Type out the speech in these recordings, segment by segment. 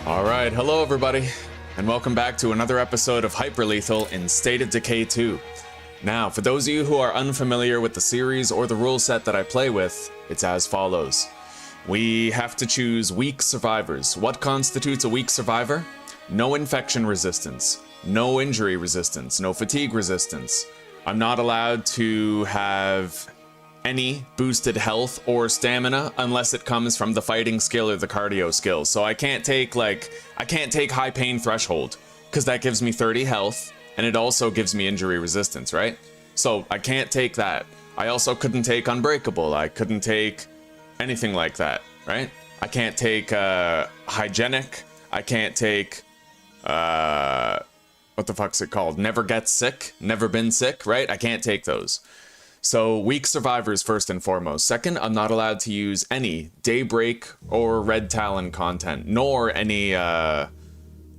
Alright, hello everybody, and welcome back to another episode of Hyperlethal in State of Decay 2. Now, for those of you who are unfamiliar with the series or the rule set that I play with, it's as follows. We have to choose weak survivors. What constitutes a weak survivor? No infection resistance, no injury resistance, no fatigue resistance. I'm not allowed to have any boosted health or stamina unless it comes from the fighting skill or the cardio skill. So I can't take high pain threshold because that gives me 30 health and it also gives me injury resistance, right? So I can't take that. I also couldn't take unbreakable. I couldn't take anything like that, right? I can't take hygienic. I can't take what the fuck's it called? Never get sick, never been sick, right? I can't take those. So, weak survivors first and foremost. Second, I'm not allowed to use any Daybreak or Red Talon content, nor any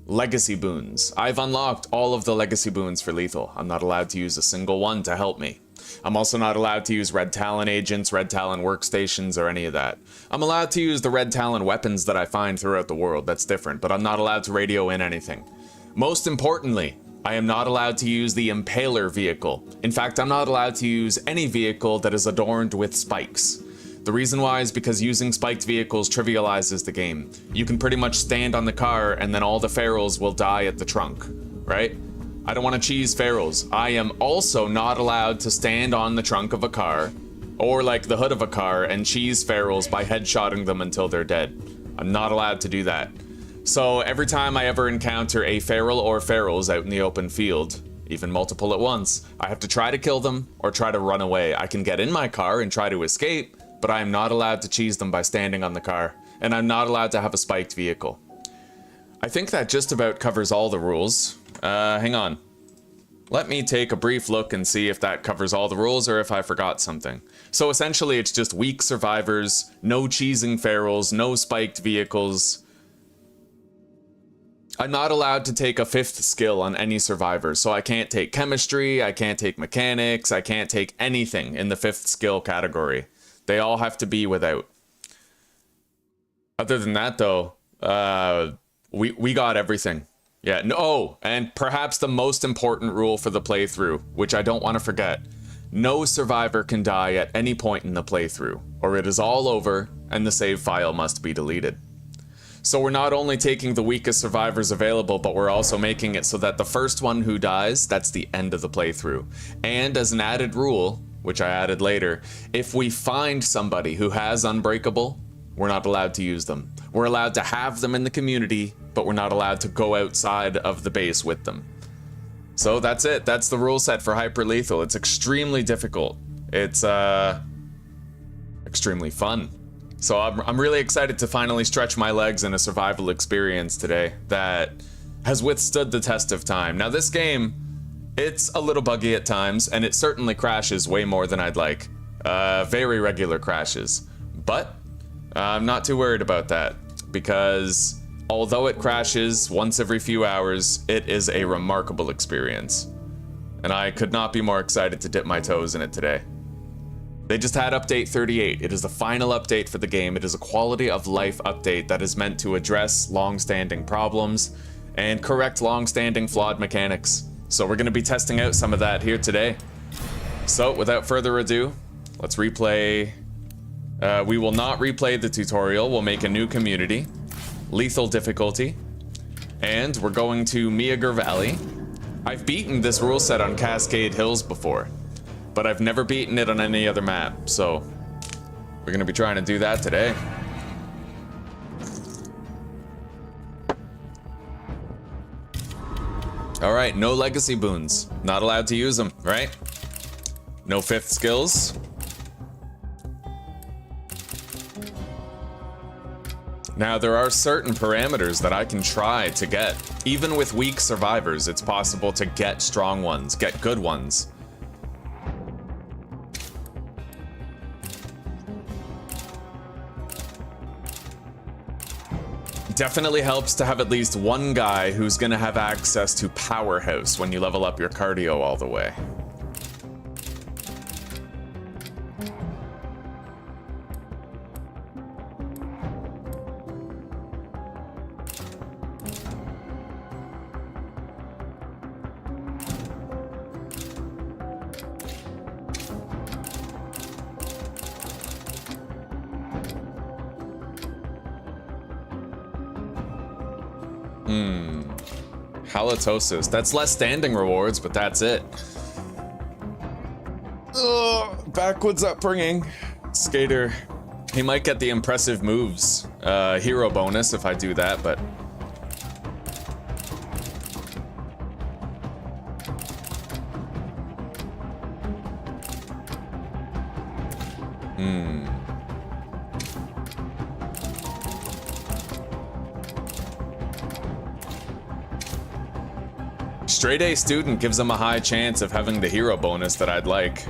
legacy boons. I've unlocked all of the legacy boons for lethal. I'm not allowed to use a single one to help me. I'm also not allowed to use Red Talon agents, Red Talon workstations, or any of that. I'm allowed to use the Red Talon weapons that I find throughout the world, that's different, but I'm not allowed to radio in anything. Most importantly, I am not allowed to use the Impaler vehicle. In fact, I'm not allowed to use any vehicle that is adorned with spikes. The reason why is because using spiked vehicles trivializes the game. You can pretty much stand on the car and then all the ferals will die at the trunk, right? I don't want to cheese ferals. I am also not allowed to stand on the trunk of a car or like the hood of a car and cheese ferals by headshotting them until they're dead. I'm not allowed to do that. So every time I ever encounter a feral or ferals out in the open field, even multiple at once, I have to try to kill them or try to run away. I can get in my car and try to escape, but I am not allowed to cheese them by standing on the car, and I'm not allowed to have a spiked vehicle. I think that just about covers all the rules. Hang on. Let me take a brief look and see if that covers all the rules or if I forgot something. So essentially it's just weak survivors, no cheesing ferals, no spiked vehicles. I'm not allowed to take a fifth skill on any survivor, so I can't take chemistry, I can't take mechanics, I can't take anything in the fifth skill category. They all have to be without. Other than that though, we got everything. Yeah, no, and perhaps the most important rule for the playthrough, which I don't want to forget. No survivor can die at any point in the playthrough, or it is all over and the save file must be deleted. So we're not only taking the weakest survivors available, but we're also making it so that the first one who dies, that's the end of the playthrough. And as an added rule, which I added later, if we find somebody who has unbreakable, we're not allowed to use them. We're allowed to have them in the community, but we're not allowed to go outside of the base with them. So that's it. That's the rule set for Hyperlethal. It's extremely difficult. It's extremely fun. So I'm really excited to finally stretch my legs in a survival experience today that has withstood the test of time. Now this game, it's a little buggy at times, and it certainly crashes way more than I'd like. Very regular crashes. But I'm not too worried about that, because although it crashes once every few hours, it is a remarkable experience. And I could not be more excited to dip my toes in it today. They just had update 38. It is the final update for the game. It is a quality of life update that is meant to address long-standing problems and correct long-standing flawed mechanics. So we're going to be testing out some of that here today. So without further ado, let's replay. We will not replay the tutorial. We'll make a new community. Lethal difficulty. And we're going to Miager Valley. I've beaten this rule set on Cascade Hills before, but I've never beaten it on any other map, so we're gonna be trying to do that today. All right, no legacy boons. Not allowed to use them, right? No fifth skills. Now, there are certain parameters that I can try to get. Even with weak survivors, it's possible to get strong ones, get good ones. Definitely helps to have at least one guy who's gonna have access to Powerhouse when you level up your cardio all the way. Halitosis. That's less standing rewards, but that's it. Ugh, backwoods upbringing. Skater. He might get the impressive moves. Hero bonus if I do that, but... Straight A student gives him a high chance of having the hero bonus that I'd like.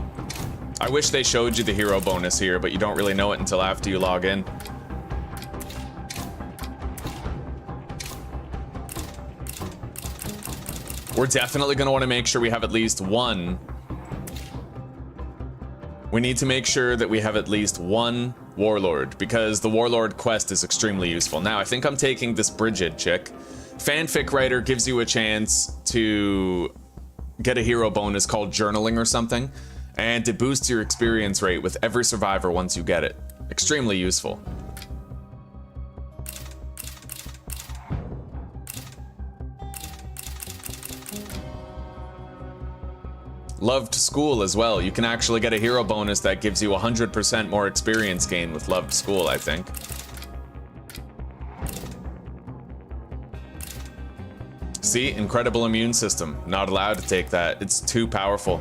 I wish they showed you the hero bonus here, but you don't really know it until after you log in. We're definitely going to want to make sure we have at least one. We need to make sure that we have at least one warlord, because the warlord quest is extremely useful. Now, I think I'm taking this Bridget chick. Fanfic writer gives you a chance to get a hero bonus called journaling or something, and it boosts your experience rate with every survivor once you get it. Extremely useful. Loved School as well. You can actually get a hero bonus that gives you 100% more experience gain with Loved School, I think. See, incredible immune system. Not allowed to take that. It's too powerful.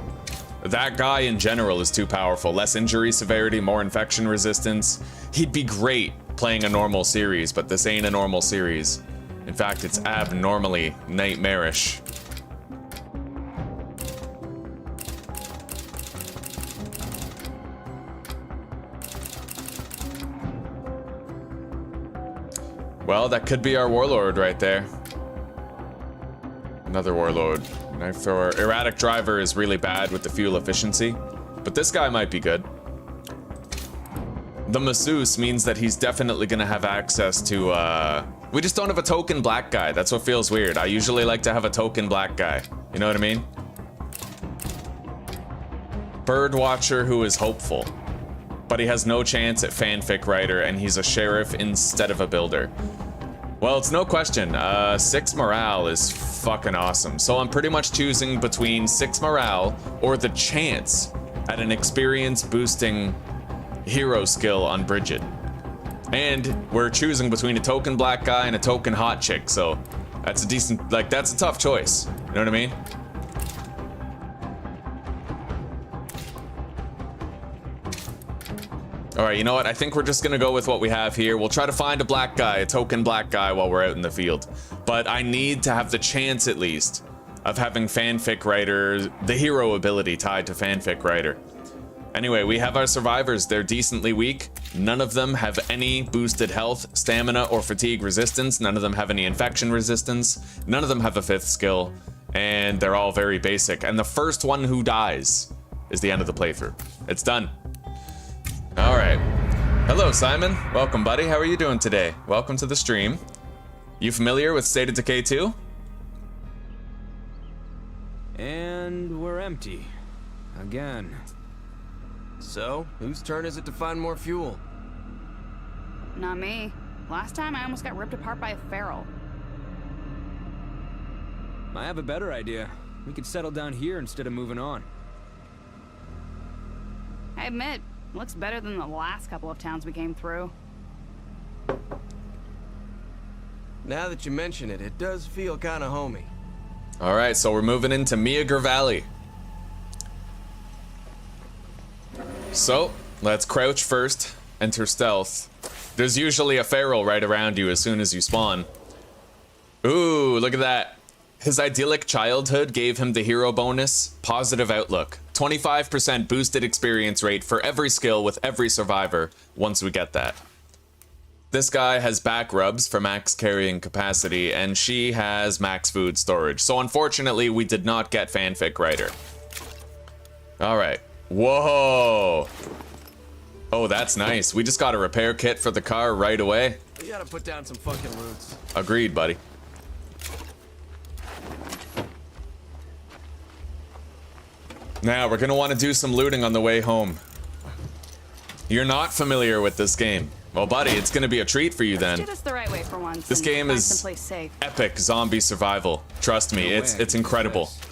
That guy in general is too powerful. Less injury severity, more infection resistance. He'd be great playing a normal series, but this ain't a normal series. In fact, it's abnormally nightmarish. Well, that could be our warlord right there. Another warlord. Knife thrower. Erratic driver is really bad with the fuel efficiency, but this guy might be good. The masseuse means that he's definitely gonna have access to, we just don't have a token black guy. That's what feels weird. I usually like to have a token black guy. You know what I mean? Bird watcher who is hopeful, but he has no chance at fanfic writer, and he's a sheriff instead of a builder. Well, it's no question. 6 morale is fucking awesome. So I'm pretty much choosing between 6 morale or the chance at an experience boosting hero skill on Bridget. And we're choosing between a token black guy and a token hot chick. So that's a decent, like, that's a tough choice. You know what I mean? All right, you know what? I think we're just gonna go with what we have here. We'll try to find a black guy, a token black guy while we're out in the field. But I need to have the chance, at least, of having fanfic writer, the hero ability tied to fanfic writer. Anyway, we have our survivors. They're decently weak. None of them have any boosted health, stamina, or fatigue resistance. None of them have any infection resistance. None of them have a 5th skill. And they're all very basic. And the first one who dies is the end of the playthrough. It's done. All right. Hello, Simon. Welcome, buddy. How are you doing today? Welcome to the stream. You familiar with State of Decay 2? And we're empty. Again. So, whose turn is it to find more fuel? Not me. Last time I almost got ripped apart by a feral. I have a better idea. We could settle down here instead of moving on. I admit, it looks better than the last couple of towns we came through. Now that you mention it, it does feel kind of homey. All right, so we're moving into Miagr Valley. So, let's crouch first, enter stealth. There's usually a feral right around you as soon as you spawn. Ooh, look at that. His idyllic childhood gave him the hero bonus, positive outlook. 25% boosted experience rate for every skill with every survivor once we get that. This guy has back rubs for max carrying capacity, and she has max food storage. So unfortunately, we did not get fanfic writer. All right. Whoa. Oh, that's nice. We just got a repair kit for the car right away. You gotta put down some fucking roots. Agreed, buddy. Now, we're gonna want to do some looting on the way home. You're not familiar with this game. Well, buddy, it's gonna be a treat for you then. Do this the right way for once. This and game find is someplace safe. epic zombie survival. Trust me, No way I it's can do incredible. this.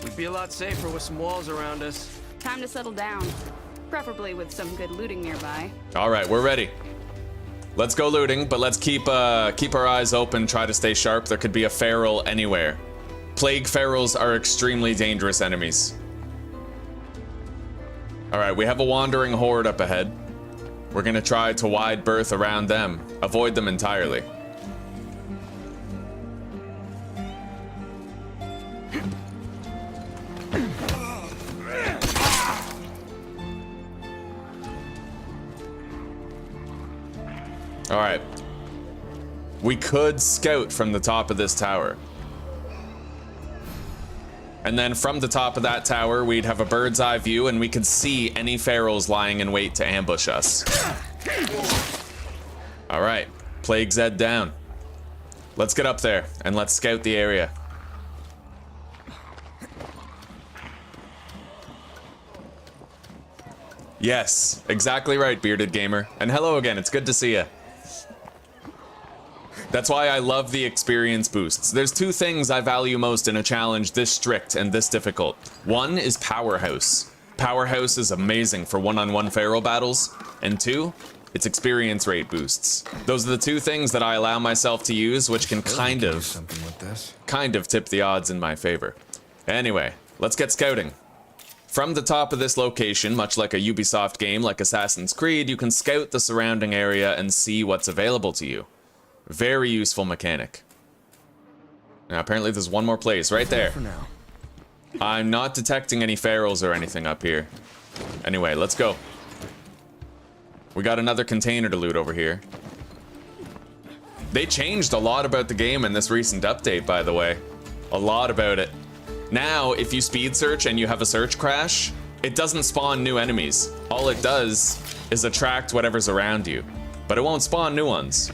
We'd be a lot safer with some walls around us. Time to settle down. Preferably with some good looting nearby. All right, we're ready. Let's go looting, but let's keep our eyes open, try to stay sharp. There could be a feral anywhere. Plague ferals are extremely dangerous enemies. All right, we have a wandering horde up ahead. We're gonna try to wide berth around them, avoid them entirely. All right. We could scout from the top of this tower. And then from the top of that tower, we'd have a bird's eye view and we could see any ferals lying in wait to ambush us. All right, Plague Zed down. Let's get up there and let's scout the area. Yes, exactly right, Bearded Gamer. And hello again, it's good to see you. That's why I love the experience boosts. There's two things I value most in a challenge this strict and this difficult. One is Powerhouse. Powerhouse is amazing for one-on-one feral battles. And two, it's experience rate boosts. Those are the two things that I allow myself to use, which can kind of tip the odds in my favor. Anyway, let's get scouting. From the top of this location, much like a Ubisoft game like Assassin's Creed, you can scout the surrounding area and see what's available to you. Very useful mechanic. Now, apparently there's one more place right there. I'm not detecting any ferals or anything up here. Anyway, let's go. We got another container to loot over here. They changed a lot about the game in this recent update, by the way. A lot about it. Now, if you speed search and you have a search crash, it doesn't spawn new enemies. All it does is attract whatever's around you, but it won't spawn new ones.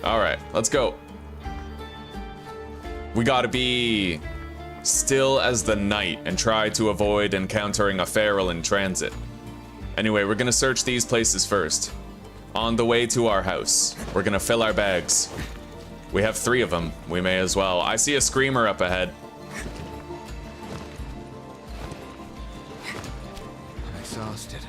All right, let's go. We gotta be still as the night and try to avoid encountering a feral in transit. Anyway, we're gonna search these places first. On the way to our house, we're gonna fill our bags. We have 3 of them. We may as well. I see a screamer up ahead. I'm exhausted.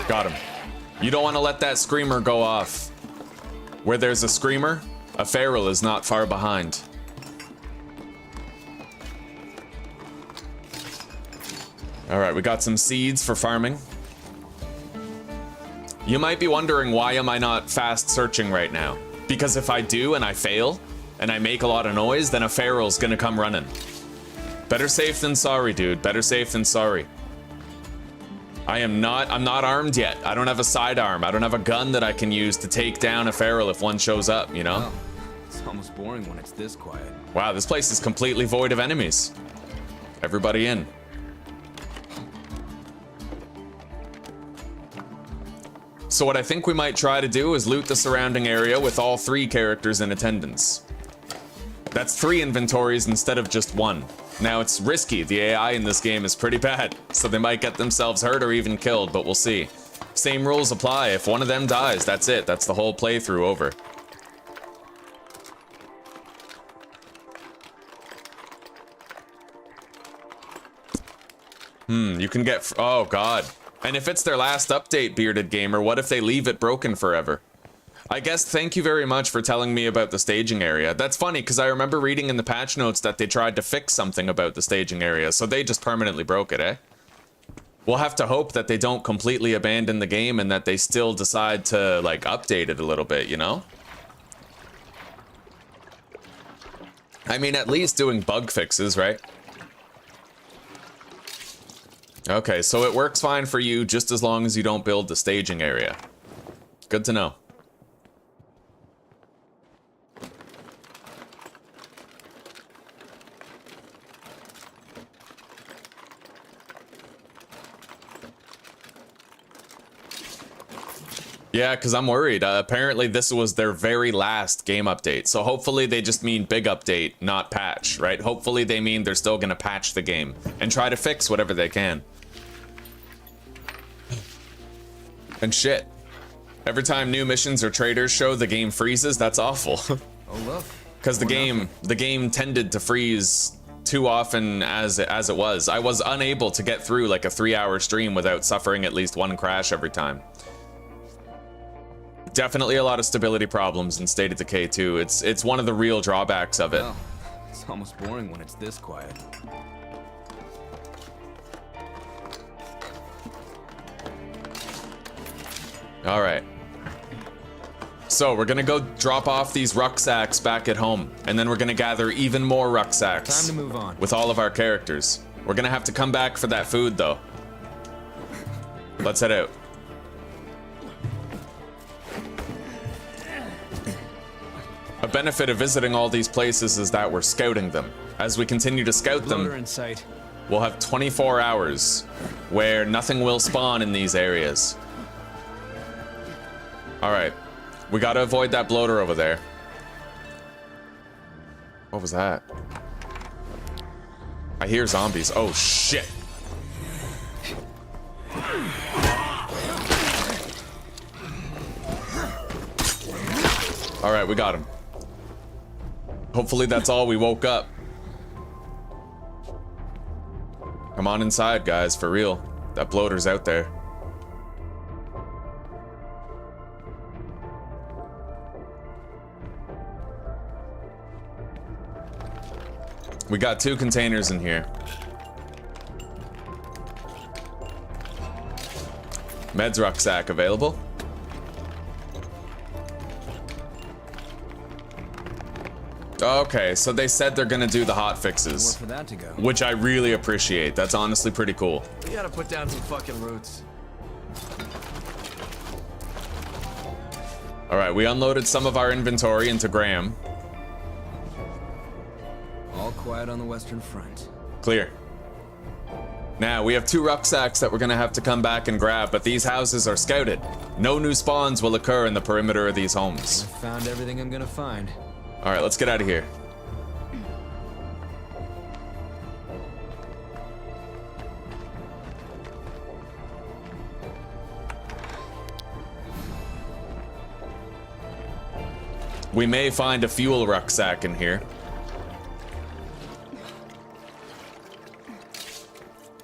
Got him. You don't want to let that screamer go off. Where there's a screamer, a feral is not far behind. All right, we got some seeds for farming. You might be wondering, why am I not fast searching right now? Because if I do and I fail, and I make a lot of noise, then a feral's gonna come running. Better safe than sorry, dude. Better safe than sorry. I'm not armed yet. I don't have a sidearm. I don't have a gun that I can use to take down a feral if one shows up, you know? Oh, it's almost boring when it's this quiet. Wow, this place is completely void of enemies. Everybody in. So what I think we might try to do is loot the surrounding area with all 3 characters in attendance. That's 3 inventories instead of just 1. Now, it's risky. The AI in this game is pretty bad, so they might get themselves hurt or even killed, but we'll see. Same rules apply. If one of them dies, that's it. That's the whole playthrough over. You can get... Oh, God. And if it's their last update, Bearded Gamer, what if they leave it broken forever? I guess thank you very much for telling me about the staging area. That's funny, because I remember reading in the patch notes that they tried to fix something about the staging area, so they just permanently broke it, eh? We'll have to hope that they don't completely abandon the game and that they still decide to, like, update it a little bit, you know? I mean, at least doing bug fixes, right? Okay, so it works fine for you just as long as you don't build the staging area. Good to know. Yeah, because I'm worried. Apparently, this was their very last game update. So hopefully they just mean big update, not patch, right? Hopefully they mean they're still going to patch the game and try to fix whatever they can. And shit. Every time new missions or traders show, the game freezes. That's awful. Oh, look. Because the game tended to freeze too often as it was. I was unable to get through like a 3-hour stream without suffering at least one crash every time. Definitely a lot of stability problems in State of Decay 2. It's one of the real drawbacks of it. Well, it's almost boring when it's this quiet. All right. So we're gonna go drop off these rucksacks back at home, and then we're gonna gather even more rucksacks. Time to move on. With all of our characters. We're gonna have to come back for that food though. Let's head out. A benefit of visiting all these places is that we're scouting them. As we continue to scout them, Loader in sight. we'll have 24 hours where nothing will spawn in these areas. All right. We gotta avoid that bloater over there. What was that? I hear zombies. Oh, shit. All right, we got him. Hopefully that's all we woke up. Come on inside, guys, for real. That bloater's out there. We got 2 containers in here. Meds rucksack available. Okay, so they said they're gonna do the hot fixes, For that to go. which I really appreciate. That's honestly pretty cool. We gotta put down some fucking roots. All right, we unloaded some of our inventory into Graham. All quiet on the Western Front. Clear. Now, we have 2 rucksacks that we're gonna have to come back and grab, but these houses are scouted. No new spawns will occur in the perimeter of these homes. Found everything I'm gonna find. All right, let's get out of here. We may find a fuel rucksack in here.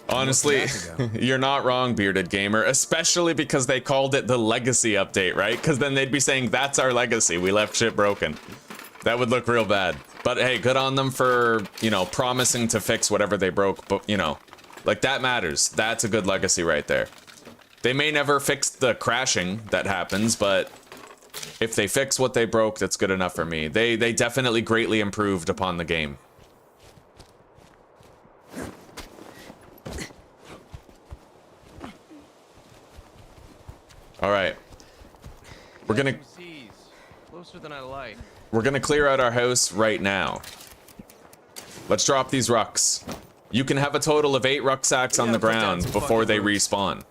Honestly, you're not wrong, Bearded Gamer, especially because they called it the Legacy update, right? Because then they'd be saying, that's our legacy, we left shit broken. That would look real bad. But hey, good on them for, you know, promising to fix whatever they broke, but, you know, like, that matters. That's a good legacy right there. They may never fix the crashing that happens, but if they fix what they broke, that's good enough for me. They definitely greatly improved upon the game. All right. We're gonna Closer than I like. We're gonna clear out our house right now. Let's drop these rucks. You can have a total of 8 rucksacks on the ground before they respawn.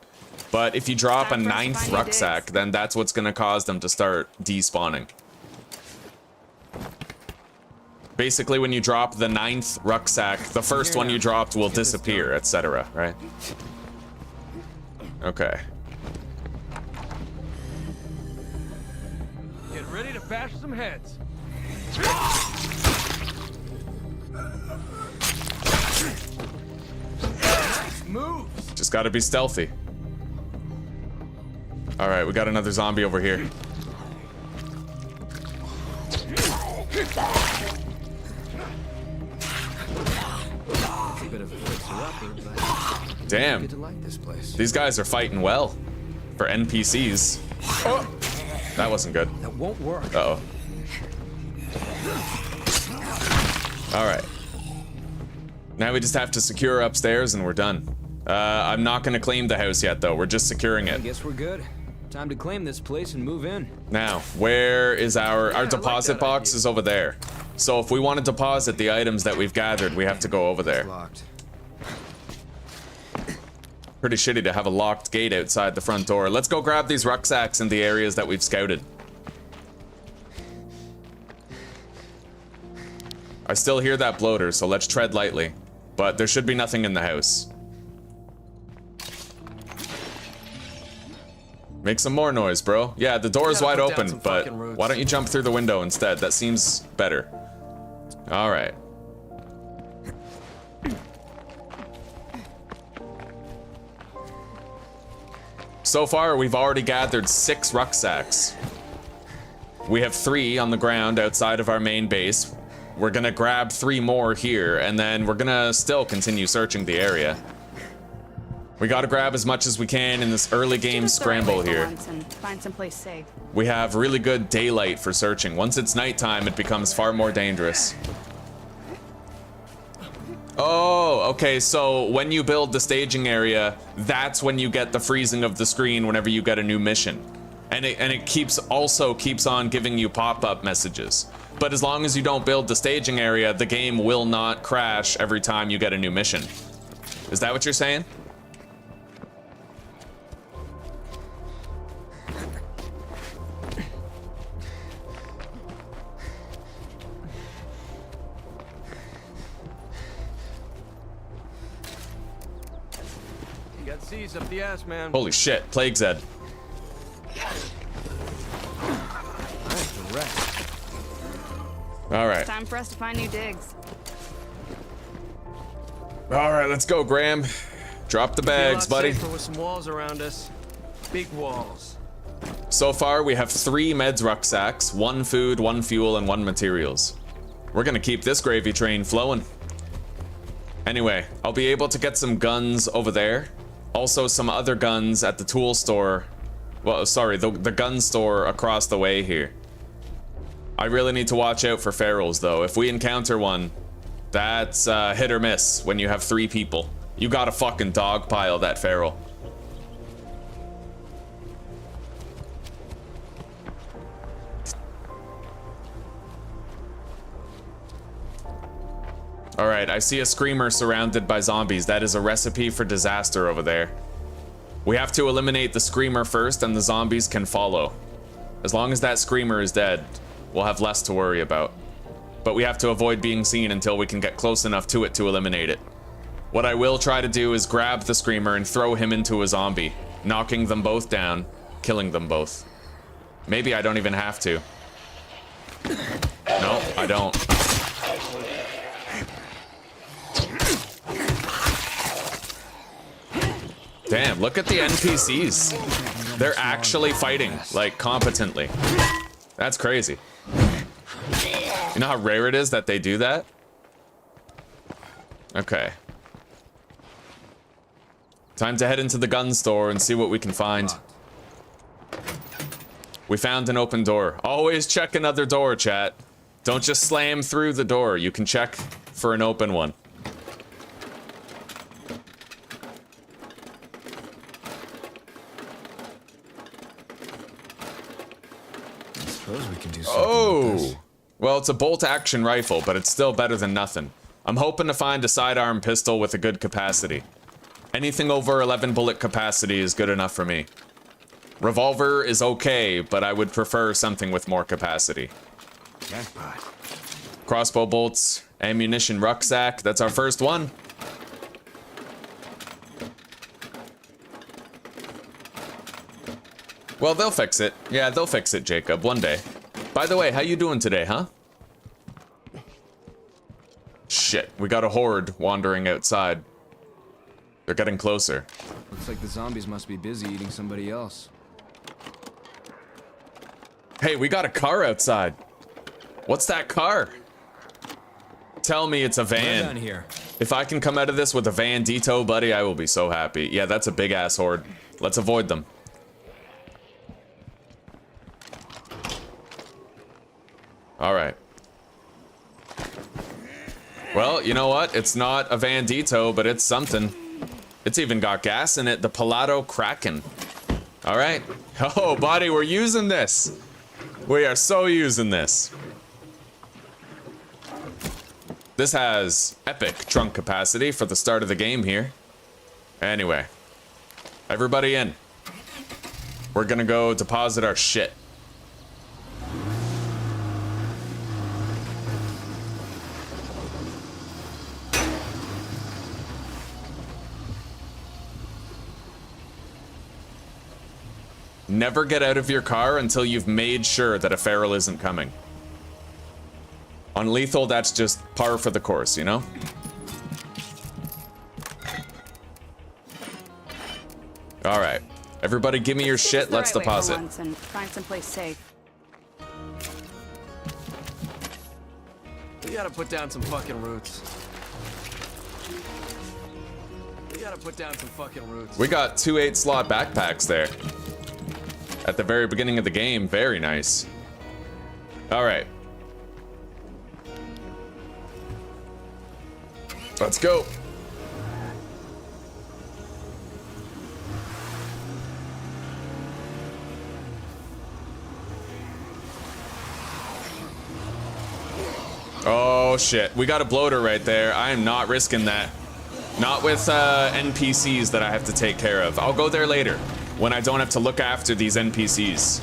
But if you drop a 9th rucksack, then that's what's gonna cause them to start despawning. Basically, when you drop the 9th rucksack, the first one you dropped will disappear, etc., right? Okay. Get ready to bash some heads. Nice moves. Just gotta be stealthy. Alright, we got another zombie over here. It's a bit of a fixer-upper, but Damn. good to like this place. These guys are fighting well for NPCs. Oh, that wasn't good. That won't work. Uh-oh. Alright. Now we just have to secure upstairs and we're done. I'm not gonna claim the house yet though, we're just securing I it. guess we're good. Time to claim this place and move in. Now, where is our deposit box is over there. So if we want to deposit the items that we've gathered, we have to go over there. Locked. Pretty shitty to have a locked gate outside the front door. Let's go grab these rucksacks in the areas that we've scouted. I still hear that bloater, so let's tread lightly. But there should be nothing in the house. Make some more noise, bro. Yeah, the door is wide open, but why don't you jump through the window instead? That seems better. All right. So far, we've already gathered 6 rucksacks. We have 3 on the ground outside of our main base. We're gonna grab 3 more here, and then we're gonna still continue searching the area. We gotta grab as much as we can in this early game scramble here. And find someplace safe. We have really good daylight for searching. Once it's nighttime, it becomes far more dangerous. Oh, okay, so when you build the staging area, that's when you get the freezing of the screen whenever you get a new mission. And it also keeps on giving you pop-up messages. But as long as you don't build the staging area, the game will not crash every time you get a new mission. Is that what you're saying? You got C's up the ass, man. Holy shit, Plague Zed. All right. Time for us to find new digs. All right, let's go, Graham. Drop the bags, buddy. Safer with some walls around us. Big walls. So far, we have 3 meds rucksacks, 1 food, 1 fuel, and 1 materials. We're gonna keep this gravy train flowing. Anyway, I'll be able to get some guns over there. Also, some other guns at the tool store. Well, sorry, the gun store across the way here. I really need to watch out for ferals, though. If we encounter one, that's hit or miss when you have 3 people. You gotta fucking dogpile that feral. Alright, I see a screamer surrounded by zombies. That is a recipe for disaster over there. We have to eliminate the screamer first, and the zombies can follow. As long as that screamer is dead, we'll have less to worry about. But we have to avoid being seen until we can get close enough to it to eliminate it. What I will try to do is grab the screamer and throw him into a zombie, knocking them both down, killing them both. Maybe I don't even have to. No, I don't. Damn, look at the NPCs. They're actually fighting, like, competently. That's crazy. You know how rare it is that they do that? Okay. Time to head into the gun store and see what we can find. We found an open door. Always check another door, chat. Don't just slam through the door. You can check for an open one. We can do something with this. Well, it's a bolt-action rifle, but it's still better than nothing. I'm hoping to find a sidearm pistol with a good capacity. Anything over 11 bullet capacity is good enough for me. Revolver is okay, but I would prefer something with more capacity. Jackpot. Crossbow bolts, ammunition rucksack, that's our first one. Well, they'll fix it. Yeah, they'll fix it, Jacob, one day. By the way, how you doing today, huh? Shit, we got a horde wandering outside. They're getting closer. Looks like the zombies must be busy eating somebody else. Hey, we got a car outside. What's that car? Tell me it's a van. Down here. If I can come out of this with a Vandito, buddy, I will be so happy. Yeah, that's a big ass horde. Let's avoid them. All right. Well, you know what? It's not a Vandito, but it's something. It's even got gas in it. The Palato Kraken. All right. Oh, buddy, we're using this. We are so using this. This has epic trunk capacity for the start of the game here. Anyway, Everybody in. We're gonna go deposit our shit. Never get out of your car until you've made sure that a feral isn't coming. On lethal, that's just par for the course, you know? All right, everybody, give me your shit. Let's deposit. Once and find someplace safe. We gotta put down some fucking roots. We gotta put down some fucking roots. We got 2 8-slot backpacks there. At the very beginning of the game, very nice. All right. Let's go. Oh shit, we got a bloater right there. I am not risking that. Not with NPCs that I have to take care of. I'll go there later, when I don't have to look after these NPCs.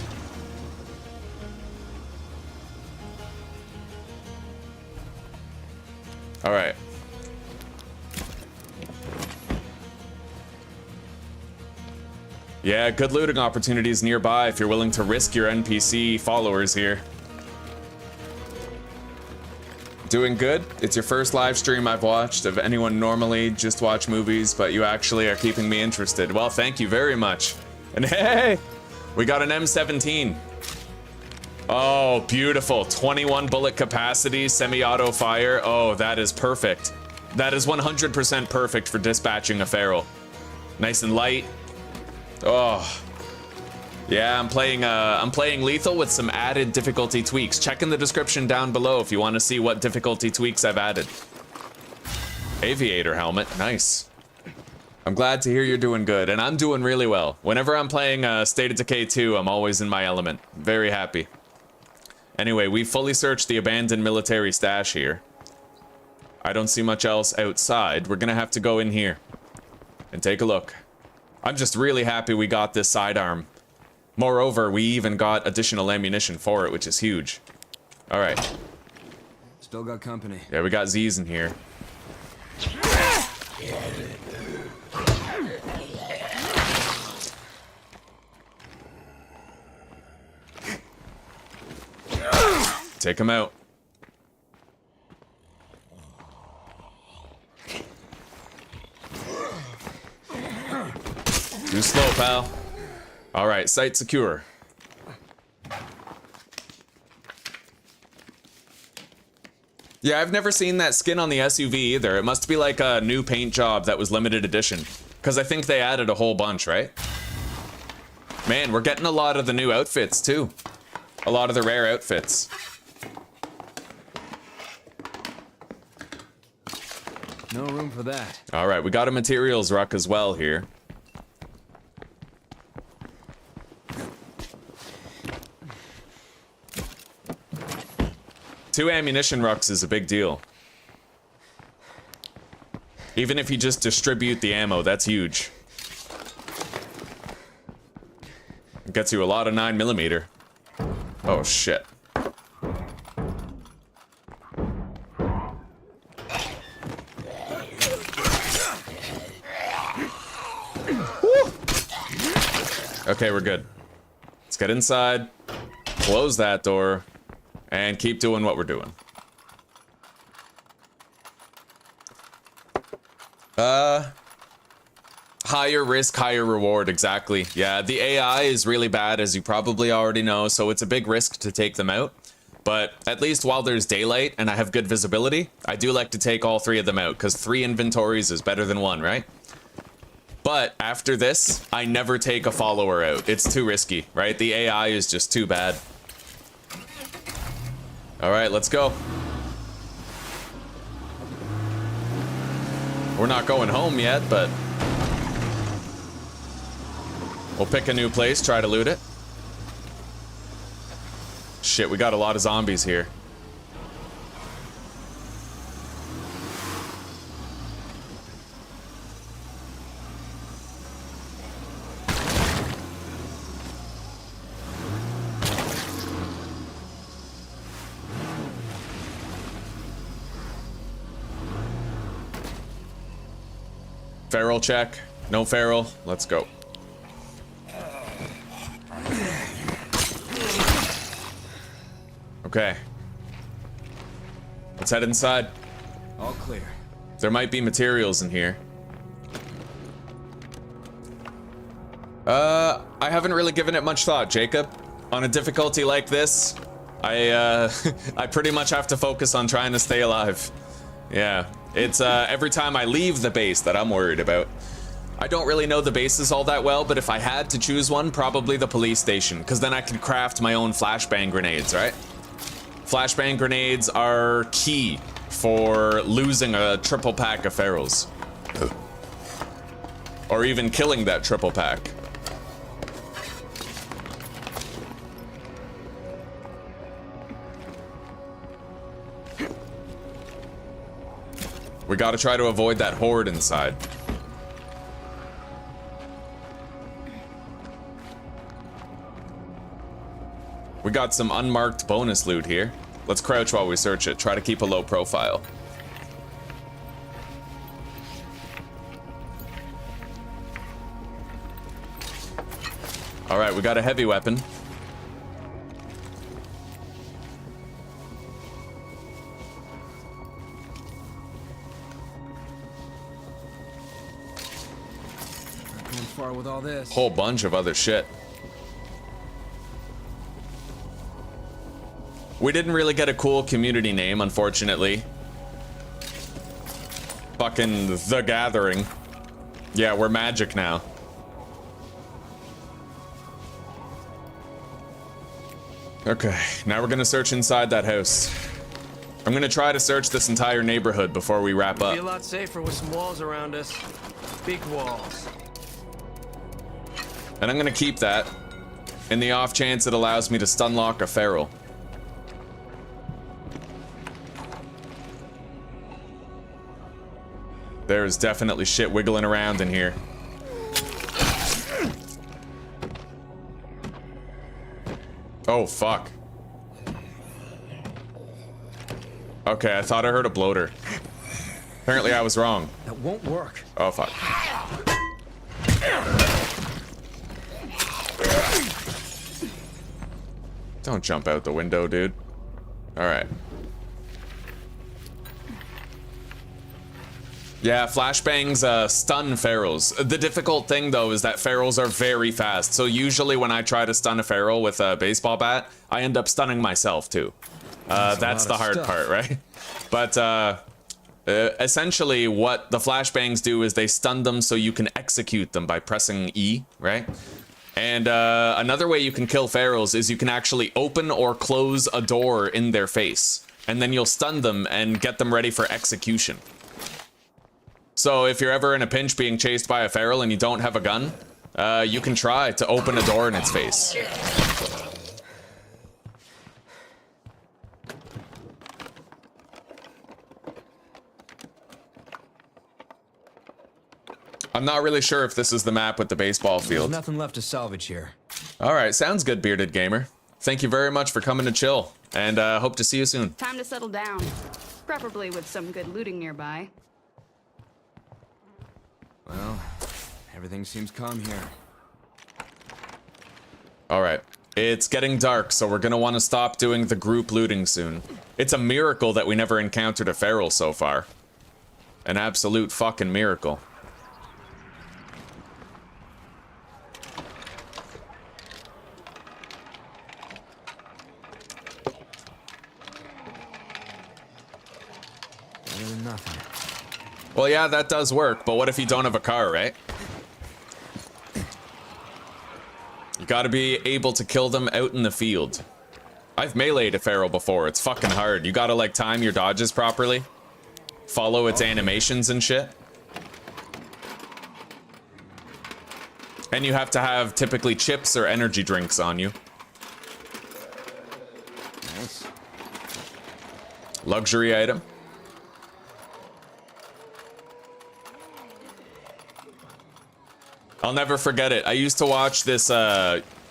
All right. Yeah, good looting opportunities nearby if you're willing to risk your NPC followers here. Doing good. It's your first live stream I've watched of anyone normally just watch movies, but you actually are keeping me interested. Well, thank you very much. And hey, we got an M17. Oh, beautiful. 21 bullet capacity, semi-auto fire. Oh, that is perfect. That is 100% perfect for dispatching a feral. Nice and light. Oh. Yeah, I'm playing lethal with some added difficulty tweaks. Check in the description down below if you want to see what difficulty tweaks I've added. Aviator helmet, nice. I'm glad to hear you're doing good, and I'm doing really well. Whenever I'm playing State of Decay 2, I'm always in my element. Very happy. Anyway, we've fully searched the abandoned military stash here. I don't see much else outside. We're gonna have to go in here and take a look. I'm just really happy we got this sidearm. Moreover, we even got additional ammunition for it, which is huge. All right. Still got company. Yeah, we got Z's in here. Take him out. Too slow, pal. All right, site secure. Yeah, I've never seen that skin on the SUV either. It must be like a new paint job that was limited edition. Because I think they added a whole bunch, right? Man, we're getting a lot of the new outfits, too. A lot of the rare outfits. No room for that. All right, we got a materials ruck as well here. Two ammunition rucks is a big deal. Even if you just distribute the ammo, that's huge. It gets you a lot of 9mm. Oh shit. Woo! Okay, we're good. Let's get inside, close that door, and keep doing what we're doing. Higher risk, higher reward, exactly. Yeah, the AI is really bad, as you probably already know, so it's a big risk to take them out. But at least while there's daylight and I have good visibility, I do like to take all 3 of them out, because 3 inventories is better than 1, right? But after this, I never take a follower out. It's too risky, right? The AI is just too bad. All right, let's go. We're not going home yet, but we'll pick a new place, try to loot it. Shit, we got a lot of zombies here. Feral check. No feral. Let's go. Okay. Let's head inside. All clear. There might be materials in here. I haven't really given it much thought, Jacob. On a difficulty like this, I pretty much have to focus on trying to stay alive. Yeah, it's every time I leave the base that I'm worried about. I don't really know the bases all that well, but if I had to choose one, probably the police station, because then I could craft my own flashbang grenades, right? Flashbang grenades are key for losing a triple pack of ferals. Or even killing that triple pack. We gotta try to avoid that horde inside. We got some unmarked bonus loot here. Let's crouch while we search it. Try to keep a low profile. All right, we got a heavy weapon. Not going far with all this. Whole bunch of other shit. We didn't really get a cool community name, unfortunately. Fucking The Gathering. Yeah, we're magic now. Okay, now we're gonna search inside that house. I'm gonna try to search this entire neighborhood before we wrap up. Be a lot safer with some walls around us. Big walls. And I'm gonna keep that in the off chance it allows me to stun lock a feral. There's definitely shit wiggling around in here. Oh, fuck. Okay, I thought I heard a bloater. Apparently I was wrong. That won't work. Oh, fuck. Don't jump out the window, dude. Alright. Yeah, flashbangs stun ferals. The difficult thing, though, is that ferals are very fast. So usually when I try to stun a feral with a baseball bat, I end up stunning myself, too. That's the hard part, right? But essentially what the flashbangs do is they stun them so you can execute them by pressing E, right? And another way you can kill ferals is you can actually open or close a door in their face. And then you'll stun them and get them ready for execution. So if you're ever in a pinch being chased by a feral and you don't have a gun, you can try to open a door in its face. I'm not really sure if this is the map with the baseball field. There's nothing left to salvage here. All right, sounds good, Bearded Gamer. Thank you very much for coming to chill, and hope to see you soon. Time to settle down. Preferably with some good looting nearby. Well, everything seems calm here. All right. It's getting dark, so we're gonna want to stop doing the group looting soon. It's a miracle that we never encountered a feral so far. An absolute fucking miracle. Better than nothing. Well, yeah, that does work, but what if you don't have a car, right? You gotta be able to kill them out in the field. I've meleeed a feral before. It's fucking hard. You gotta, like, time your dodges properly. Follow its animations and shit. And you have to have, typically, chips or energy drinks on you. Nice. Luxury item. I'll never forget it. I used to watch this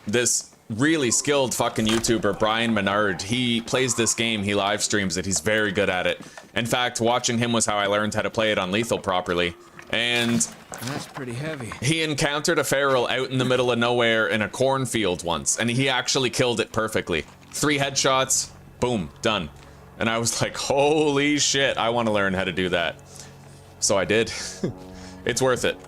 this really skilled fucking YouTuber, Brian Menard. He plays this game, he live streams it, he's very good at it. In fact, watching him was how I learned how to play it on lethal properly. And That's pretty heavy. he encountered a feral out in the middle of nowhere in a cornfield once, and he actually killed it perfectly. 3 headshots, boom, done. And I was like, holy shit, I want to learn how to do that. So I did. It's worth it.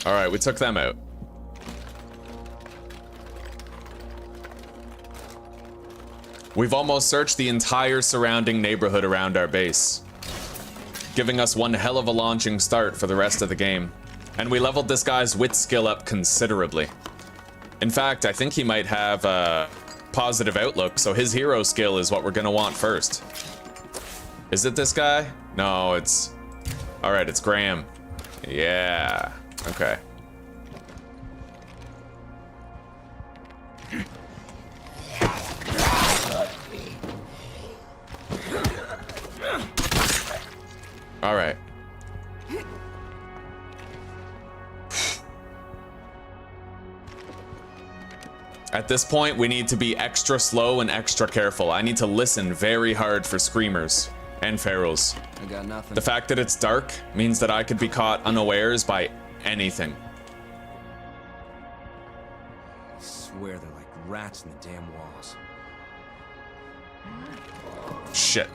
All right, we took them out. We've almost searched the entire surrounding neighborhood around our base, giving us one hell of a launching start for the rest of the game. And we leveled this guy's wit skill up considerably. In fact, I think he might have a positive outlook, so his hero skill is what we're gonna want first. Is it this guy? No, it's... All right, it's Graham. Yeah, okay. All right. At this point, we need to be extra slow and extra careful. I need to listen very hard for screamers and ferals. I got nothing. The fact that it's dark means that I could be caught unawares by anything. I swear they're like rats in the damn walls. Shit.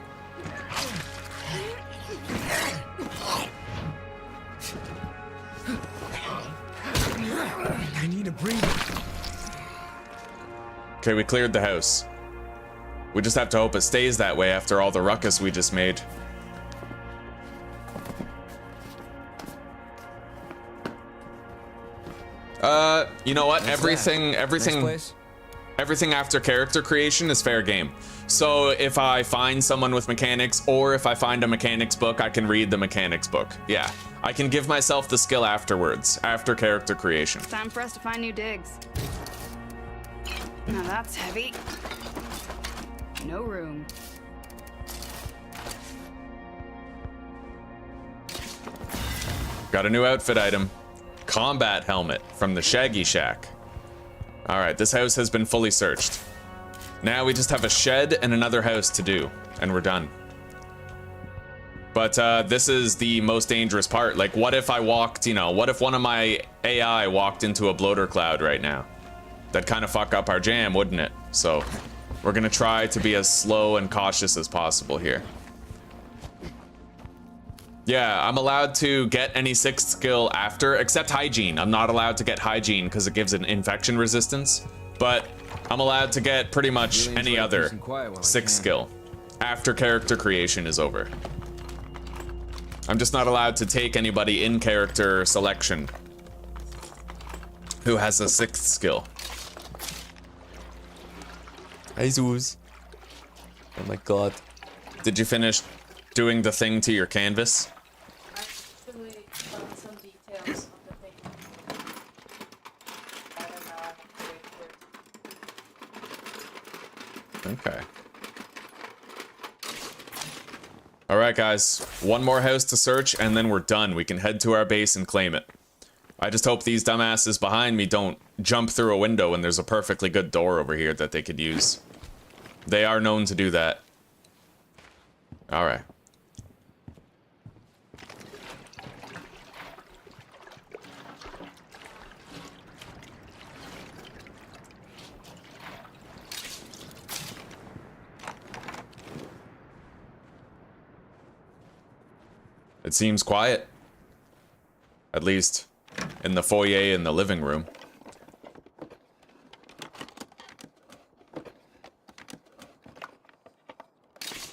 I need a breather. Okay, we cleared the house. We just have to hope it stays that way after all the ruckus we just made. You know what? Everything after character creation is fair game. So if I find someone with mechanics, or if I find a mechanics book, I can read the mechanics book. Yeah, I can give myself the skill afterwards, after character creation. Time for us to find new digs. Now that's heavy. No room. Got a new outfit item. Combat helmet from the Shaggy Shack. All right, this house has been fully searched. Now we just have a shed and another house to do, and we're done. But this is the most dangerous part. Like, what if I walked, you know, what if one of my AI walked into a bloater cloud right now? That'd kind of fuck up our jam, wouldn't it? So we're gonna try to be as slow and cautious as possible here. Yeah, I'm allowed to get any 6th skill after, except hygiene. I'm not allowed to get hygiene because it gives an infection resistance, but I'm allowed to get pretty much Really any enjoy other peace and quiet while I 6th can. skill after character creation is over. I'm just not allowed to take anybody in character selection who has a 6th skill. Hi, Zeus. Oh my god. Did you finish doing the thing to your canvas? Actually, found some details on the thing. I don't know, I have to wait for it. Okay. All right, guys. One more house to search, and then we're done. We can head to our base and claim it. I just hope these dumbasses behind me don't jump through a window when there's a perfectly good door over here that they could use. They are known to do that. All right. It seems quiet. At least in the foyer and the living room.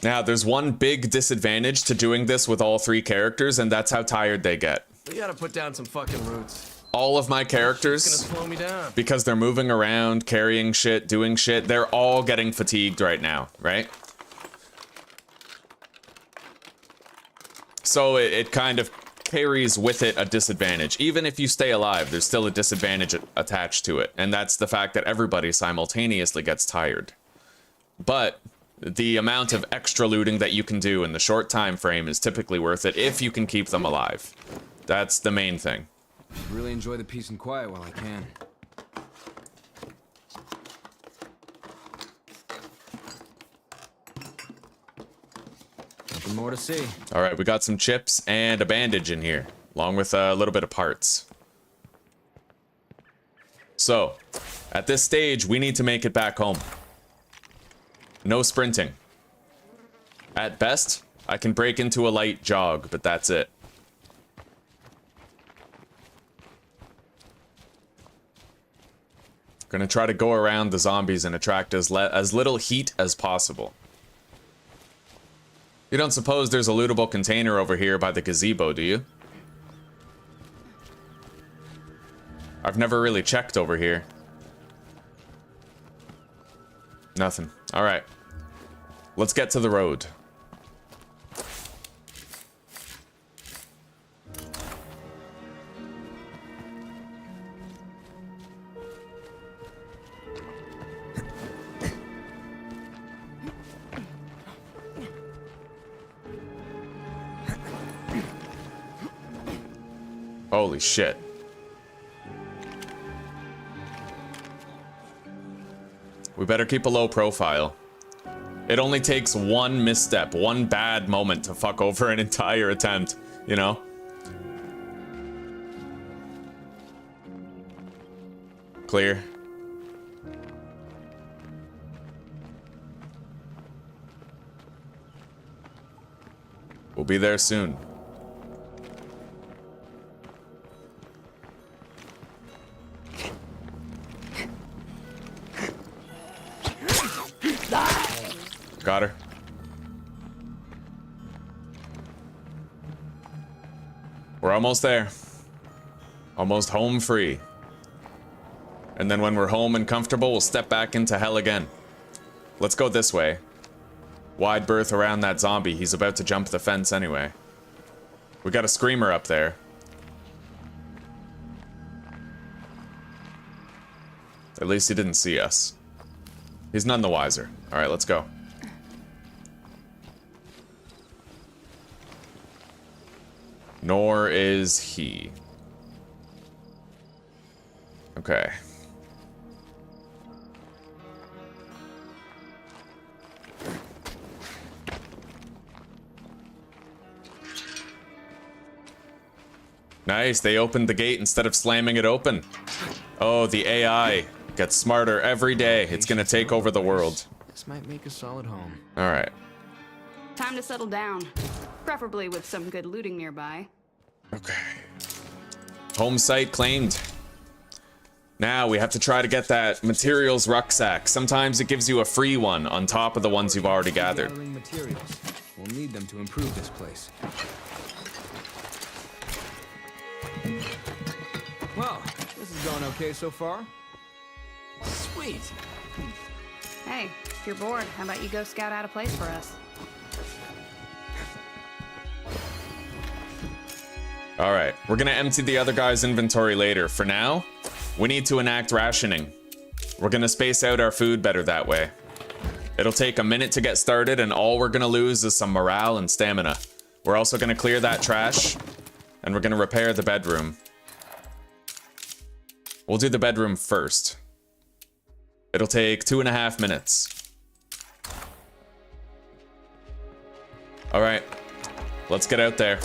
Now, there's one big disadvantage to doing this with all 3 characters, and that's how tired they get. We gotta put down some fucking roots. All of my It's characters, gonna slow me down. because they're moving around, carrying shit, doing shit, they're all getting fatigued right now, right? So it kind of carries with it a disadvantage. Even if you stay alive, there's still a disadvantage attached to it, and that's the fact that everybody simultaneously gets tired. But the amount of extra looting that you can do in the short time frame is typically worth it if you can keep them alive. That's the main thing. Really enjoy the peace and quiet while I can. Nothing more to see. All right, we got some chips and a bandage in here, along with a little bit of parts. So, at this stage, we need to make it back home. No sprinting. At best, I can break into a light jog, but that's it. Gonna try to go around the zombies and attract as little heat as possible. You don't suppose there's a lootable container over here by the gazebo, do you? I've never really checked over here. Nothing. Alright. Let's get to the road. Holy shit. We better keep a low profile. It only takes one misstep, one bad moment to fuck over an entire attempt, you know? Clear. We'll be there soon. Got her. We're almost there. Almost home free. And then when we're home and comfortable, we'll step back into hell again. Let's go this way. Wide berth around that zombie. He's about to jump the fence anyway. We got a screamer up there. At least he didn't see us. He's none the wiser. Alright, let's go. Nor is he. Okay. Nice, they opened the gate instead of slamming it open. Oh, the AI gets smarter every day. It's gonna take over the world. This might make a solid home. Alright. Time to settle down. Preferably with some good looting nearby. Okay. Home site claimed. Now we have to try to get that materials rucksack. Sometimes it gives you a free one on top of the ones you've already gathered. Gathering materials. We'll need them to improve this place. Well, this is going okay so far. Sweet. Hey, if you're bored, how about you go scout out a place for us? Alright, we're gonna empty the other guy's inventory later. For now, we need to enact rationing. We're gonna space out our food better that way. It'll take a minute to get started, and all we're gonna lose is some morale and stamina. We're also gonna clear that trash, and we're gonna repair the bedroom. We'll do the bedroom first. It'll take 2.5 minutes. Alright, let's get out there.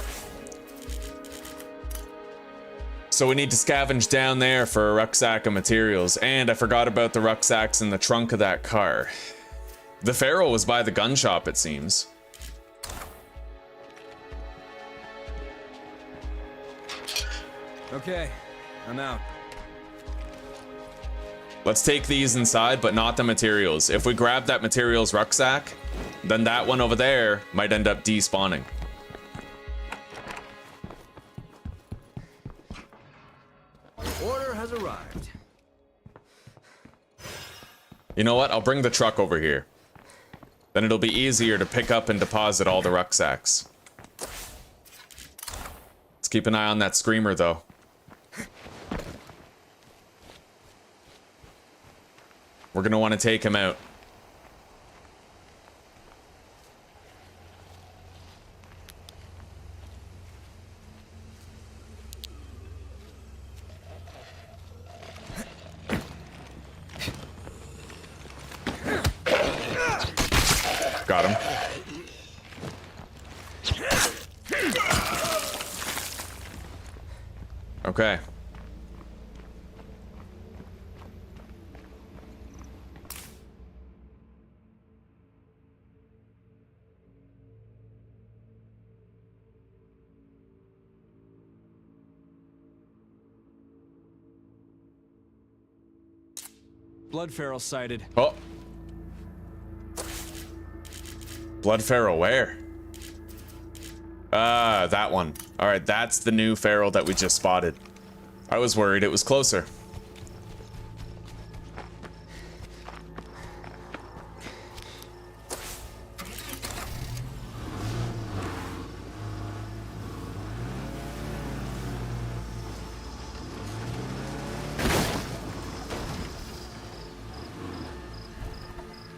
So we need to scavenge down there for a rucksack of materials, and I forgot about the rucksacks in the trunk of that car. The Pharaoh was by the gun shop, it seems. Okay, I'm out. Let's take these inside, but not the materials. If we grab that materials rucksack, then that one over there might end up despawning. Order has arrived. You know what? I'll bring the truck over here. Then it'll be easier to pick up and deposit all the rucksacks. Let's keep an eye on that screamer, though. We're gonna want to take him out. Got him. Okay. Blood feral sighted. Oh. Blood feral where? Ah, that one. All right, that's the new feral that we just spotted. I was worried it was closer.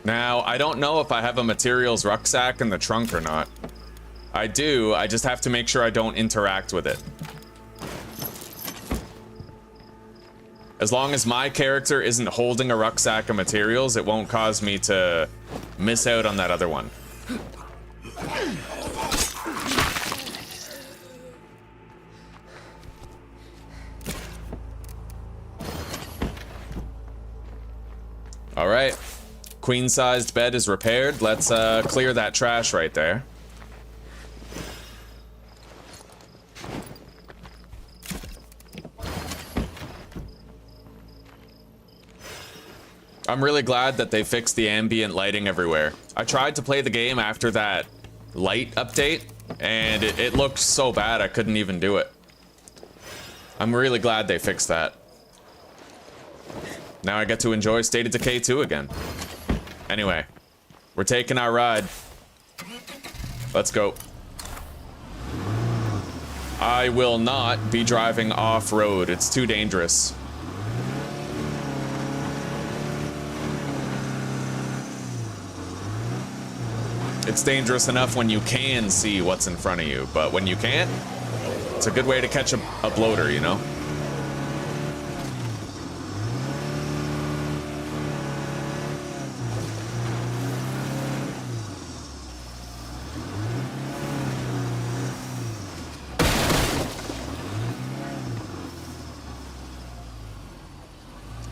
Now, I don't know if I have a materials rucksack in the trunk or not. I do, I just have to make sure I don't interact with it. As long as my character isn't holding a rucksack of materials, it won't cause me to miss out on that other one. All right. Queen-sized bed is repaired. Let's clear that trash right there. I'm really glad that they fixed the ambient lighting everywhere. I tried to play the game after that light update, and it looked so bad I couldn't even do it. I'm really glad they fixed that. Now I get to enjoy State of Decay 2 again. Anyway, we're taking our ride. Let's go. I will not be driving off-road. It's too dangerous. It's dangerous enough when you can see what's in front of you, but when you can't, it's a good way to catch a bloater, you know?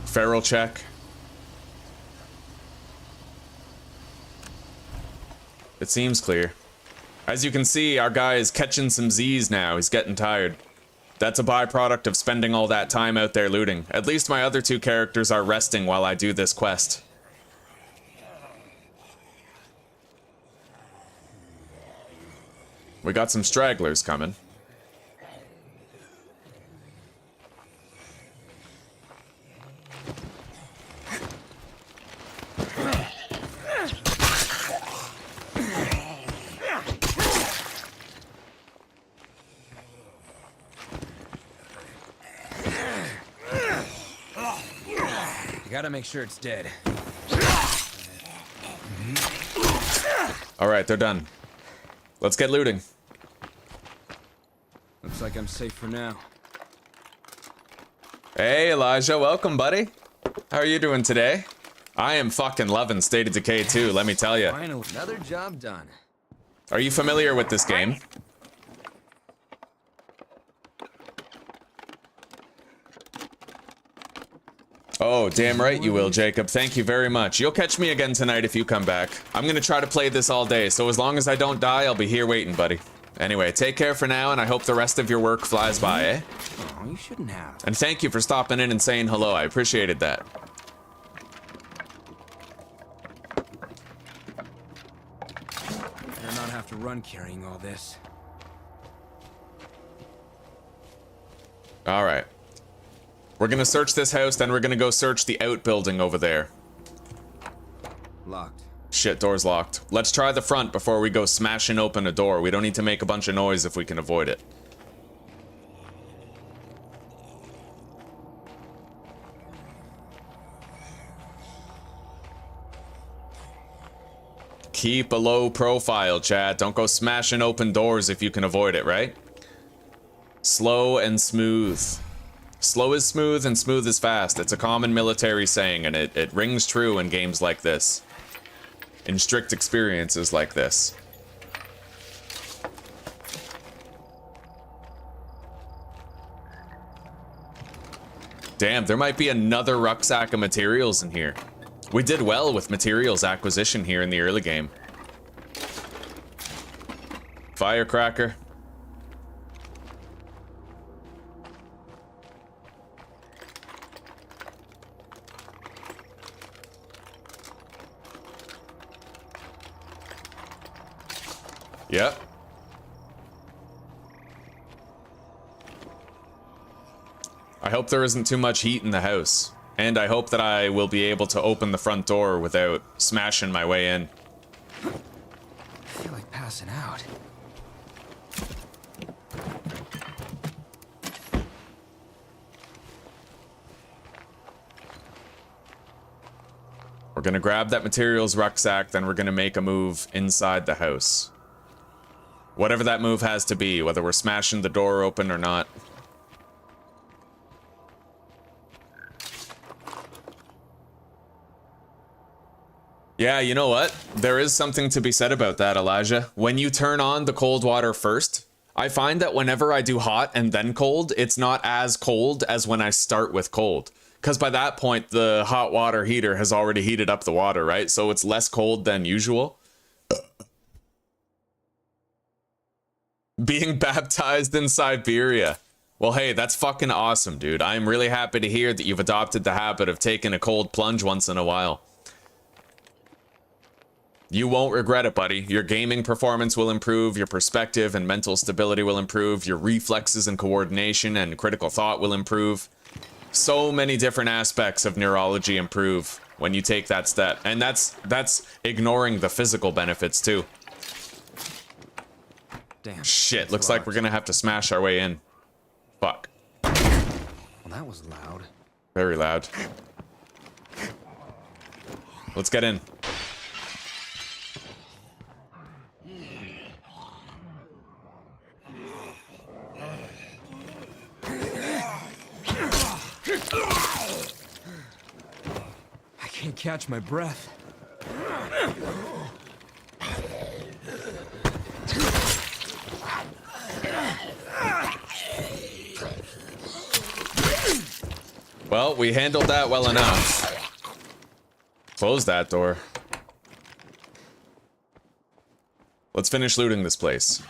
Feral check. It seems clear. As you can see, our guy is catching some Z's now. He's getting tired. That's a byproduct of spending all that time out there looting. At least my other two characters are resting while I do this quest. We got some stragglers coming. Gotta make sure it's dead. All right, they're done. Let's get looting. Looks like I'm safe for now. Hey, Elijah, welcome, buddy. How are you doing today? I am fucking loving State of Decay 2, let me tell you. Finally, another job done. Are you familiar with this game? Oh, damn right you will, Jacob. Thank you very much. You'll catch me again tonight if you come back. I'm gonna try to play this all day, so as long as I don't die, I'll be here waiting, buddy. Anyway, take care for now, and I hope the rest of your work flies by, eh? Oh, you shouldn't have. And thank you for stopping in and saying hello. I appreciated that. Better not have to run carrying all this. All right. We're gonna search this house, then we're gonna go search the outbuilding over there. Locked. Shit, door's locked. Let's try the front before we go smashing open a door. We don't need to make a bunch of noise if we can avoid it. Keep a low profile, chat. Don't go smashing open doors if you can avoid it, right? Slow and smooth. Slow is smooth and smooth is fast. It's a common military saying, and it rings true in games like this. In strict experiences like this. Damn, there might be another rucksack of materials in here. We did well with materials acquisition here in the early game. Firecracker. Yep. I hope there isn't too much heat in the house. And I hope that I will be able to open the front door without smashing my way in. I feel like passing out. We're gonna grab that materials rucksack, then we're gonna make a move inside the house. Whatever that move has to be, whether we're smashing the door open or not. Yeah, you know what? There is something to be said about that, Elijah. When you turn on the cold water first, I find that whenever I do hot and then cold, it's not as cold as when I start with cold. Because by that point, the hot water heater has already heated up the water, right? So it's less cold than usual. Being baptized in Siberia. Well, hey, that's fucking awesome, dude. I'm really happy to hear that you've adopted the habit of taking a cold plunge once in a while. You won't regret it, buddy. Your gaming performance will improve, your perspective and mental stability will improve, your reflexes and coordination and critical thought will improve. So many different aspects of neurology improve when you take that step. And that's ignoring the physical benefits too. Damn. Shit, looks like we're gonna have to smash our way in. Fuck. Well, that was loud. Very loud. Let's get in. I can't catch my breath. Well, we handled that well enough. Close that door. Let's finish looting this place.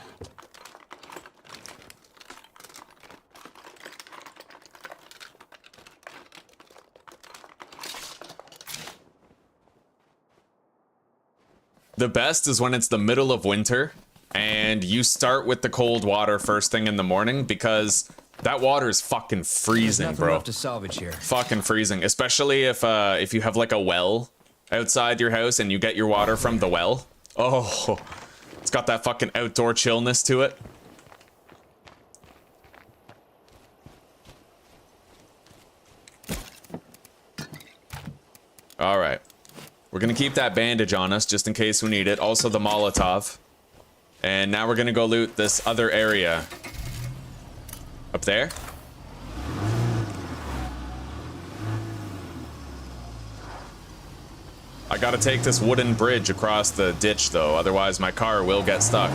The best is when it's the middle of winter and you start with the cold water first thing in the morning, because that water is fucking freezing, Nothing bro. left to salvage here. Fucking freezing, especially if you have like a well outside your house and you get your water from the well. Oh, it's got that fucking outdoor chillness to it. All right. We're gonna keep that bandage on us just in case we need it. Also the Molotov. And now we're gonna go loot this other area. Up there? I gotta take this wooden bridge across the ditch though, otherwise my car will get stuck.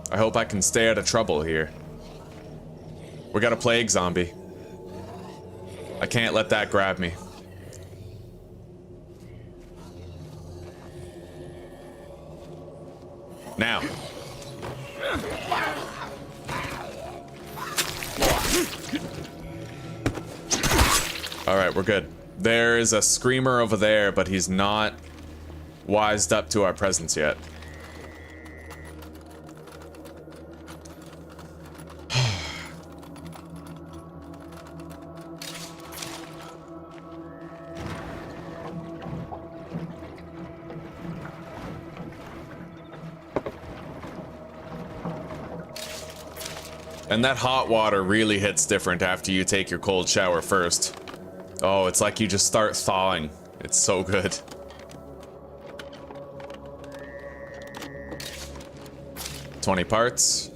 I hope I can stay out of trouble here. We got a plague zombie. I can't let that grab me. Now. Alright, we're good. There is a screamer over there, but he's not wised up to our presence yet. And that hot water really hits different after you take your cold shower first. Oh, it's like you just start thawing. It's so good. $20 parts.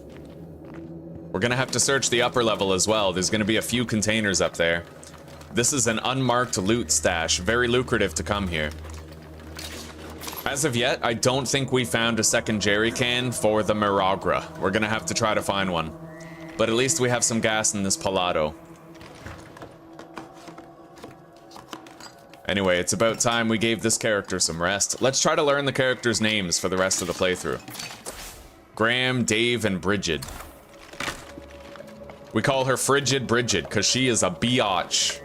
We're gonna have to search the upper level as well. There's gonna be a few containers up there. This is an unmarked loot stash. Very lucrative to come here. As of yet, I don't think we found a second jerry can for the Miragra. We're gonna have to try to find one. But at least we have some gas in this Palado. Anyway, it's about time we gave this character some rest. Let's try to learn the characters' names for the rest of the playthrough. Graham, Dave, and Bridget. We call her Frigid Bridget, because she is a biatch.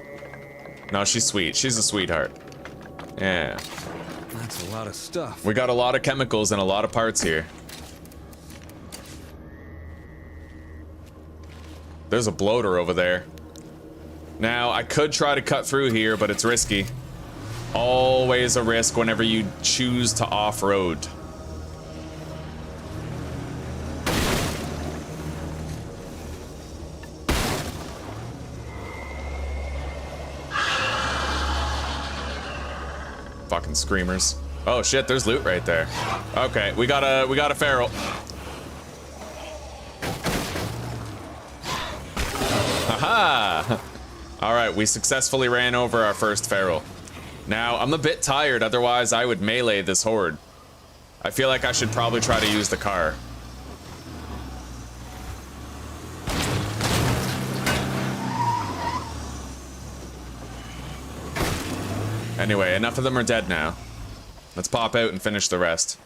No, she's sweet. She's a sweetheart. Yeah. That's a lot of stuff. We got a lot of chemicals and a lot of parts here. There's a bloater over there. Now, I could try to cut through here, but it's risky. Always a risk whenever you choose to off-road. Fucking screamers. Oh shit, there's loot right there. Okay, we got a feral. Haha! Alright, we successfully ran over our first feral. Now, I'm a bit tired, otherwise I would melee this horde. I feel like I should probably try to use the car. Anyway, enough of them are dead now. Let's pop out and finish the rest.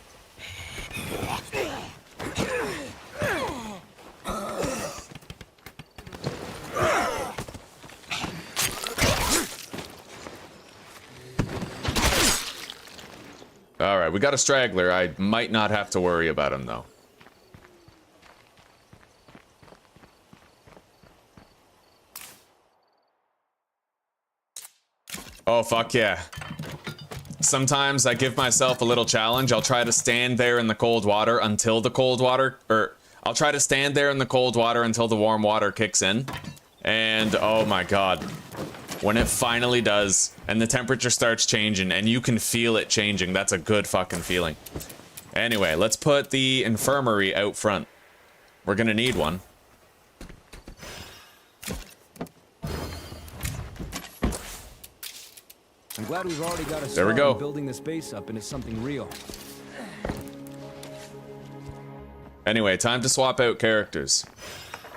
Alright, we got a straggler. I might not have to worry about him, though. Oh, fuck yeah. Sometimes I give myself a little challenge. I'll try to stand there in the cold water until the cold water... I'll try to stand there in the cold water until the warm water kicks in. And, oh my god. When it finally does, and the temperature starts changing, and you can feel it changing, that's a good fucking feeling. Anyway, let's put the infirmary out front. We're gonna need one. I'm glad we've already got a There we start go. on building this base up into something real. Anyway, time to swap out characters.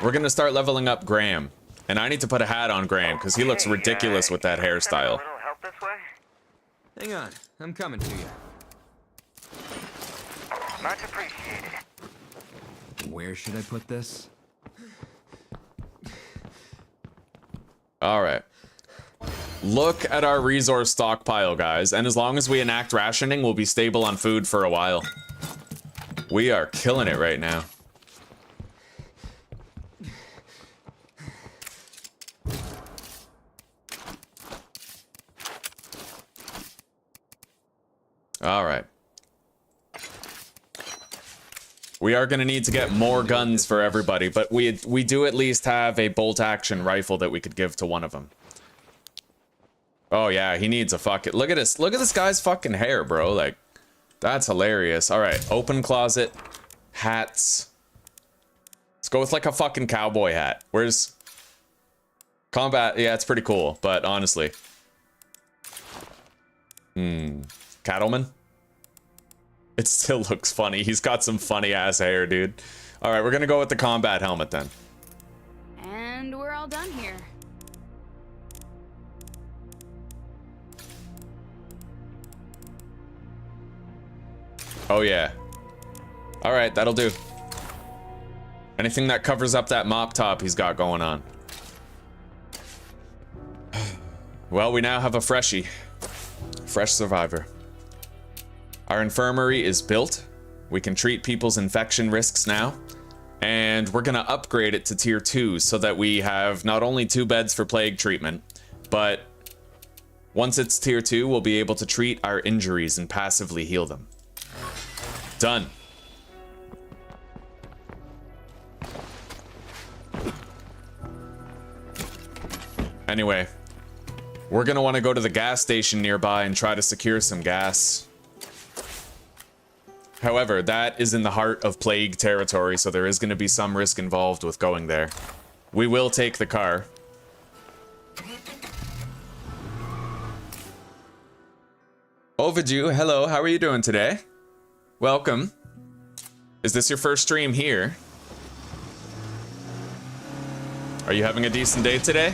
We're gonna start leveling up Graham. And I need to put a hat on Graham, because he looks ridiculous with that hairstyle. Hang on, I'm coming to you. Much appreciated. Where should I put this? Alright. Look at our resource stockpile, guys. And as long as we enact rationing, we'll be stable on food for a while. We are killing it right now. Alright. We are going to need to get more guns for everybody, but we do at least have a bolt-action rifle that we could give to one of them. Oh yeah, he needs a fucking... Look at this guy's fucking hair, bro. Like, that's hilarious. Alright, open closet. Hats. Let's go with like a fucking cowboy hat. Where's... Combat? Yeah, it's pretty cool, but honestly... Cattleman? It still looks funny. He's got some funny ass hair, dude. Alright, we're gonna go with the combat helmet then. And we're all done here. Oh yeah. Alright, that'll do. Anything that covers up that mop top he's got going on. Well, we now have a freshie. Fresh survivor. Our infirmary is built. We can treat people's infection risks now. And we're gonna upgrade it to tier 2 so that we have not only 2 beds for plague treatment, but once it's tier 2, we'll be able to treat our injuries and passively heal them. Done. Anyway, we're gonna want to go to the gas station nearby and try to secure some gas. However, that is in the heart of plague territory, so there is going to be some risk involved with going there. We will take the car. Overdue, hello, how are you doing today? Welcome. Is this your first stream here? Are you having a decent day today?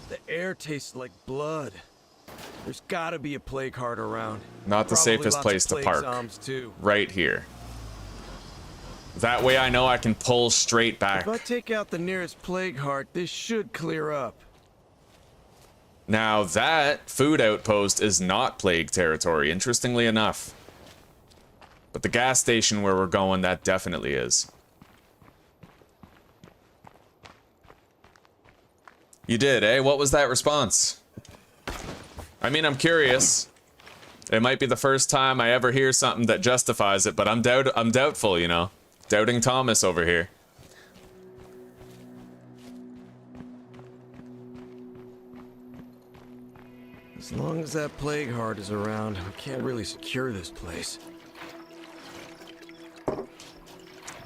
The air tastes like blood. There's gotta be a plague heart around. Not the Probably safest lots place of to plague park. zombies, too. Right here. That way I know I can pull straight back. If I take out the nearest plague heart, this should clear up. Now that food outpost is not plague territory, interestingly enough. But the gas station where we're going, that definitely is. You did, eh? What was that response? I mean, I'm curious. It might be the first time I ever hear something that justifies it, but I'm doubtful, you know. Doubting Thomas over here. As long as that plague heart is around, we can't really secure this place.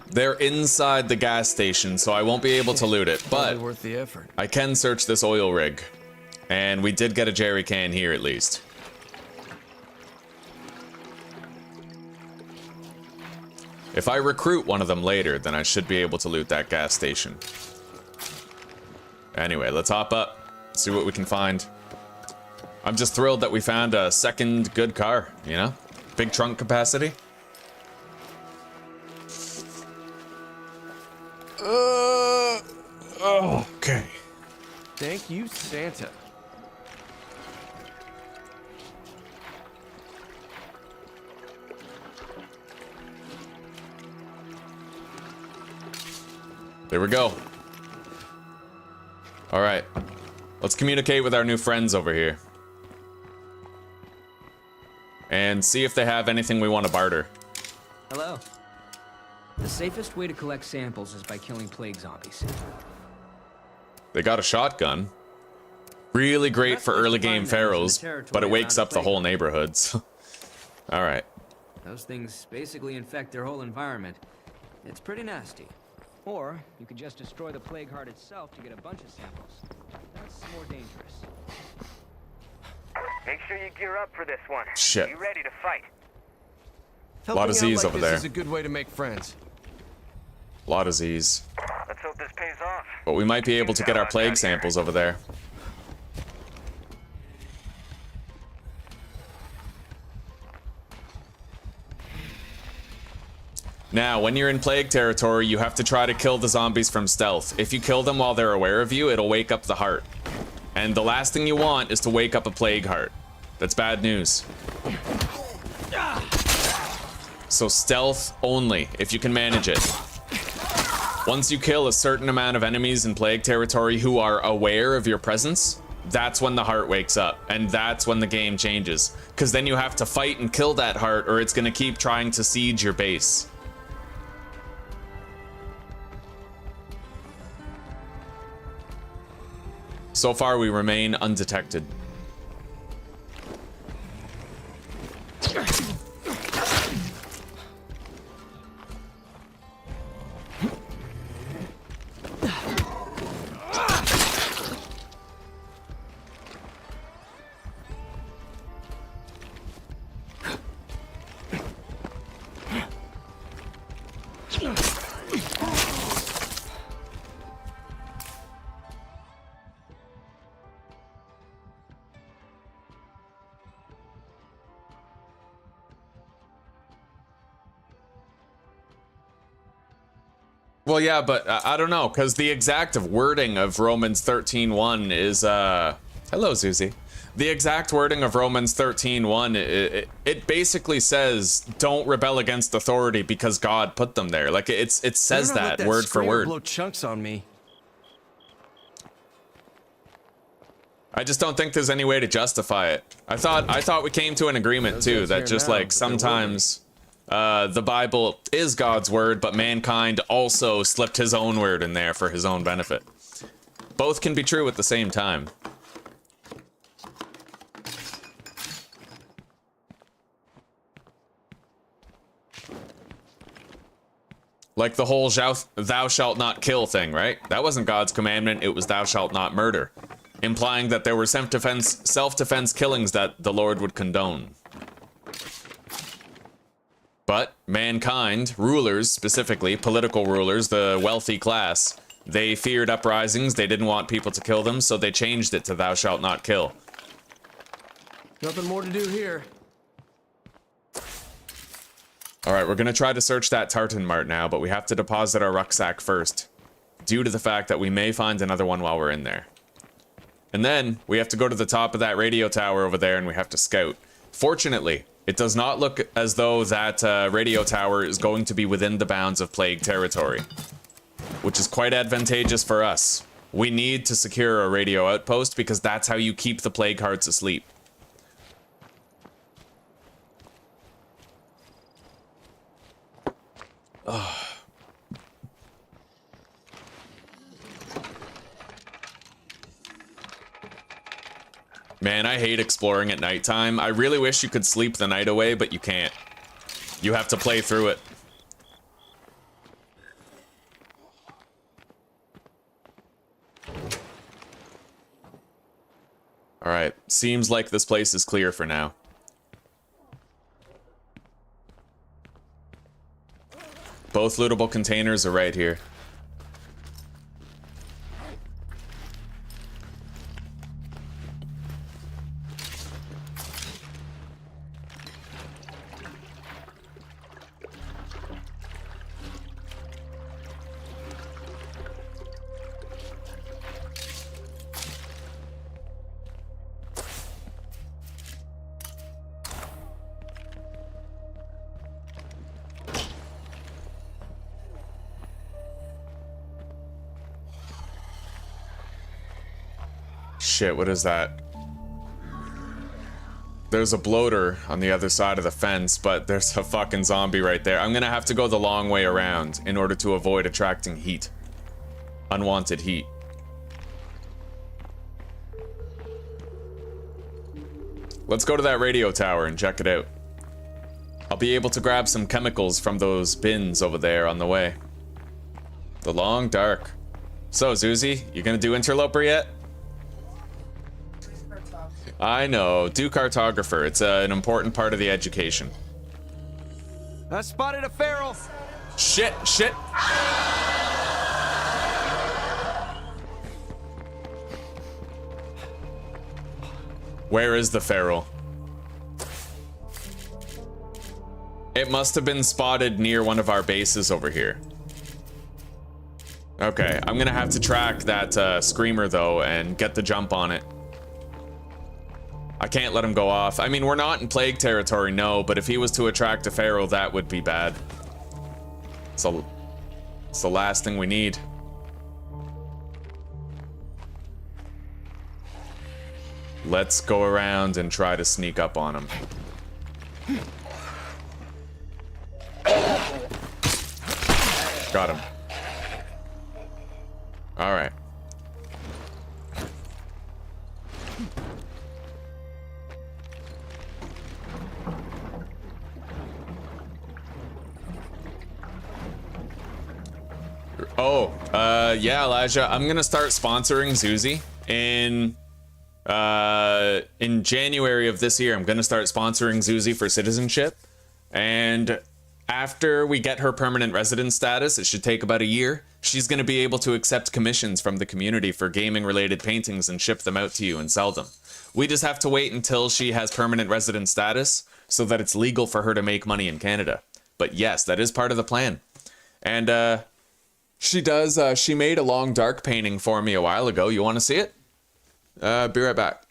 They're inside the gas station, so I won't be able to loot it, but Probably worth the effort. I can search this oil rig. And we did get a jerry can here, at least. If I recruit one of them later, then I should be able to loot that gas station. Anyway, let's hop up, see what we can find. I'm just thrilled that we found a second good car, you know? Big trunk capacity. Okay. Thank you, Santa. There we go. All right. Let's communicate with our new friends over here. And see if they have anything we want to barter. Hello. The safest way to collect samples is by killing plague zombies. They got a shotgun. Really great for early game pharaohs, but it wakes up the whole neighborhood. So. All right. Those things basically infect their whole environment. It's pretty nasty. Or you could just destroy the plague heart itself to get a bunch of samples. That's more dangerous. Make sure you gear up for this one. Shit. You ready to fight? Lot of Z's over there. This is a good way to make friends. A lot of Z's. Let's hope this pays off. But we might be able to get our plague samples over there. Now, when you're in plague territory, you have to try to kill the zombies from stealth. If you kill them while they're aware of you, it'll wake up the heart. And the last thing you want is to wake up a plague heart. That's bad news. So stealth only, if you can manage it. Once you kill a certain amount of enemies in plague territory who are aware of your presence, that's when the heart wakes up, and that's when the game changes. Because then you have to fight and kill that heart, or it's going to keep trying to siege your base. So far, we remain undetected. Well, yeah, but I don't know, because the exact wording of Romans 13:1 is, hello, Zuzi. The exact wording of Romans 13:1, it basically says, don't rebel against authority because God put them there. Like, it says that word for word. Blow chunks on me. I just don't think there's any way to justify it. I thought we came to an agreement, too, that just, like, sometimes The Bible is God's word, but mankind also slipped his own word in there for his own benefit. Both can be true at the same time. Like the whole thou shalt not kill thing, right? That wasn't God's commandment, it was thou shalt not murder. Implying that there were self-defense killings that the Lord would condone. But mankind, rulers specifically, political rulers, the wealthy class, they feared uprisings, they didn't want people to kill them, so they changed it to thou shalt not kill. Nothing more to do here. Alright, we're gonna try to search that tartan mart now, but we have to deposit our rucksack first, due to the fact that we may find another one while we're in there. And then, we have to go to the top of that radio tower over there and we have to scout. Fortunately, it does not look as though that radio tower is going to be within the bounds of Plague territory, which is quite advantageous for us. We need to secure a radio outpost because that's how you keep the Plague Hearts asleep. Ugh. Man, I hate exploring at nighttime. I really wish you could sleep the night away, but you can't. You have to play through it. Alright, seems like this place is clear for now. Both lootable containers are right here. Shit, what is that? There's a bloater on the other side of the fence, but there's a fucking zombie right there. I'm gonna have to go the long way around in order to avoid attracting heat. Unwanted heat. Let's go to that radio tower and check it out. I'll be able to grab some chemicals from those bins over there on the way. The long dark. So, Zuzi, you gonna do Interloper yet? I know, do cartographer. It's an important part of the education. I spotted a feral. Shit, shit. Where is the feral? It must have been spotted near one of our bases over here. Okay, I'm gonna have to track that screamer though and get the jump on it. I can't let him go off. I mean, we're not in plague territory, no, but if he was to attract a feral, that would be bad. So, it's the last thing we need. Let's go around and try to sneak up on him. Got him. All right. Oh, yeah, Elijah, I'm gonna start sponsoring Zuzi in January of this year. I'm gonna start sponsoring Zuzi for citizenship, and after we get her permanent resident status, it should take about a year, she's gonna be able to accept commissions from the community for gaming-related paintings and ship them out to you and sell them. We just have to wait until she has permanent resident status so that it's legal for her to make money in Canada. But yes, that is part of the plan. And, she made a long dark painting for me a while ago. You want to see it? Be right back.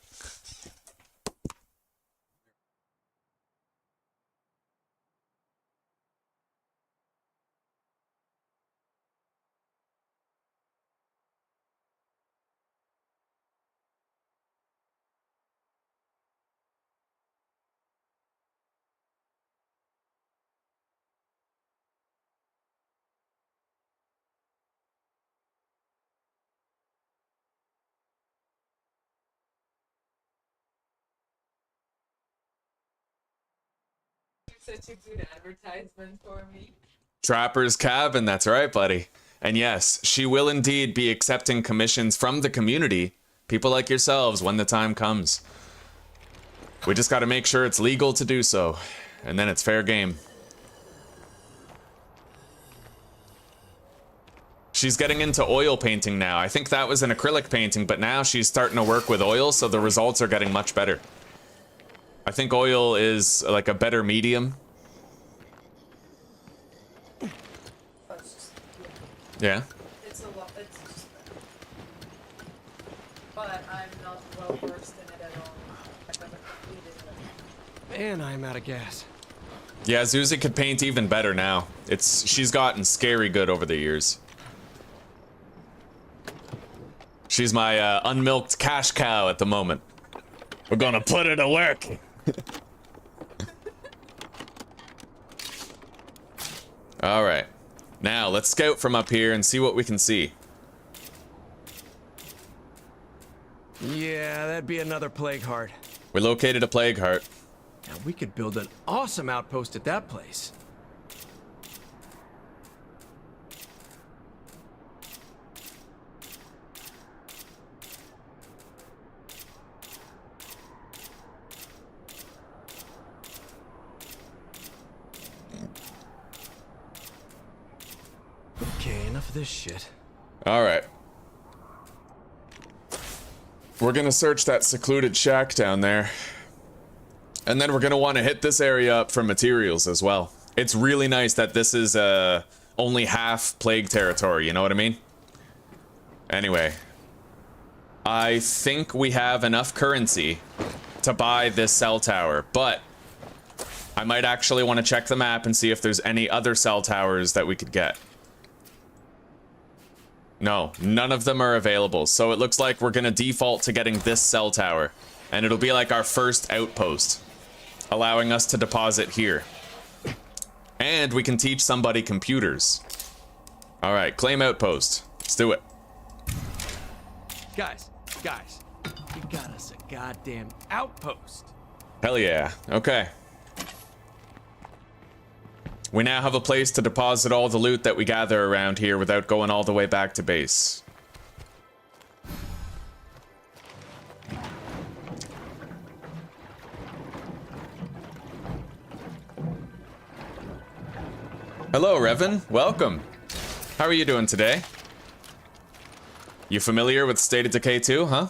such a good advertisement for me. Trapper's Cabin, that's right, buddy. And yes, she will indeed be accepting commissions from the community, people like yourselves, when the time comes. We just gotta make sure it's legal to do so, and then it's fair game. She's getting into oil painting now. I think that was an acrylic painting, but now she's starting to work with oil, so the results are getting much better. I think oil is like a better medium. Yeah. It's a lot. It's just, but I'm not well versed in it at all. I've never completed it. Man, I'm out of gas. Yeah, Zuzi could paint even better now. She's gotten scary good over the years. She's my unmilked cash cow at the moment. We're gonna put her to work. All right. Now, let's scout from up here and see what we can see. Yeah, that'd be another plague heart. We located a plague heart. Now we could build an awesome outpost at that place. Okay, enough of this shit. All right. We're gonna search that secluded shack down there. And then we're gonna want to hit this area up for materials as well. It's really nice that this is only half plague territory, you know what I mean? Anyway. I think we have enough currency to buy this cell tower, but I might actually want to check the map and see if there's any other cell towers that we could get. No, none of them are available, so it looks like we're gonna default to getting this cell tower, and it'll be like our first outpost, allowing us to deposit here. And we can teach somebody computers. All right, claim outpost. Let's do it. Guys, you got us a goddamn outpost. Hell yeah, okay. We now have a place to deposit all the loot that we gather around here without going all the way back to base. Hello, Revan. Welcome. How are you doing today? You familiar with State of Decay 2, huh?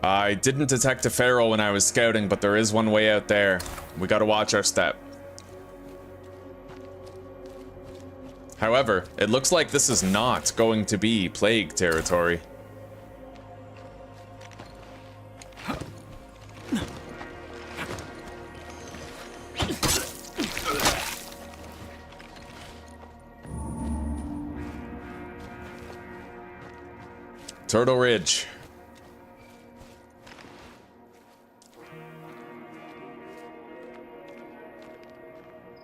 I didn't detect a feral when I was scouting, but there is one way out there. We gotta watch our step. However, it looks like this is not going to be plague territory. Turtle Ridge.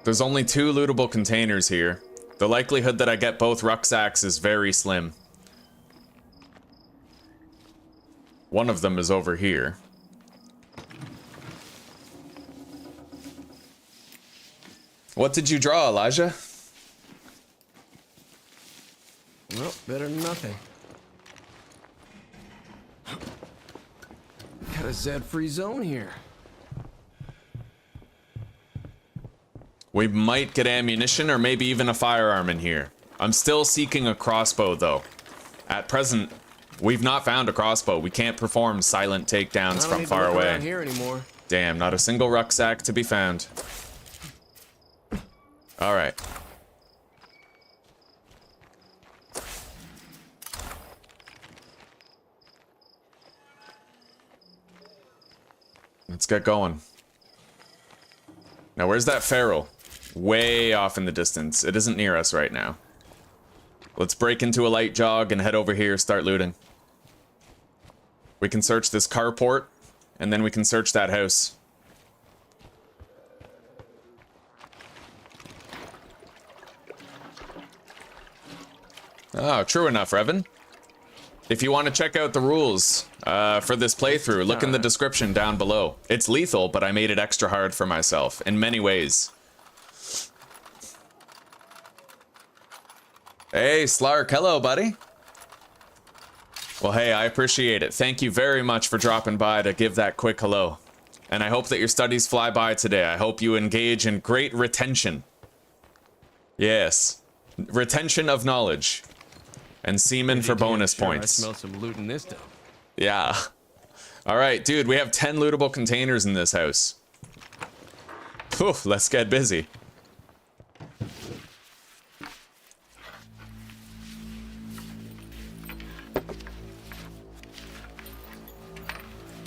There's only 2 lootable containers here. The likelihood that I get both rucksacks is very slim. One of them is over here. What did you draw, Elijah? Well, better than nothing. Got a Z-free zone here. We might get ammunition or maybe even a firearm in here. I'm still seeking a crossbow though. At present, we've not found a crossbow. We can't perform silent takedowns from far away. Around here anymore. Damn, not a single rucksack to be found. All right. Let's get going. Now, where's that feral? Way off in the distance. It isn't near us right now. Let's break into a light jog and head over here, start looting. We can search this carport, and then we can search that house. Oh, true enough, Revan. If you want to check out the rules for this playthrough, look in the description down below. It's lethal, but I made it extra hard for myself in many ways. Hey, Slark, hello, buddy. Well, hey, I appreciate it. Thank you very much for dropping by to give that quick hello. And I hope that your studies fly by today. I hope you engage in great retention. Yes. Retention of knowledge. And semen for bonus points. I smell some loot in this dump. Yeah. Alright, dude, we have 10 lootable containers in this house. Whew, let's get busy.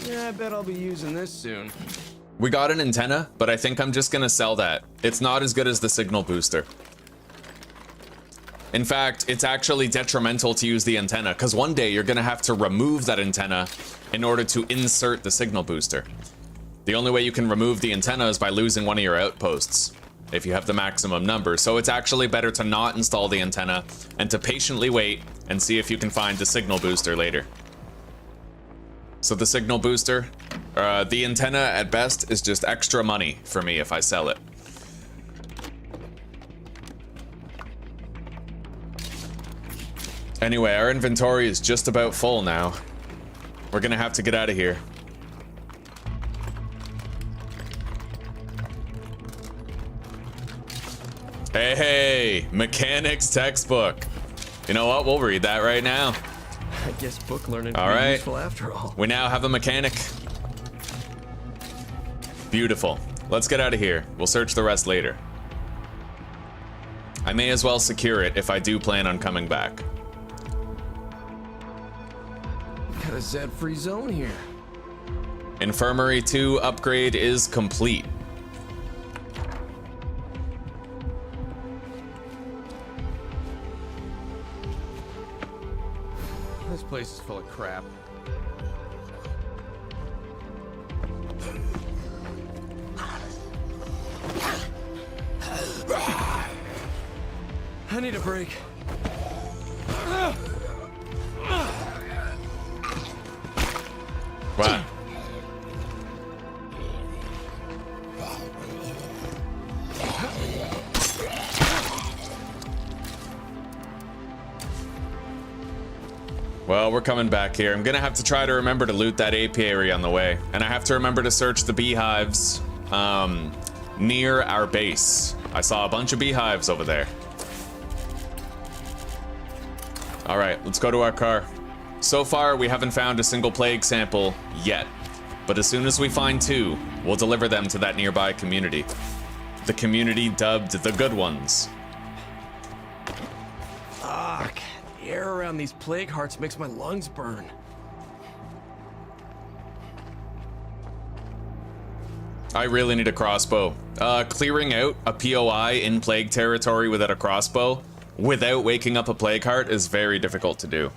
Yeah, I bet I'll be using this soon. We got an antenna, but I think I'm just gonna sell that. It's not as good as the signal booster. In fact, it's actually detrimental to use the antenna, because one day you're gonna have to remove that antenna in order to insert the signal booster. The only way you can remove the antenna is by losing one of your outposts, if you have the maximum number. So it's actually better to not install the antenna and to patiently wait and see if you can find the signal booster later. So the signal booster, the antenna at best is just extra money for me if I sell it. Anyway, our inventory is just about full now. We're gonna have to get out of here. Hey, mechanics textbook. You know what? We'll read that right now. I guess book learning All can be right. useful after all. We now have a mechanic. Beautiful. Let's get out of here. We'll search the rest later. I may as well secure it if I do plan on coming back. Got a Z-free zone here. Infirmary 2 upgrade is complete. This place is full of crap. I need a break. Wow. Well, we're coming back here. I'm gonna have to try to remember to loot that apiary on the way. And I have to remember to search the beehives near our base. I saw a bunch of beehives over there. All right, let's go to our car. So far, we haven't found a single plague sample yet. But as soon as we find 2, we'll deliver them to that nearby community. The community dubbed the Good Ones. Fuck. The air around these plague hearts makes my lungs burn. I really need a crossbow. Clearing out a POI in plague territory without a crossbow, without waking up a plague heart, is very difficult to do.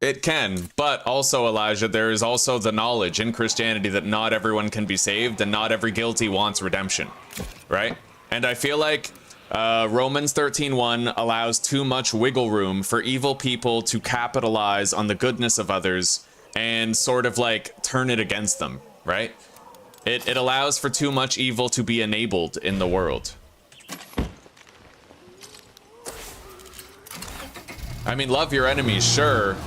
It can, but also, Elijah, there is also the knowledge in Christianity that not everyone can be saved and not every guilty wants redemption, right? And I feel like Romans 13:1 allows too much wiggle room for evil people to capitalize on the goodness of others and sort of like turn it against them, right? It allows for too much evil to be enabled in the world. I mean, love your enemies, sure.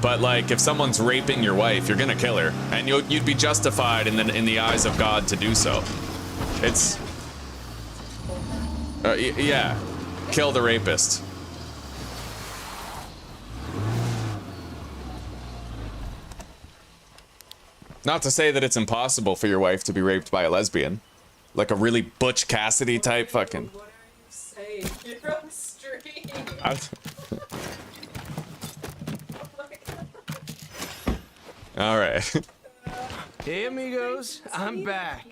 But like, if someone's raping your wife, you're gonna kill her, and you'd be justified in the eyes of God to do so. It's yeah, kill the rapist. Not to say that it's impossible for your wife to be raped by a lesbian, like a really Butch Cassidy type fucking. What are you saying? You're on stream. All right. Hey, amigos. I'm back.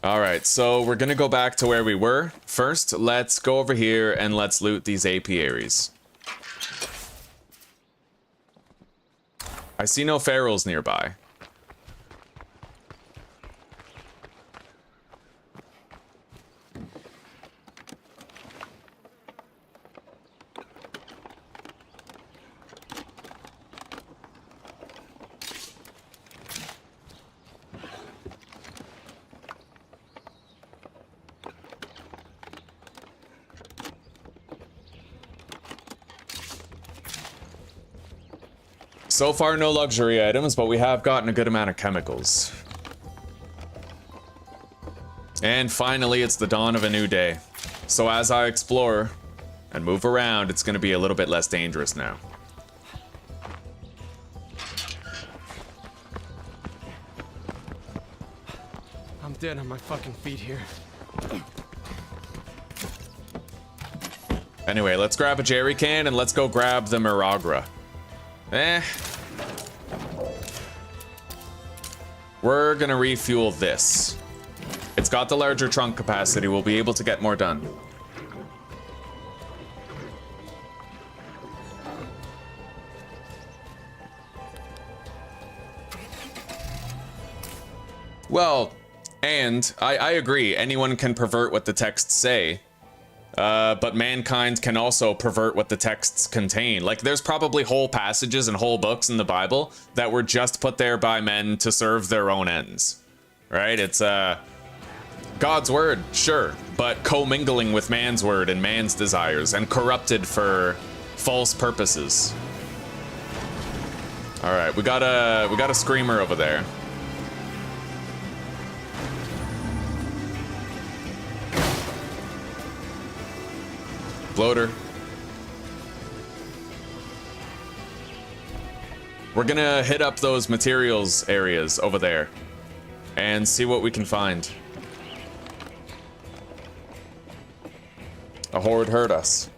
All right, so we're gonna go back to where we were. First, let's go over here and let's loot these apiaries. I see no ferals nearby. So far, no luxury items, but we have gotten a good amount of chemicals. And finally, it's the dawn of a new day. So as I explore and move around, it's going to be a little bit less dangerous now. I'm dead on my fucking feet here. Anyway, let's grab a jerry can and let's go grab the Miragra. We're gonna refuel this. It's got the larger trunk capacity. We'll be able to get more done. Well, and I agree. Anyone can pervert what the texts say. But mankind can also pervert what the texts contain. Like, there's probably whole passages and whole books in the Bible that were just put there by men to serve their own ends. Right? It's, God's word, sure, but commingling with man's word and man's desires and corrupted for false purposes. All right, we got a screamer over there. Bloater. We're gonna hit up those materials areas over there and see what we can find. A horde heard us.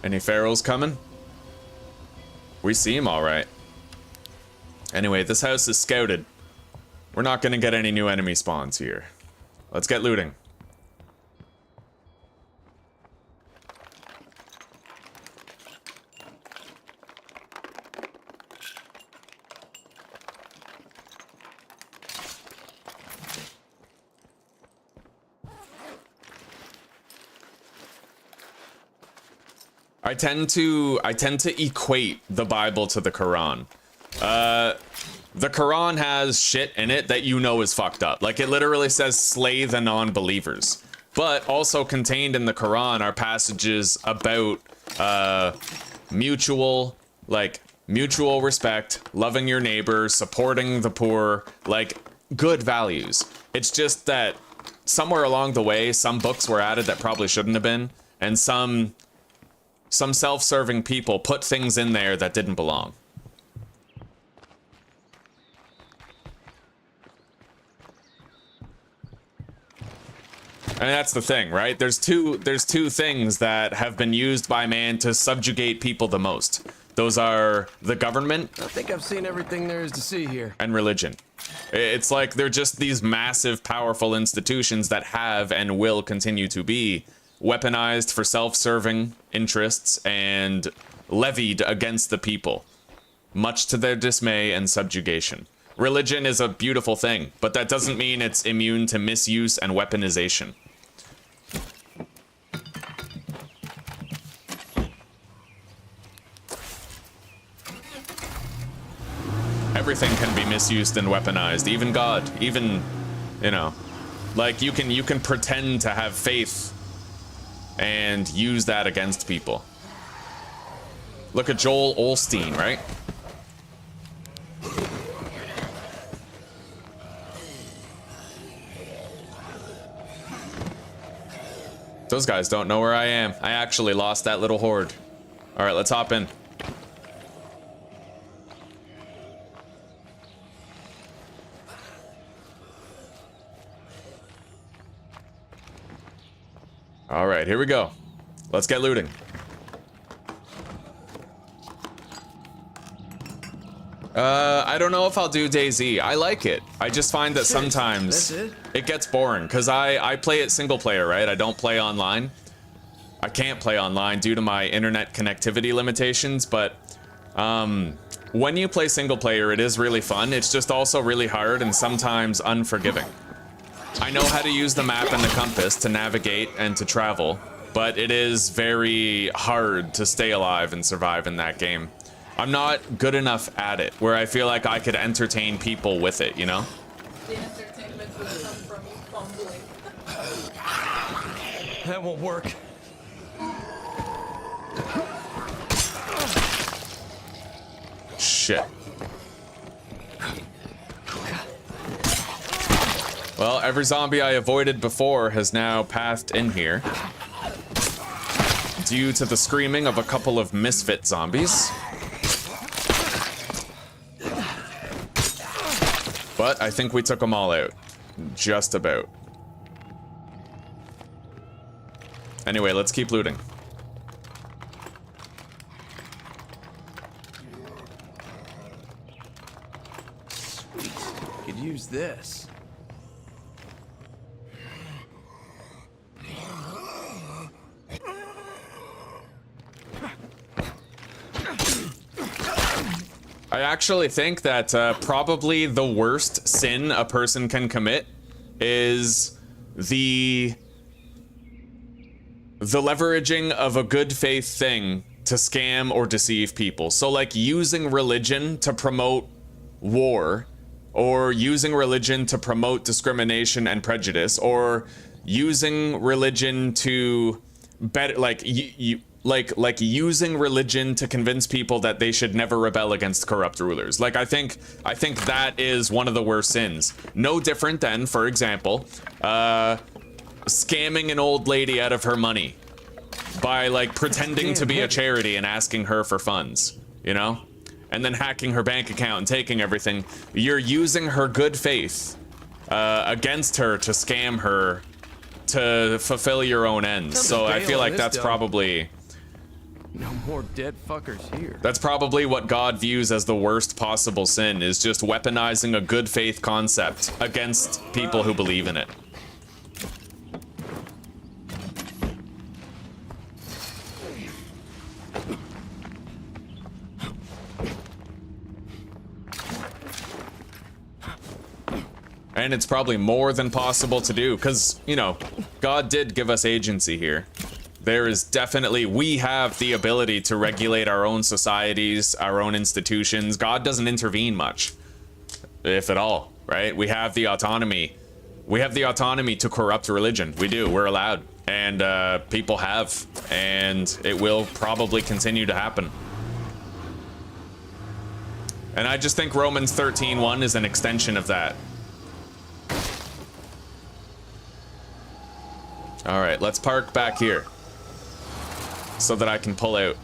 Any pharaohs coming? We see him all right. Anyway, this house is scouted. We're not gonna get any new enemy spawns here. Let's get looting. I tend to equate the Bible to the Quran. The Quran has shit in it that you know is fucked up. Like, it literally says slay the non-believers. But also contained in the Quran are passages about mutual respect, loving your neighbor, supporting the poor, like good values. It's just that somewhere along the way, some books were added that probably shouldn't have been, and some self-serving people put things in there that didn't belong. And that's the thing, right? There's two things that have been used by man to subjugate people the most. Those are the government. I think I've seen everything there is to see here. And religion. It's like they're just these massive, powerful institutions that have and will continue to be weaponized for self-serving interests and levied against the people, much to their dismay and subjugation. Religion is a beautiful thing, but that doesn't mean it's immune to misuse and weaponization. Everything can be misused and weaponized, even God, even, you know, like you can pretend to have faith and use that against people. Look at Joel Osteen, right? Those guys don't know where I am. I actually lost that little horde. All right, let's hop in. All right, here we go. Let's get looting. I don't know if I'll do DayZ. I like it. I just find that sometimes it gets boring because I play it single player, right? I don't play online. I can't play online due to my internet connectivity limitations, but when you play single player, it is really fun. It's just also really hard and sometimes unforgiving. I know how to use the map and the compass to navigate and to travel, but it is very hard to stay alive and survive in that game. I'm not good enough at it where I feel like I could entertain people with it, you know? The entertainment will come from you fumbling. That won't work. Shit. Well, every zombie I avoided before has now pathed in here. Due to the screaming of a couple of misfit zombies. But I think we took them all out. Just about. Anyway, let's keep looting. Sweet. Could use this. I actually think that probably the worst sin a person can commit is the leveraging of a good faith thing to scam or deceive people. So like using religion to promote war, or using religion to promote discrimination and prejudice, or using religion to better like using religion to convince people that they should never rebel against corrupt rulers. Like I think that is one of the worst sins. No different than, for example, scamming an old lady out of her money by like pretending to be a charity and asking her for funds, you know? And then hacking her bank account and taking everything. You're using her good faith against her to scam her to fulfill your own ends. So I feel like that's probably... No more dead fuckers here. That's probably what God views as the worst possible sin, is just weaponizing a good faith concept against people who believe in it. And it's probably more than possible to do, because, you know, God did give us agency here. There is definitely, we have the ability to regulate our own societies, our own institutions. God doesn't intervene much, if at all, right? We have the autonomy. We have the autonomy to corrupt religion. We do, we're allowed. And people have, and it will probably continue to happen. And I just think Romans 13:1 is an extension of that. All right, let's park back here so that I can pull out.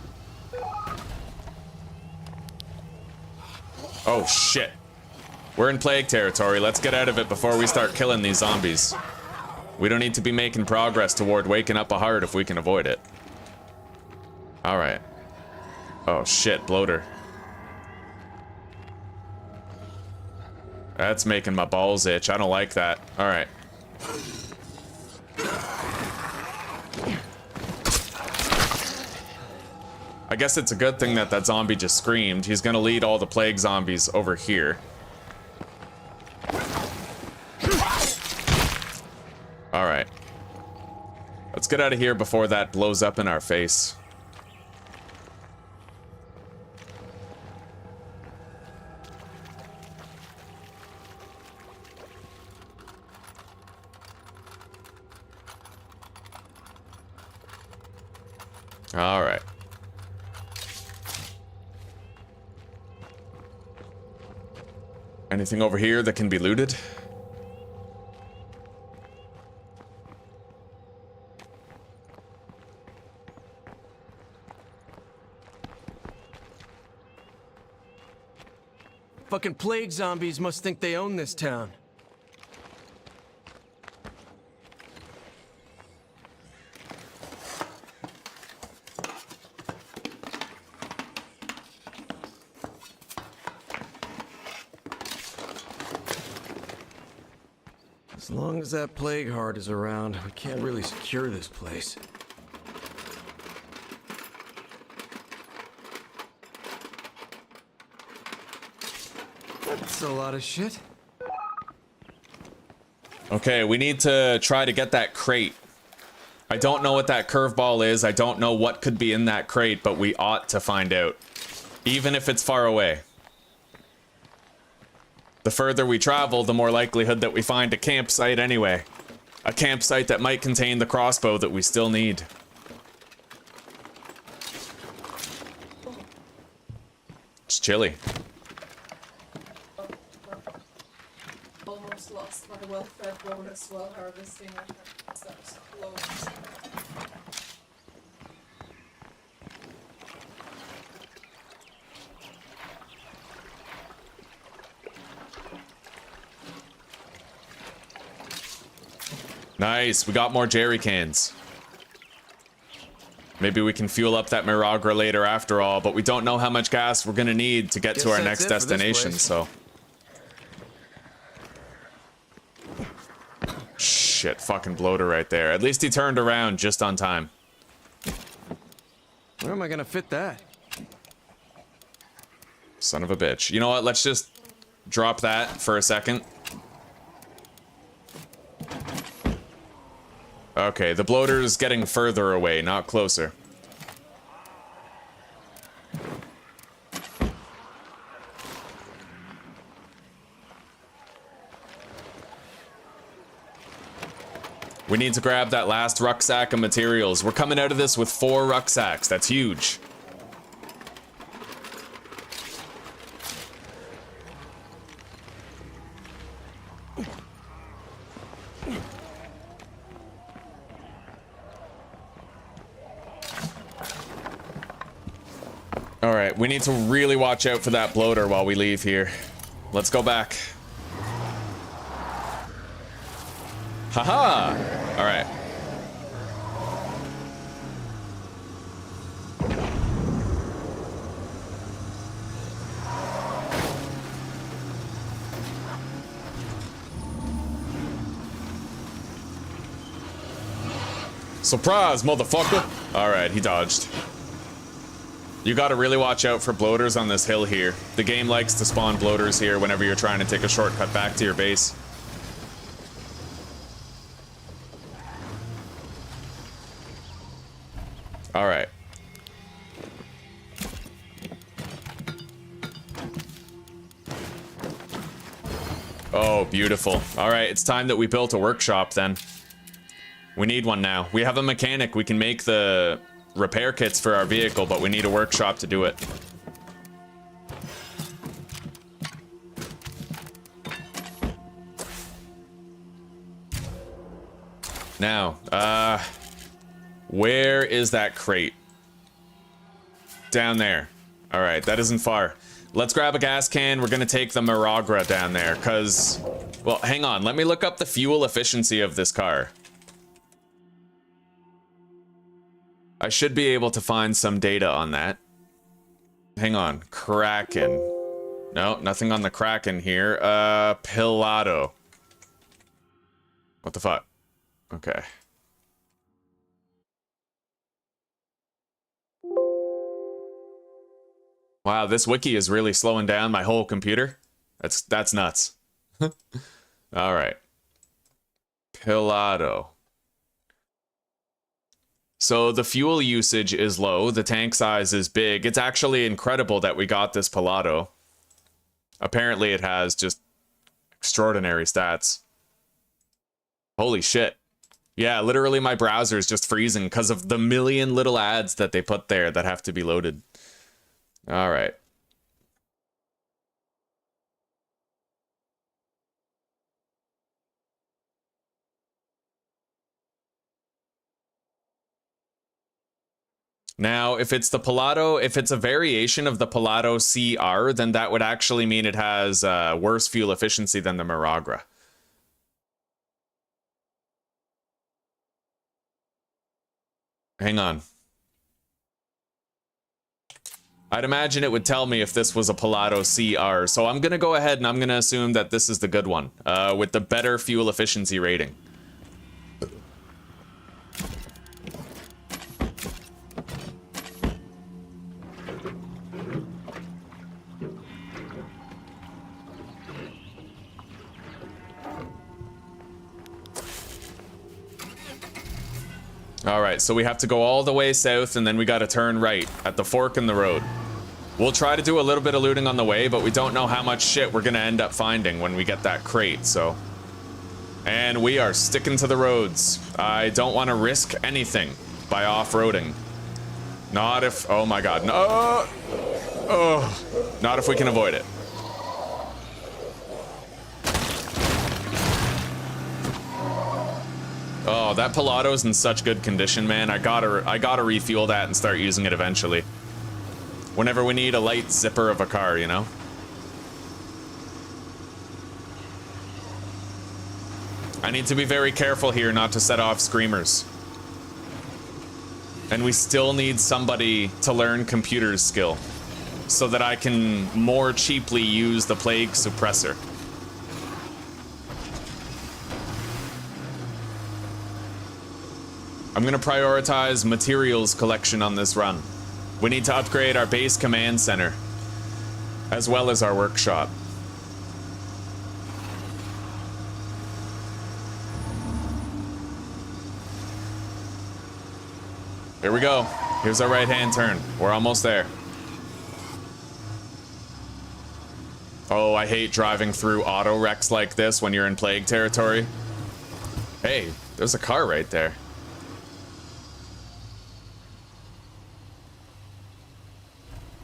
Oh shit. We're in plague territory. Let's get out of it before we start killing these zombies. We don't need to be making progress toward waking up a heart if we can avoid it. All right. Oh shit, bloater. That's making my balls itch. I don't like that. All right. I guess it's a good thing that that zombie just screamed. He's gonna lead all the plague zombies over here. All right. Let's get out of here before that blows up in our face. All right. Anything over here that can be looted? Fucking plague zombies must think they own this town. As long as that plague heart is around, we can't really secure this place. That's a lot of shit. Okay, we need to try to get that crate. I don't know what that curveball is. I don't know what could be in that crate, but we ought to find out. even if it's far away. The further we travel, the more likelihood that we find a campsite anyway. A campsite that might contain the crossbow that we still need. It's chilly. Almost lost my well-fed bonus while harvesting it. So close. Nice, we got more jerry cans. Maybe we can fuel up that Miragra later after all, but we don't know how much gas we're gonna need to get to Guess our that's next it for this destination, place. so. Shit, fucking bloater right there. At least he turned around just on time. Where am I gonna fit that? Son of a bitch. You know what, let's just drop that for a second. Okay, the bloater's getting further away, not closer. We need to grab that last rucksack of materials. We're coming out of this with 4 rucksacks. That's huge. All right, we need to really watch out for that bloater while we leave here. Let's go back. Haha! All right. Surprise, motherfucker! All right, he dodged. You gotta really watch out for bloaters on this hill here. The game likes to spawn bloaters here whenever you're trying to take a shortcut back to your base. Alright. Oh, beautiful. Alright, it's time that we built a workshop then. We need one now. We have a mechanic. We can make the repair kits for our vehicle, but we need a workshop to do it. Now, where is that crate? Down there. All right, that isn't far. Let's grab a gas can. We're gonna take the Miragra down there, cause, well, hang on. Let me look up the fuel efficiency of this car. I should be able to find some data on that. Hang on, Kraken. No, nothing on the Kraken here. Pilato. What the fuck? Okay. Wow, this wiki is really slowing down my whole computer. That's nuts. All right. Pilato. So the fuel usage is low, the tank size is big. It's actually incredible that we got this Pilato. Apparently it has just extraordinary stats. Holy shit. Yeah, literally my browser is just freezing because of the million little ads that they put there that have to be loaded. All right. Now, if it's the Pilato, if it's a variation of the Pilato CR, then that would actually mean it has worse fuel efficiency than the Miragra. Hang on. I'd imagine it would tell me if this was a Pilato CR, so I'm gonna go ahead and I'm gonna assume that this is the good one, with the better fuel efficiency rating. All right, so we have to go all the way south and then we got to turn right at the fork in the road. We'll try to do a little bit of looting on the way, but we don't know how much shit we're gonna end up finding when we get that crate, so. And we are sticking to the roads. I don't want to risk anything by off-roading. Not if, oh my god, no! Oh, not if we can avoid it. Oh, that Pilato's in such good condition, man. I gotta refuel that and start using it eventually. Whenever we need a light zipper of a car, you know? I need to be very careful here not to set off screamers. And we still need somebody to learn computer's skill so that I can more cheaply use the plague suppressor. I'm gonna prioritize materials collection on this run. We need to upgrade our base command center as well as our workshop. Here we go. Here's our right-hand turn. We're almost there. Oh, I hate driving through auto wrecks like this when you're in plague territory. Hey, there's a car right there.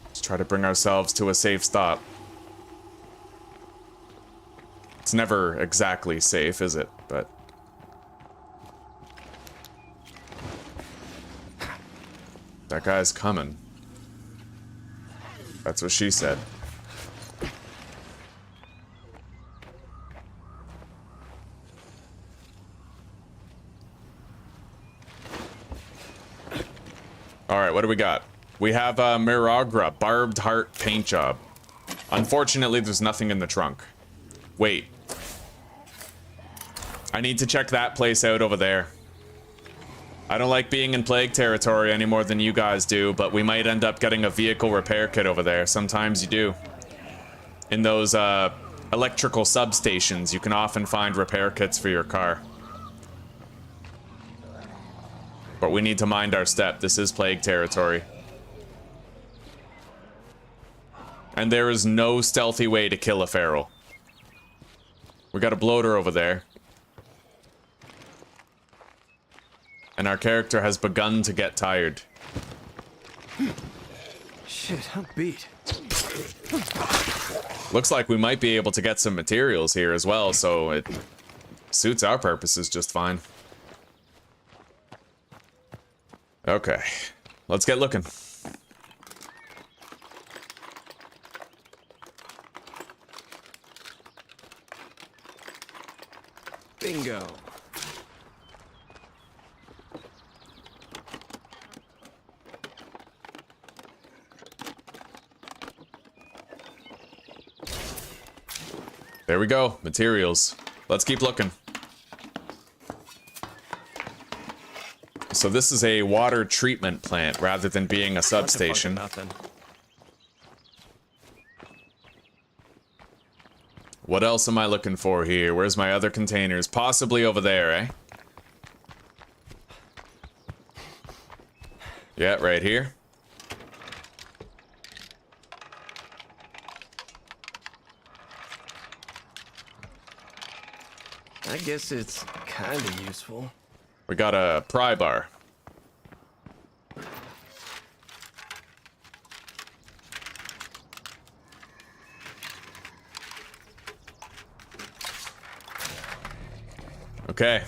Let's try to bring ourselves to a safe stop. It's never exactly safe, is it? But that guy's coming. That's what she said. Alright, what do we got? We have a Miragra barbed heart paint job. Unfortunately, there's nothing in the trunk. Wait. I need to check that place out over there. I don't like being in plague territory any more than you guys do, but we might end up getting a vehicle repair kit over there. Sometimes you do. In those electrical substations, you can often find repair kits for your car. But we need to mind our step. This is plague territory. And there is no stealthy way to kill a feral. We got a bloater over there. And our character has begun to get tired. Shit, I'm beat. Looks like we might be able to get some materials here as well, so it suits our purposes just fine. Okay, let's get looking. Bingo. There we go, materials. Let's keep looking. So this is a water treatment plant rather than being a substation. Nothing. What else am I looking for here? Where's my other containers? Possibly over there, eh? Yeah, right here. I guess it's kind of useful. We got a pry bar. Okay,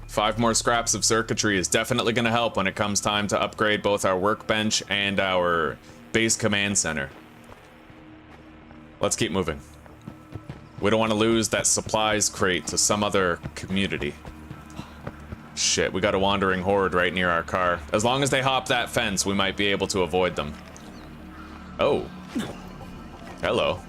5 more scraps of circuitry is definitely going to help when it comes time to upgrade both our workbench and our base command center. Let's keep moving. We don't want to lose that supplies crate to some other community. Shit, we got a wandering horde right near our car. As long as they hop that fence, we might be able to avoid them. Oh. Hello.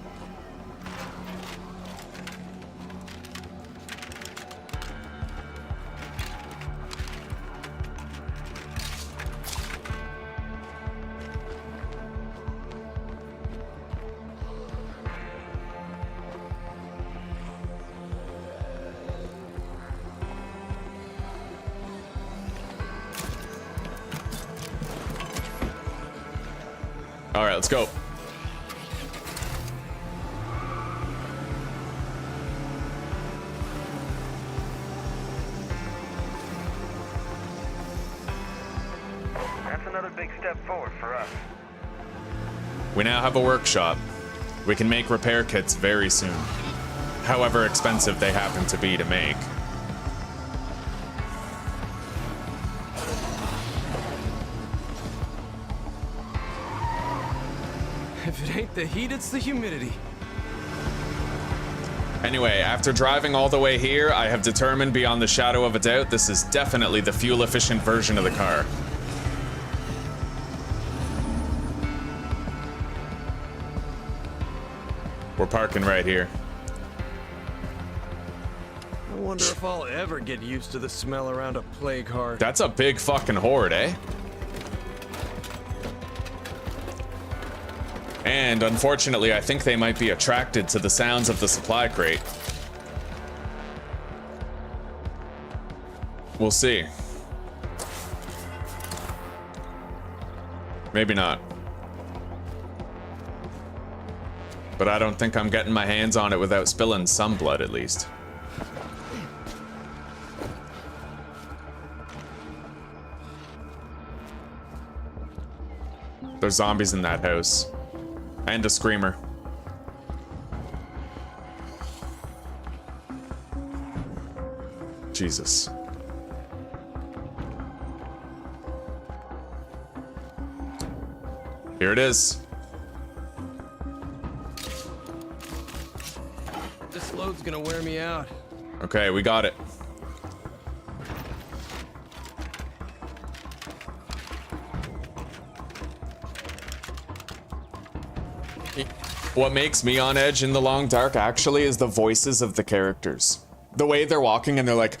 All right, let's go. another big step forward for us. We now have a workshop. We can make repair kits very soon. However expensive they happen to be to make. If it ain't the heat, it's the humidity. Anyway, after driving all the way here, I have determined beyond the shadow of a doubt this is definitely the fuel-efficient version of the car. We're parking right here. I wonder if I'll ever get used to the smell around a plague heart. That's a big fucking horde, eh? And unfortunately, I think they might be attracted to the sounds of the supply crate. We'll see. Maybe not. But I don't think I'm getting my hands on it without spilling some blood, at least. There's zombies in that house. And a screamer. Jesus. Here it is. This load's gonna wear me out. Okay, we got it. What makes me on edge in the long dark actually is the voices of the characters. The way they're walking and they're like,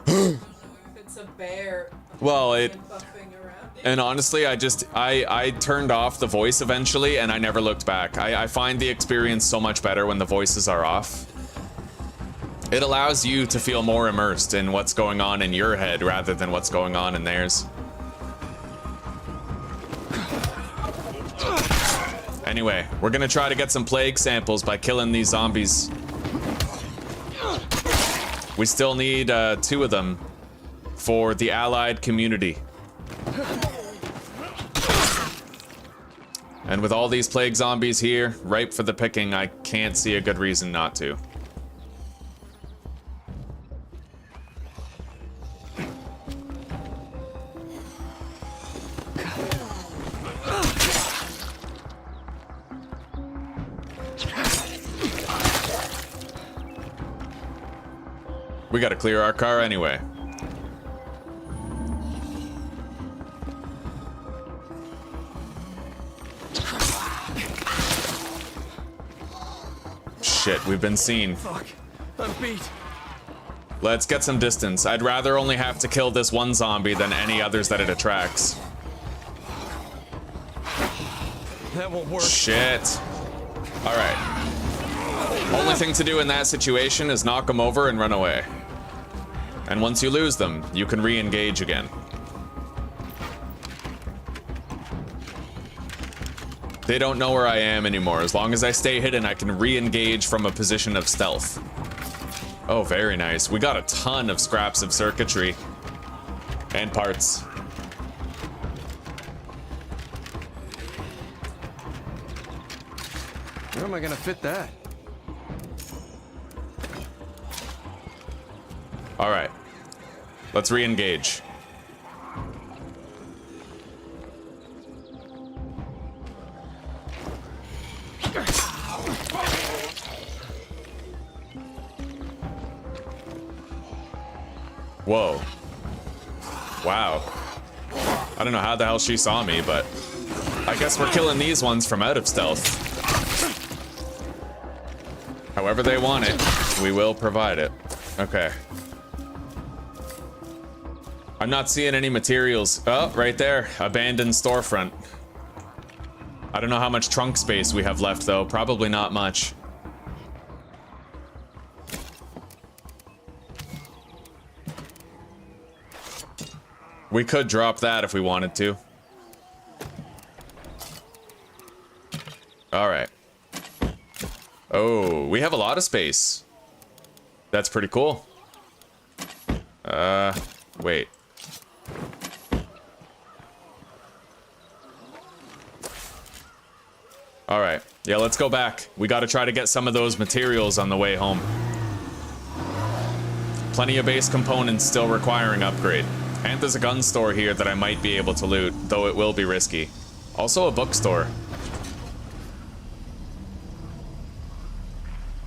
It's a bear. well, it, Buffing around. and honestly, I turned off the voice eventually and I never looked back. I find the experience so much better when the voices are off. It allows you to feel more immersed in what's going on in your head rather than what's going on in theirs. Anyway, we're gonna try to get some plague samples by killing these zombies. We still need 2 of them for the allied community. And with all these plague zombies here, ripe for the picking, I can't see a good reason not to. We gotta clear our car anyway. Shit, we've been seen. Fuck, I'm beat. Let's get some distance. I'd rather only have to kill this one zombie than any others that it attracts. That won't work. Shit. Alright. Only thing to do in that situation is knock them over and run away. And once you lose them, you can re-engage again. They don't know where I am anymore. As long as I stay hidden, I can re-engage from a position of stealth. Oh, very nice. We got a ton of scraps of circuitry. And parts. Where am I gonna fit that? All right. Let's re-engage. Whoa. Wow. I don't know how the hell she saw me, but I guess we're killing these ones from out of stealth. However they want it, we will provide it. Okay. I'm not seeing any materials. Oh, right there. Abandoned storefront. I don't know how much trunk space we have left, though. Probably not much. We could drop that if we wanted to. All right. Oh, we have a lot of space. That's pretty cool. Wait. All right. Yeah, let's go back. We got to try to get some of those materials on the way home. Plenty of base components still requiring upgrade. And there's a gun store here that I might be able to loot, though it will be risky. Also a bookstore.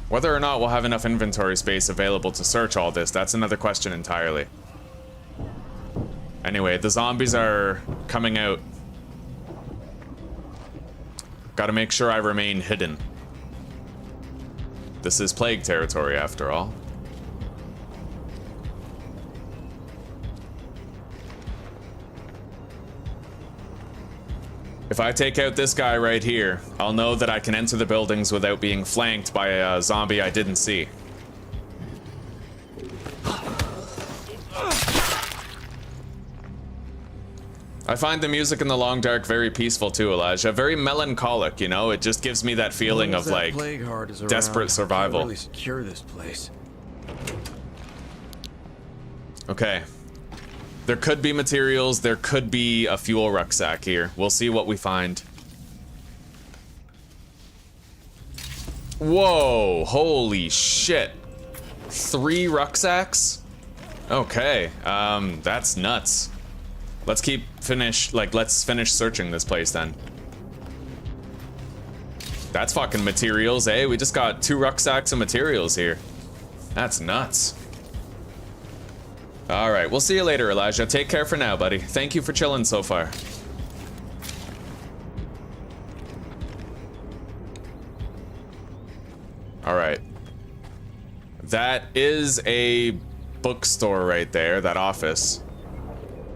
Whether or not we'll have enough inventory space available to search all this, that's another question entirely. Anyway, the zombies are coming out. Gotta make sure I remain hidden. This is plague territory, after all. If I take out this guy right here, I'll know that I can enter the buildings without being flanked by a zombie I didn't see. I find the music in the Long Dark very peaceful too, Elijah. Very melancholic, you know? It just gives me that feeling of like desperate survival. Can't really secure this place. Okay. There could be materials, there could be a fuel rucksack here. We'll see what we find. Whoa, holy shit. 3 rucksacks? Okay, that's nuts. Let's let's finish searching this place then. That's fucking materials, eh? We just got 2 rucksacks of materials here. That's nuts. All right, we'll see you later, Elijah. Take care for now, buddy. Thank you for chilling so far. All right. That is a bookstore right there, that office.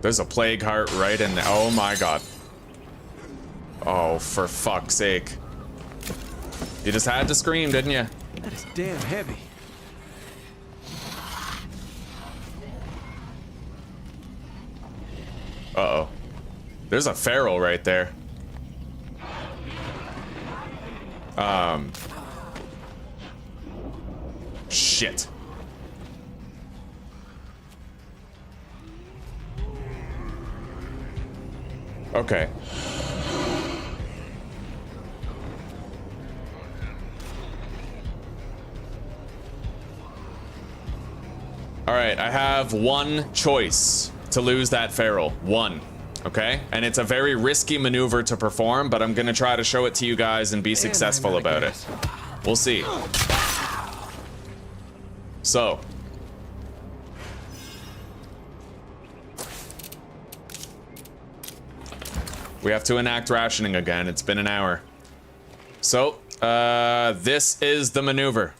There's a plague heart right in there. Oh my god. Oh, for fuck's sake. You just had to scream, didn't you? That is damn heavy. Uh-oh. There's a feral right there. Shit. Okay. All right, I have one choice to lose that feral. One. Okay? And it's a very risky maneuver to perform, but I'm gonna try to show it to you guys and be successful about it. We'll see. So. We have to enact rationing again. It's been an hour. So, this is the maneuver.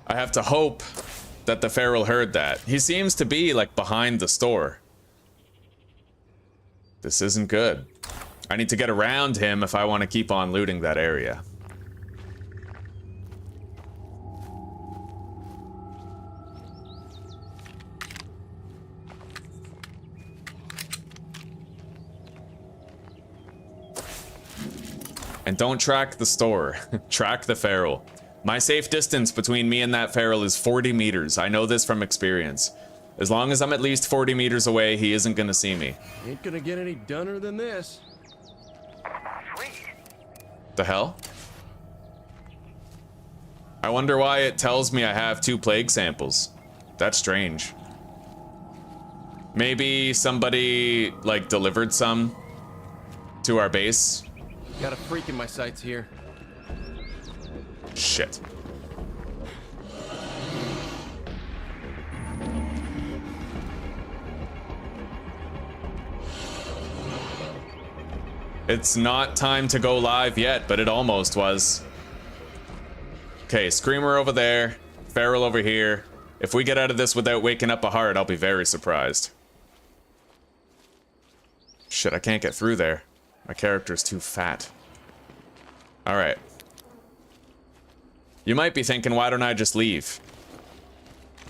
I have to hope that the feral heard that. He seems to be, like, behind the store. This isn't good. I need to get around him if I want to keep on looting that area. And don't track the store. Track the feral. My safe distance between me and that feral is 40 meters. I know this from experience. As long as I'm at least 40 meters away, he isn't gonna see me. Ain't gonna get any dunner than this. Sweet. The hell? I wonder why it tells me I have 2 plague samples. That's strange. Maybe somebody, like, delivered some to our base. Got a freak in my sights here. Shit. It's not time to go live yet, but it almost was. Okay, Screamer over there, Feral over here. If we get out of this without waking up a heart, I'll be very surprised. Shit, I can't get through there. My character's too fat. Alright. You might be thinking, why don't I just leave?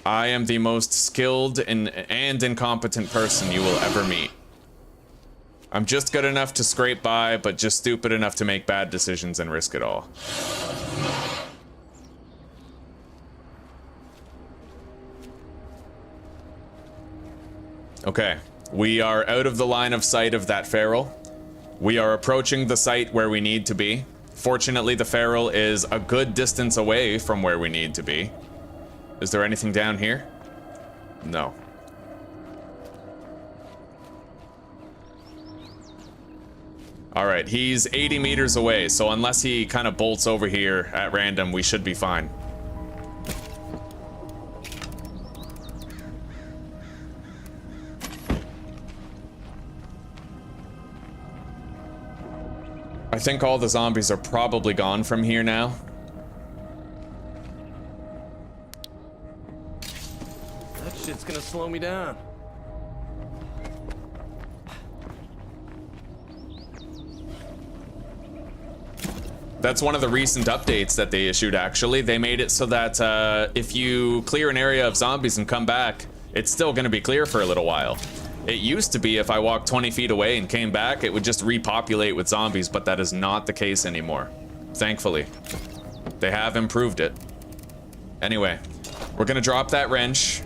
I am the most skilled and incompetent person you will ever meet. I'm just good enough to scrape by, but just stupid enough to make bad decisions and risk it all. Okay, we are out of the line of sight of that feral. We are approaching the site where we need to be. Fortunately, the feral is a good distance away from where we need to be. Is there anything down here? No. Alright, he's 80 meters away, so unless he kind of bolts over here at random, we should be fine. I think all the zombies are probably gone from here now. That shit's gonna slow me down. That's one of the recent updates that they issued, actually. They made it so that if you clear an area of zombies and come back, it's still going to be clear for a little while. It used to be if I walked 20 feet away and came back, it would just repopulate with zombies, but that is not the case anymore. Thankfully. They have improved it. Anyway, we're going to drop that wrench,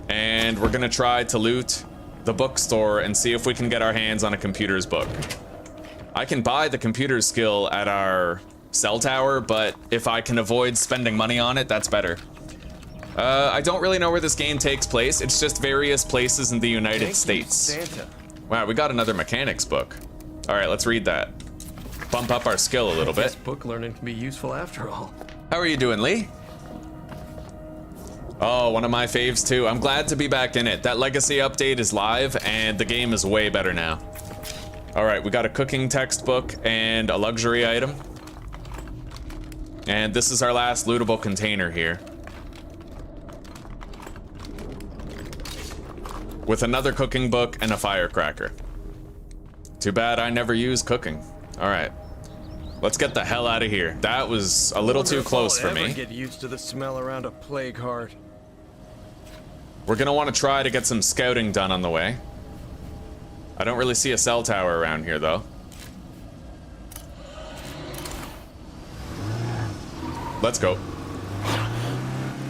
and we're going to try to loot the bookstore and see if we can get our hands on a computer's book. I can buy the computer skill at our cell tower, but if I can avoid spending money on it, that's better. I don't really know where this game takes place. It's just various places in the United States. Santa. Wow, we got another mechanics book. All right, let's read that. Bump up our skill a little bit. This book learning can be useful after all. How are you doing, Lee? Oh, one of my faves too. I'm glad to be back in it. That legacy update is live and the game is way better now. All right, we got a cooking textbook and a luxury item. And this is our last lootable container here. With another cooking book and a firecracker. Too bad I never use cooking. All right, let's get the hell out of here. That was a little too close for me. Get used to the smell around a plague heart. We're gonna want to try to get some scouting done on the way. I don't really see a cell tower around here though. Let's go.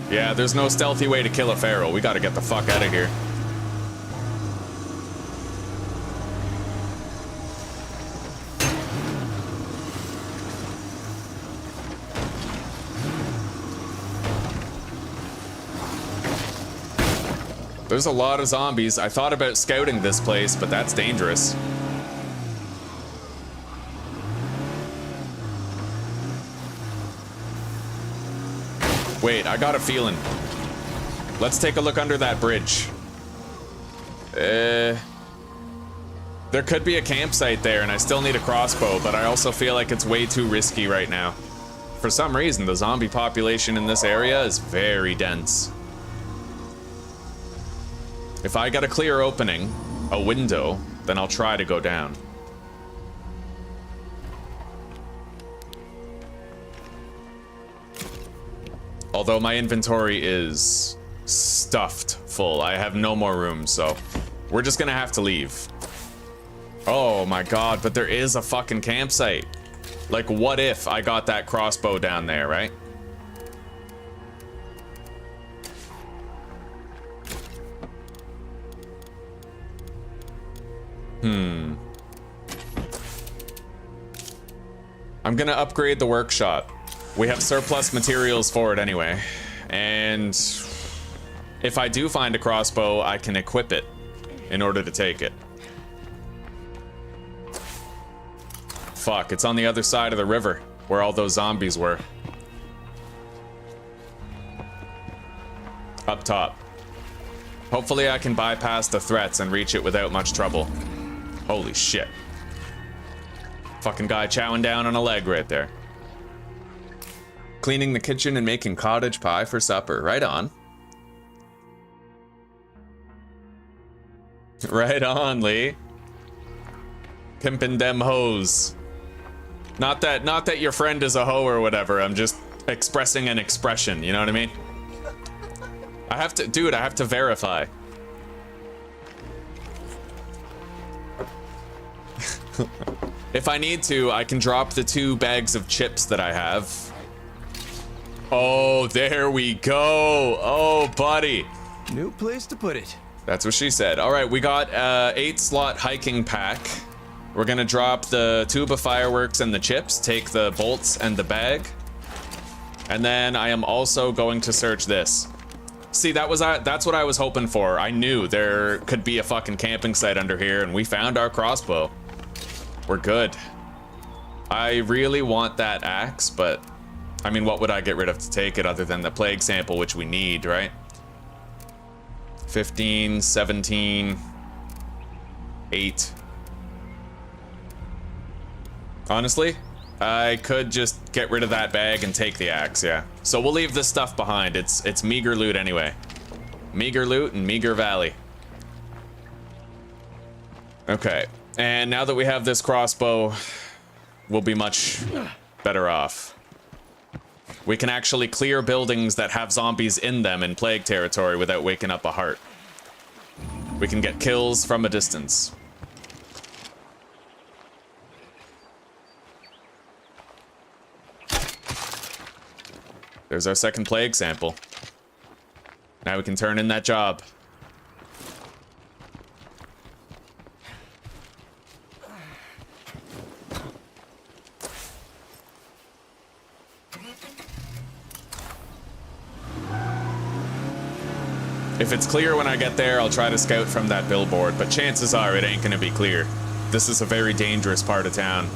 Yeah, there's no stealthy way to kill a feral. We gotta get the fuck out of here. There's a lot of zombies. I thought about scouting this place, but that's dangerous. Wait, I got a feeling. Let's take a look under that bridge. There could be a campsite there, and I still need a crossbow, but I also feel like it's way too risky right now. For some reason, the zombie population in this area is very dense. If I get a clear opening, a window, then I'll try to go down. Although my inventory is stuffed full. I have no more room, so we're just gonna have to leave. Oh my god, but there is a fucking campsite. Like, what if I got that crossbow down there, right? I'm gonna upgrade the workshop. We have surplus materials for it anyway. And if I do find a crossbow, I can equip it in order to take it. Fuck, it's on the other side of the river where all those zombies were. Up top. Hopefully I can bypass the threats and reach it without much trouble. Holy shit. Fucking guy chowing down on a leg right there. Cleaning the kitchen and making cottage pie for supper. Right on. Right on, Lee. Pimpin' them hoes. Not that your friend is a hoe or whatever. I'm just expressing an expression, you know what I mean? I have to, I have to verify. If I need to, I can drop the 2 bags of chips that I have. Oh, there we go. Oh, buddy. New place to put it. That's what she said. All right, we got 8-slot hiking pack. We're gonna drop the tube of fireworks and the chips, take the bolts and the bag. And then I am also going to search this. See, that's what I was hoping for. I knew there could be a fucking camping site under here, and we found our crossbow. We're good. I really want that axe, but I mean, what would I get rid of to take it other than the plague sample, which we need, right? 15, 17, 8. Honestly, I could just get rid of that bag and take the axe, yeah. So we'll leave this stuff behind. It's meager loot anyway. Meager loot and meager valley. Okay, and now that we have this crossbow, we'll be much better off. We can actually clear buildings that have zombies in them in plague territory without waking up a heart. We can get kills from a distance. There's our second plague sample. Now we can turn in that job. If it's clear when I get there, I'll try to scout from that billboard, but chances are it ain't gonna be clear. This is a very dangerous part of town.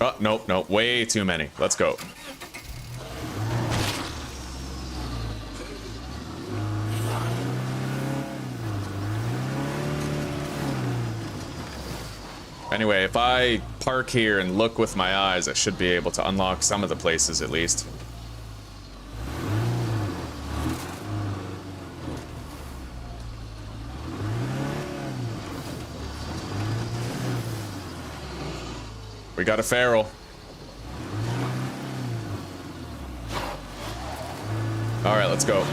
Oh, nope, nope, way too many. Let's go. Anyway, if I park here and look with my eyes, I should be able to unlock some of the places at least. We got a feral. All right, let's go.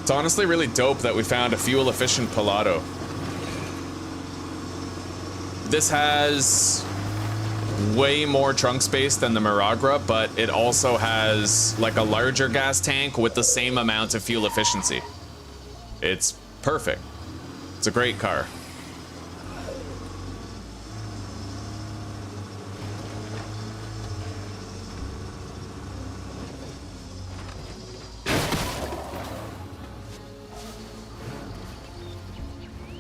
It's honestly really dope that we found a fuel-efficient Pilato. This has way more trunk space than the Miragra, but it also has like a larger gas tank with the same amount of fuel efficiency. It's perfect. It's a great car.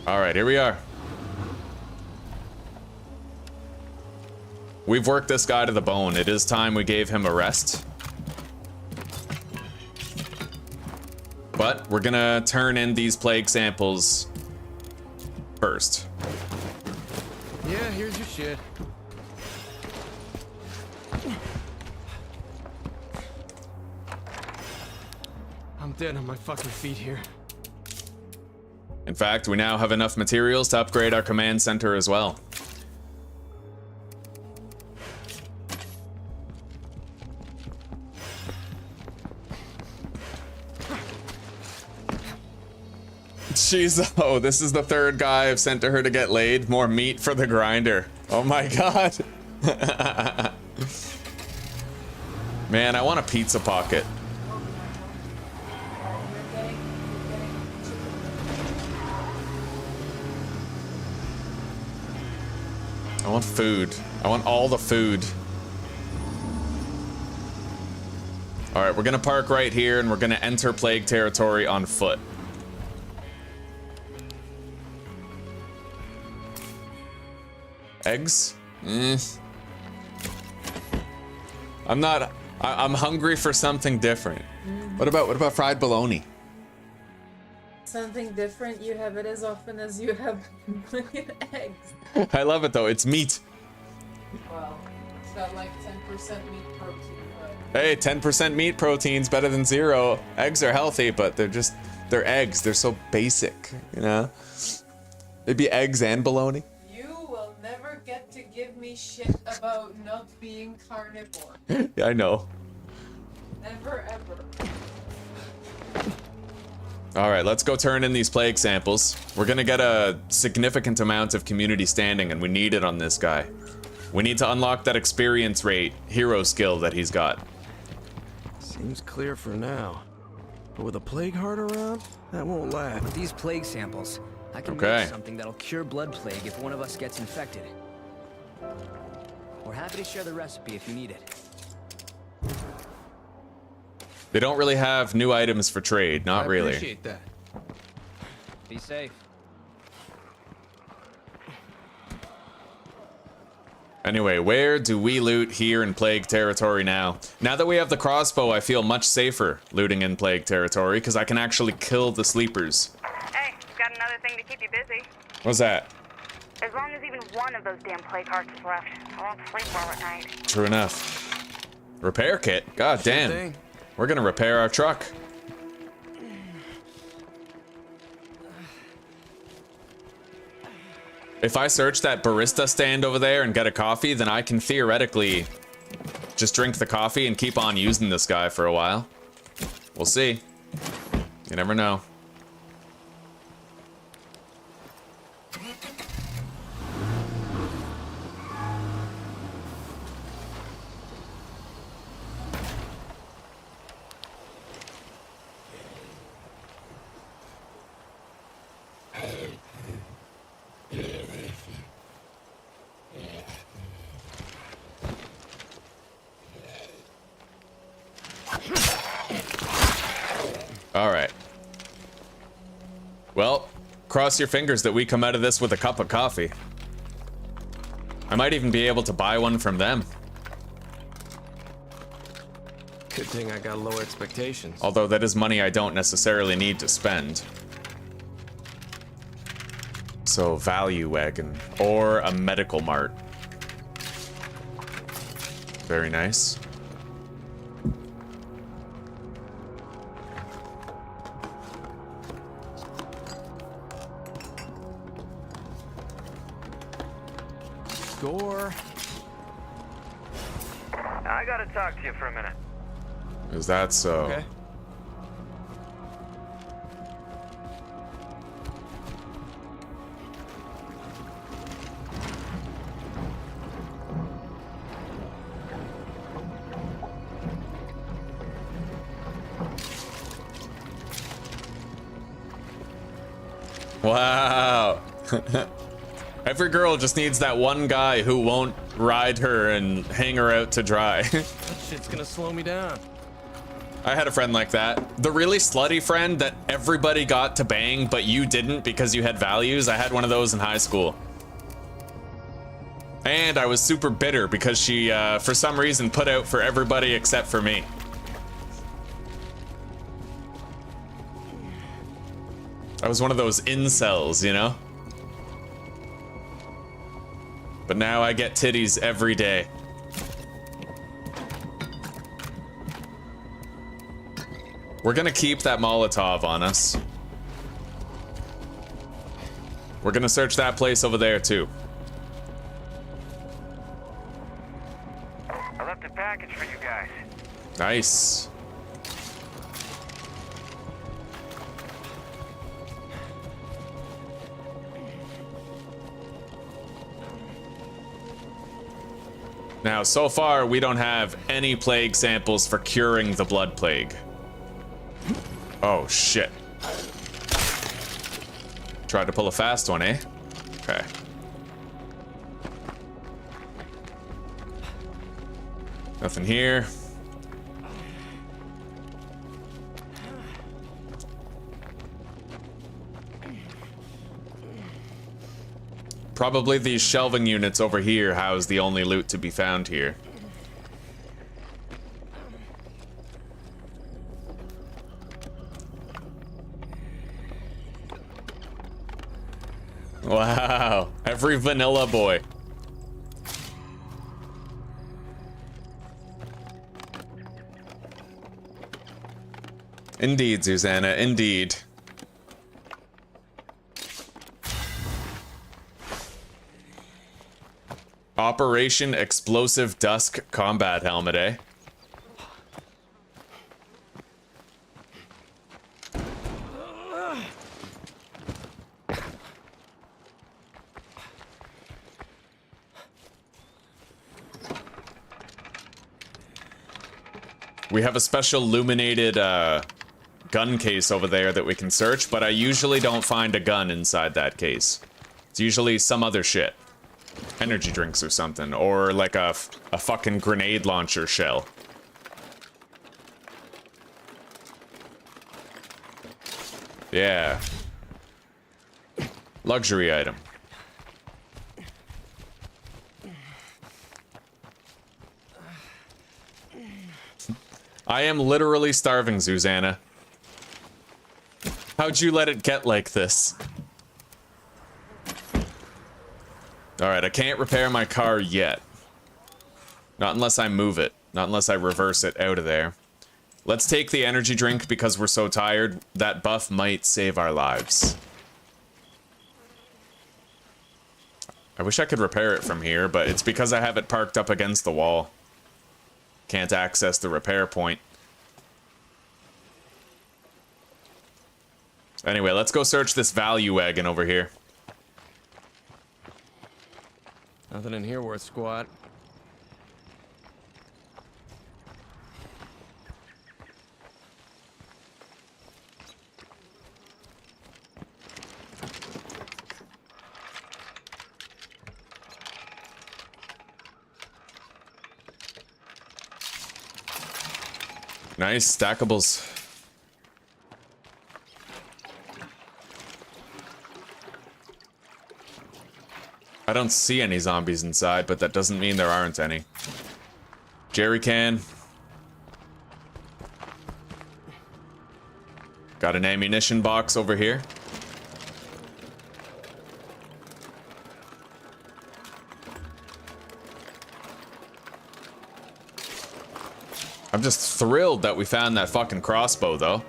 All right, here we are. We've worked this guy to the bone. It is time we gave him a rest. But we're gonna turn in these plague samples first. Yeah, here's your shit. I'm dead on my fucking feet here. In fact, we now have enough materials to upgrade our command center as well. Jeez, oh, this is the third guy I've sent to her to get laid. More meat for the grinder. Oh my god. Man, I want a pizza pocket. I want food. I want all the food. All right, we're gonna park right here and we're gonna enter plague territory on foot. Eggs? I'm hungry for something different. What about fried bologna? Something different, you have it as often as you have eggs. I love it though, it's meat. Well, it's got like 10% meat protein, but... Hey, 10% meat protein's better than 0. Eggs are healthy, but they're eggs. They're so basic, you know? It'd be eggs and bologna. You will never forget to give me shit about not being carnivore. Yeah, I know. Never ever. All right, let's go turn in these plague samples. We're gonna get a significant amount of community standing, and we need it on this guy. We need to unlock that experience rate hero skill that he's got. Seems clear for now. But with a plague heart around, that won't last. With these plague samples, I can Okay. make something that'll cure blood plague if one of us gets infected. We're happy to share the recipe if you need it. They don't really have new items for trade, not I really. appreciate that. Be safe. Anyway, where do we loot here in Plague territory now? Now that we have the crossbow, I feel much safer looting in Plague territory, because I can actually kill the sleepers. Hey, got another thing to keep you busy. What's that? As long as even one of those damn plague hearts is left, I won't sleep well at night. True enough. Repair kit? God damn. thing. We're gonna repair our truck. If I search that barista stand over there and get a coffee, then I can theoretically just drink the coffee and keep on using this guy for a while. We'll see. You never know. All right. Well, cross your fingers that we come out of this with a cup of coffee. I might even be able to buy one from them. Good thing I got low expectations. Although that is money I don't necessarily need to spend. So, value wagon or a medical mart. Very nice. Score. I gotta talk to you for a minute. Is that so? Okay. Wow. Every girl just needs that one guy who won't ride her and hang her out to dry. That shit's gonna slow me down. I had a friend like that. The really slutty friend that everybody got to bang, but you didn't because you had values. I had one of those in high school. And I was super bitter because she, for some reason, put out for everybody except for me. I was one of those incels, you know? But now I get titties every day. We're gonna keep that Molotov on us. We're gonna search that place over there too. I left a package for you guys. Nice. Now, so far, we don't have any plague samples for curing the blood plague. Oh, shit. Tried to pull a fast one, eh? Okay. Nothing here. Probably these shelving units over here house the only loot to be found here. Wow, every vanilla boy. Indeed, Susanna, indeed. Operation Explosive Dusk Combat Helmet, eh? We have a special illuminated gun case over there that we can search, but I usually don't find a gun inside that case. It's usually some other shit. Energy drinks or something, or like a fucking grenade launcher shell. Yeah. Luxury item. I am literally starving, Susanna. How'd you let it get like this? Alright, I can't repair my car yet. Not unless I move it. Not unless I reverse it out of there. Let's take the energy drink because we're so tired. That buff might save our lives. I wish I could repair it from here, but it's because I have it parked up against the wall. Can't access the repair point. Anyway, let's go search this value wagon over here. Nothing in here worth squat. Nice stackables. I don't see any zombies inside, but that doesn't mean there aren't any. Jerry can. Got an ammunition box over here. I'm just thrilled that we found that fucking crossbow, though.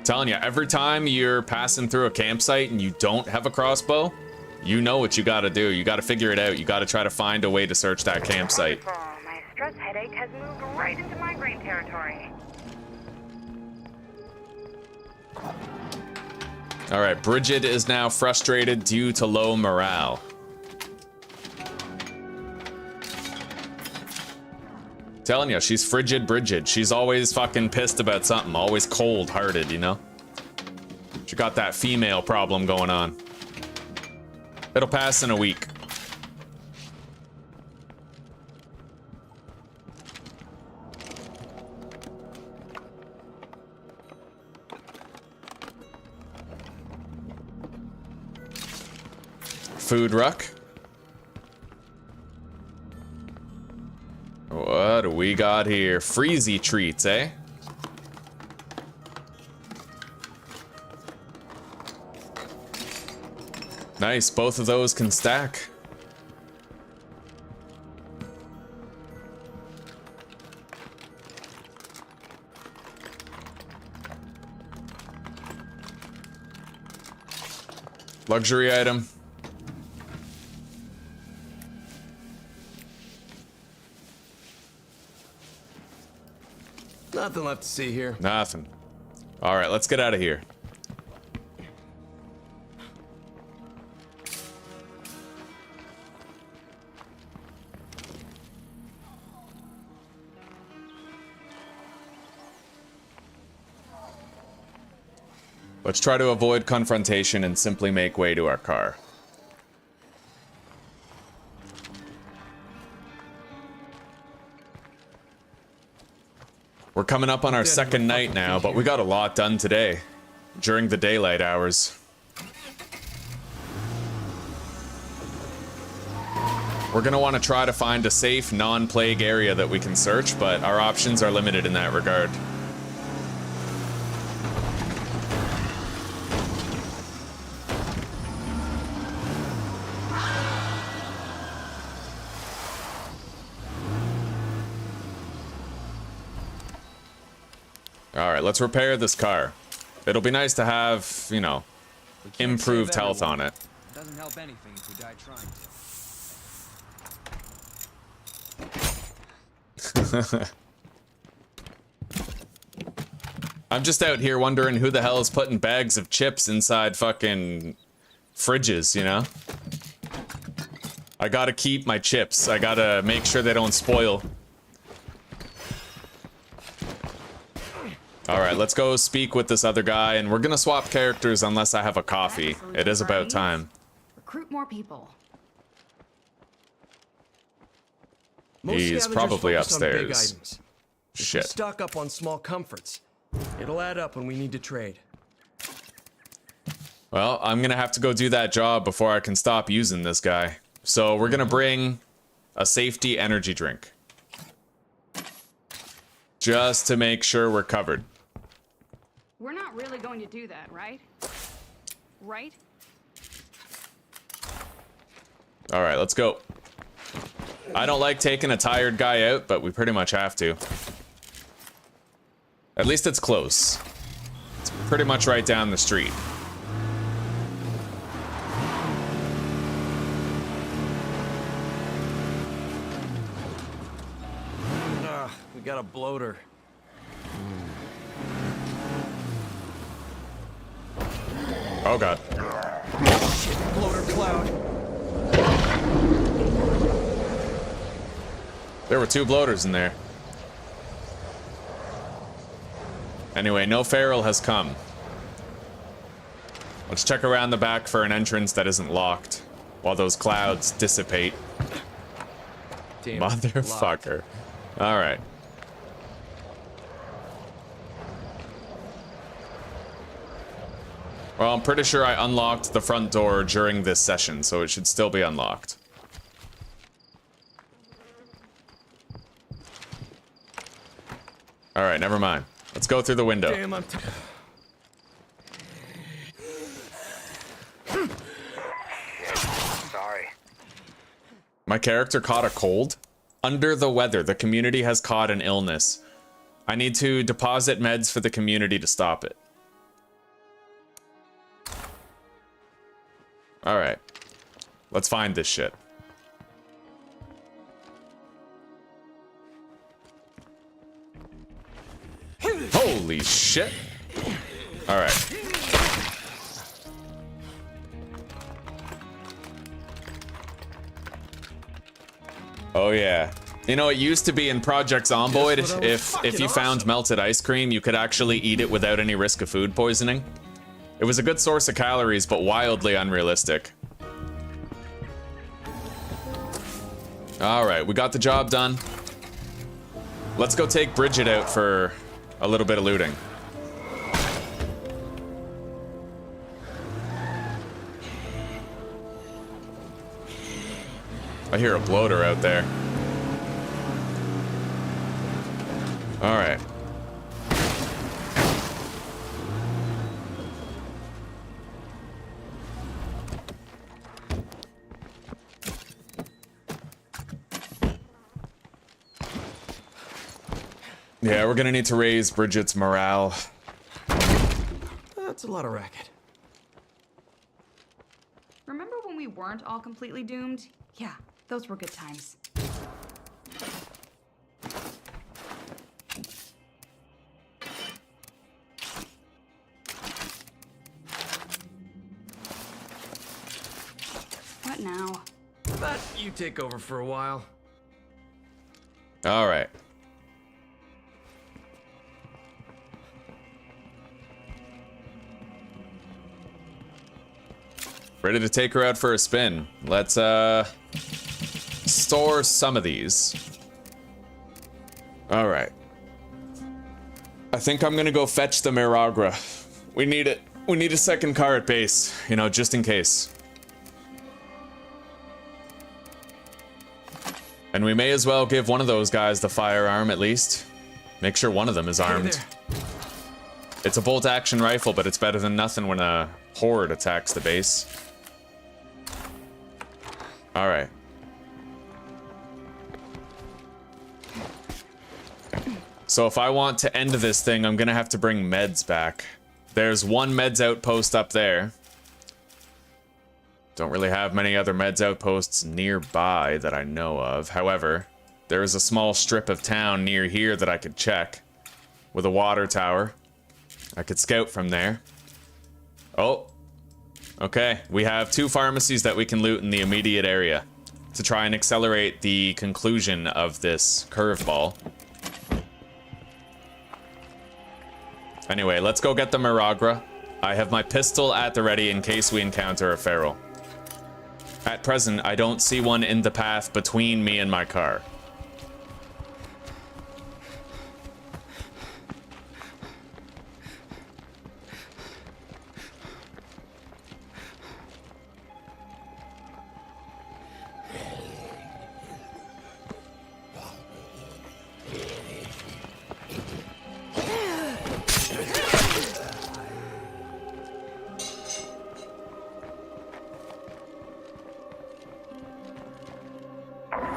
Telling you, every time you're passing through a campsite and you don't have a crossbow, you know what you gotta do. You gotta figure it out. You gotta try to find a way to search that campsite. My stress headache has moved right into migraine territory. Alright, Bridget is now frustrated due to low morale. Telling you, she's frigid Bridget. She's always fucking pissed about something. Always cold-hearted, you know? She got that female problem going on. It'll pass in a week. Food ruck. What do we got here? Freezy treats, eh? Nice, both of those can stack. Luxury item. Nothing left to see here. Nothing. All right, let's get out of here. Let's try to avoid confrontation and simply make way to our car. We're coming up on our second night now, but we got a lot done today, during the daylight hours. We're gonna want to try to find a safe, non-plague area that we can search, but our options are limited in that regard. Alright, let's repair this car. It'll be nice to have, you know, improved health on it. Doesn't help anything if we die trying to. I'm just out here wondering who the hell is putting bags of chips inside fucking fridges, you know? I gotta keep my chips. I gotta make sure they don't spoil. Alright, let's go speak with this other guy, and we're gonna swap characters unless I have a coffee. It is about time. Recruit more people. Most He's scavengers probably focus on big upstairs. items. If we Shit. stock up on small comforts, it'll add up when we need to trade. Well, I'm gonna have to go do that job before I can stop using this guy. So we're gonna bring a safety energy drink. Just to make sure we're covered. We're not really going to do that, right? Right? Alright, let's go. I don't like taking a tired guy out, but we pretty much have to. At least it's close. It's pretty much right down the street. We got a bloater. Oh god. Shit, bloater cloud. There were 2 bloaters in there. Anyway, no feral has come. Let's check around the back for an entrance that isn't locked while those clouds dissipate. Damn, Motherfucker. Alright. Well, I'm pretty sure I unlocked the front door during this session, so it should still be unlocked. Alright, never mind. Let's go through the window. Damn, I'm Sorry. My character caught a cold. Under the weather, the community has caught an illness. I need to deposit meds for the community to stop it. Alright. Let's find this shit. Holy shit! Alright. Oh yeah. You know, it used to be in Project Zomboid, if you found melted ice cream, you could actually eat it without any risk of food poisoning. It was a good source of calories, but wildly unrealistic. Alright, we got the job done. Let's go take Bridget out for a little bit of looting. I hear a bloater out there. Alright. Yeah, we're gonna need to raise Bridget's morale. That's a lot of racket. Remember when we weren't all completely doomed? Yeah, those were good times. What now? But you take over for a while. Alright. Ready to take her out for a spin. Let's, store some of these. Alright. I think I'm gonna go fetch the Miragra. We need it. We need a second car at base, you know, just in case. And we may as well give one of those guys the firearm at least. Make sure one of them is armed. It's a bolt-action rifle, but it's better than nothing when a horde attacks the base. Alright. So if I want to end this thing, I'm gonna have to bring meds back. There's one meds outpost up there. Don't really have many other meds outposts nearby that I know of. However, There is a small strip of town near here that I could check. With a water tower. I could scout from there. Oh. Okay, we have 2 pharmacies that we can loot in the immediate area to try and accelerate the conclusion of this curveball. Anyway, let's go get the Miragra. I have my pistol at the ready in case we encounter a feral. At present, I don't see one in the path between me and my car.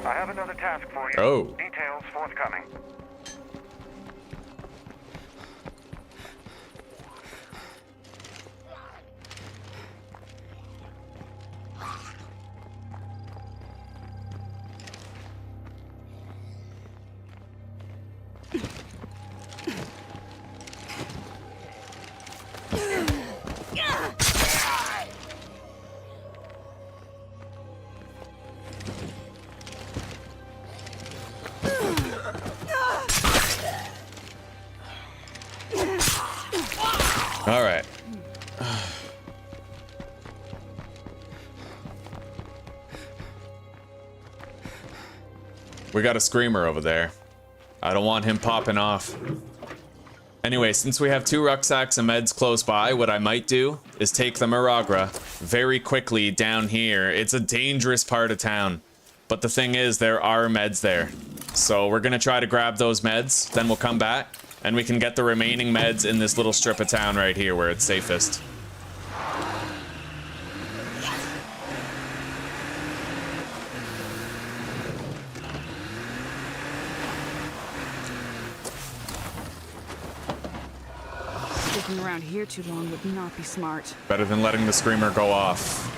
I have another task for you. Oh. Details forthcoming. All right. We got a screamer over there. I don't want him popping off. Anyway, since we have 2 rucksacks and meds close by, what I might do is take the Miragra very quickly down here. It's a dangerous part of town, but the thing is, there are meds there. So we're gonna try to grab those meds, then we'll come back, and we can get the remaining meds in this little strip of town right here where it's safest. Sticking around here too long would not be smart. Better than letting the screamer go off.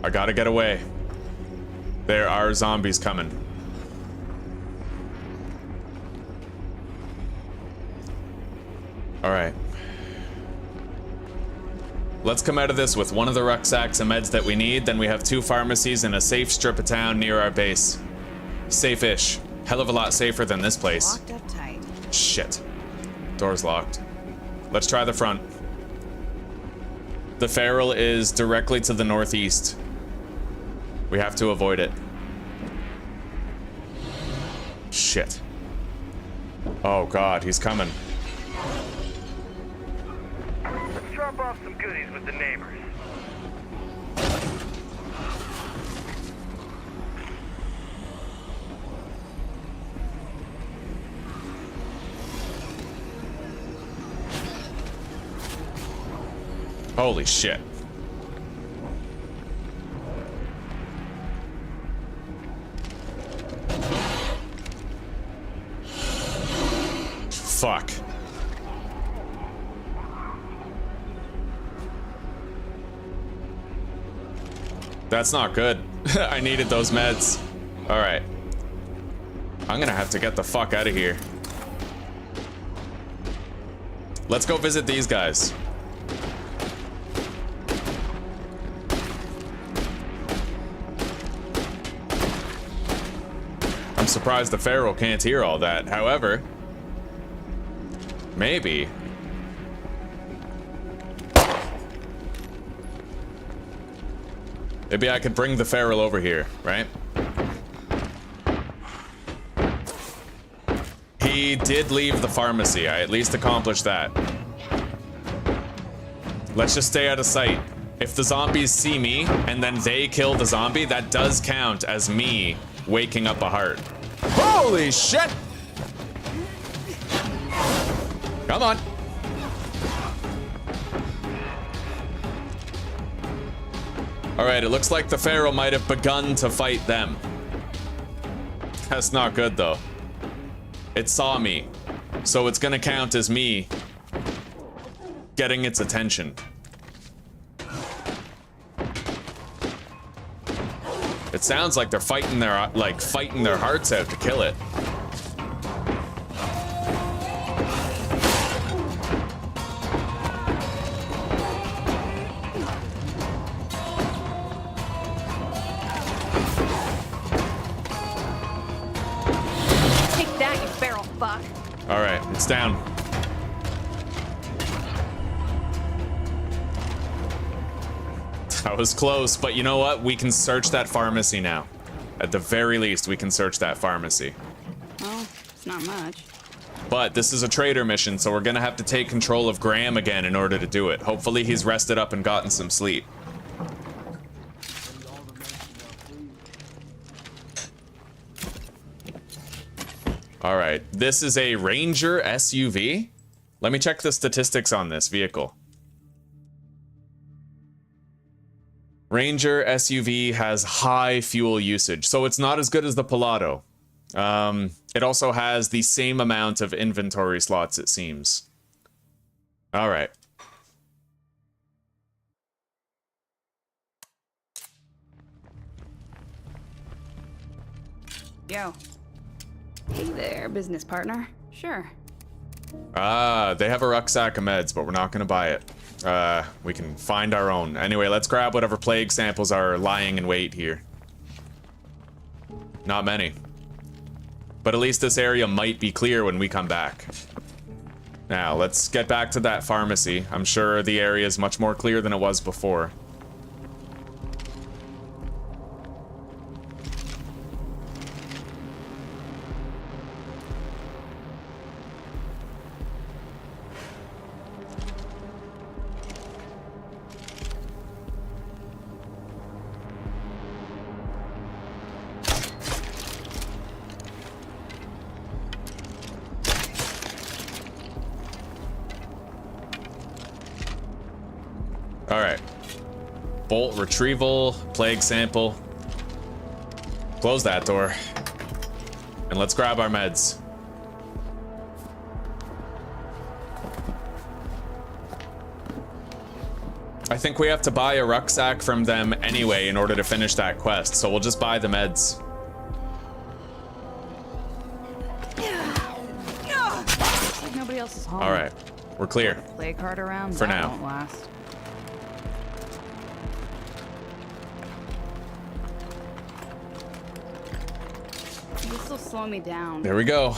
I gotta get away. There are zombies coming. Alright. Let's come out of this with one of the rucksacks and meds that we need, then we have 2 pharmacies and a safe strip of town near our base. Safe-ish. Hell of a lot safer than this place. Locked up tight. Shit. Door's locked. Let's try the front. The feral is directly to the northeast. We have to avoid it. Shit. Oh god, he's coming. Let's drop off some goodies with the neighbors. Holy shit. Fuck. That's not good. I needed those meds. Alright. I'm gonna have to get the fuck out of here. Let's go visit these guys. I'm surprised the feral can't hear all that. However, maybe. Maybe I could bring the feral over here, right? He did leave the pharmacy. I at least accomplished that. Let's just stay out of sight. If the zombies see me and then they kill the zombie, that does count as me waking up a heart. Holy shit! Come on. Alright, it looks like the Pharaoh might have begun to fight them. That's not good, though. It saw me, so it's gonna count as me getting its attention. It sounds like they're fighting their hearts out to kill it. Take that, you feral fuck. All right, it's down. That was close, but you know what? We can search that pharmacy now. At the very least, we can search that pharmacy. Well, it's not much. But this is a trader mission, so we're gonna have to take control of Graham again in order to do it. Hopefully he's rested up and gotten some sleep. All right, this is a Ranger SUV. Let me check the statistics on this vehicle. Ranger SUV has high fuel usage, so it's not as good as the Pilato. It also has the same amount of inventory slots, it seems. All right. Yo. Hey there, business partner. Sure. Ah, they have a rucksack of meds, but we're not gonna buy it. We can find our own. Anyway, let's grab whatever plague samples are lying in wait here. Not many. But at least this area might be clear when we come back. Now, let's get back to that pharmacy. I'm sure the area is much more clear than it was before. Alright. Bolt retrieval, plague sample. Close that door. And let's grab our meds. I think we have to buy a rucksack from them anyway in order to finish that quest, so we'll just buy the meds. Like nobody else is home. Alright. We're clear. Plague card around? For That now. won't last. This will slow me down. There we go.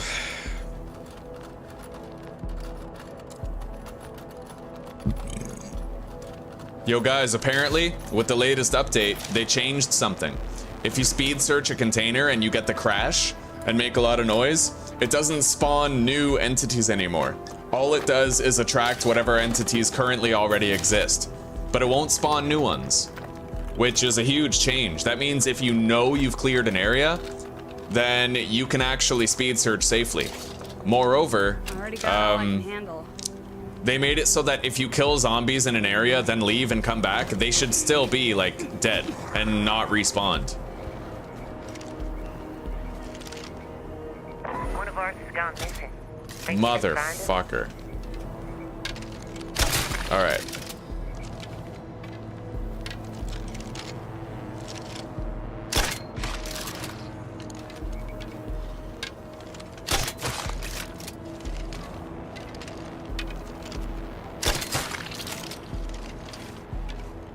Yo guys, apparently, with the latest update, they changed something. If you speed search a container and you get the crash and make a lot of noise, it doesn't spawn new entities anymore. All it does is attract whatever entities currently already exist, but it won't spawn new ones, which is a huge change. That means if you know you've cleared an area, then you can actually speed search safely. Moreover, I already got all I can handle. they made it so that if you kill zombies in an area, then leave and come back, they should still be, like, dead and not respawned. One of ours has gone missing. Think you can find it? Motherfucker. Alright.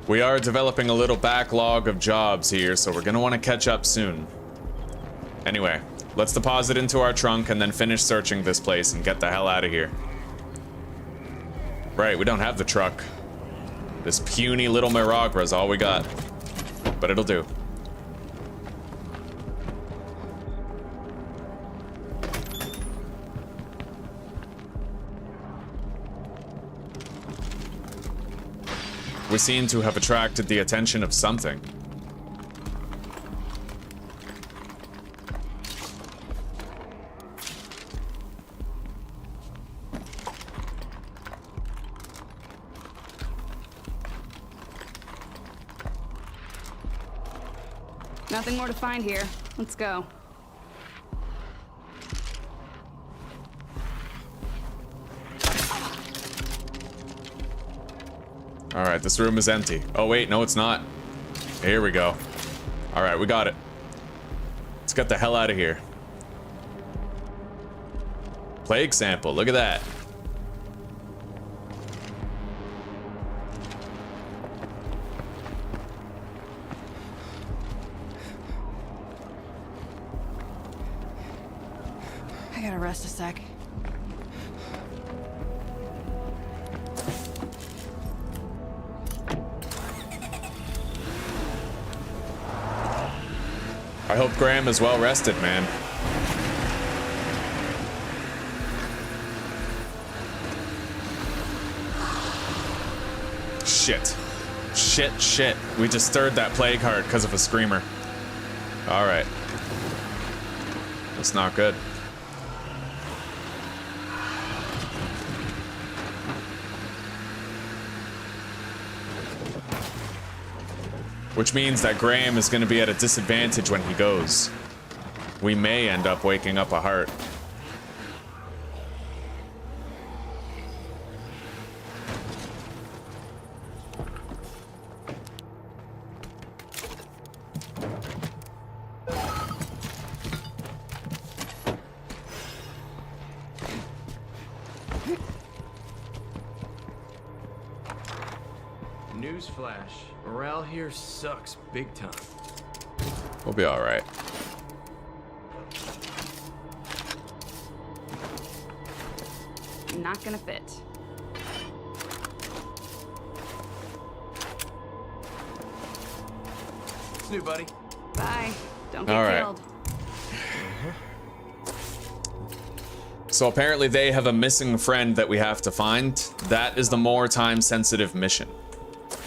We are developing a little backlog of jobs here, so we're gonna want to catch up soon. Anyway, let's deposit into our trunk and then finish searching this place and get the hell out of here. Right, we don't have the truck. This puny little Miragra is all we got. But it'll do. We seem to have attracted the attention of something. Nothing more to find here. Let's go. All right, this room is empty. Oh wait, no it's not. Here we go. All right, we got it. Let's get the hell out of here. Plague sample, look at that. I gotta rest a sec. I hope Graham is well rested, man. Shit. Shit. We just stirred that plague heart because of a screamer. Alright. That's not good. Which means that Graham is going to be at a disadvantage when he goes. We may end up waking up a heart. Newsflash. Morale here sucks big time. We'll be alright. Not gonna fit. It's new, buddy. Bye. Don't get All right. killed. So apparently they have a missing friend that we have to find. That is the more time-sensitive mission.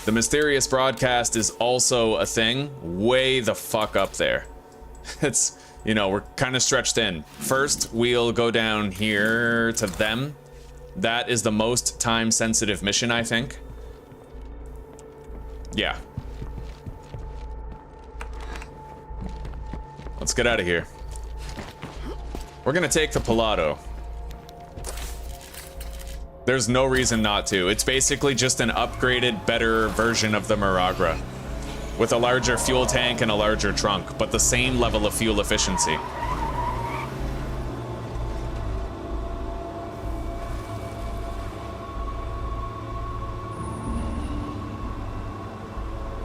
The mysterious broadcast is also a thing way the fuck up there. It's, you know, we're kind of stretched in. First, we'll go down here to them. That is the most time-sensitive mission, I think. Yeah. Let's get out of here. We're gonna take the Pilato. There's no reason not to. It's basically just an upgraded, better version of the Miragra. With a larger fuel tank and a larger trunk, but the same level of fuel efficiency. I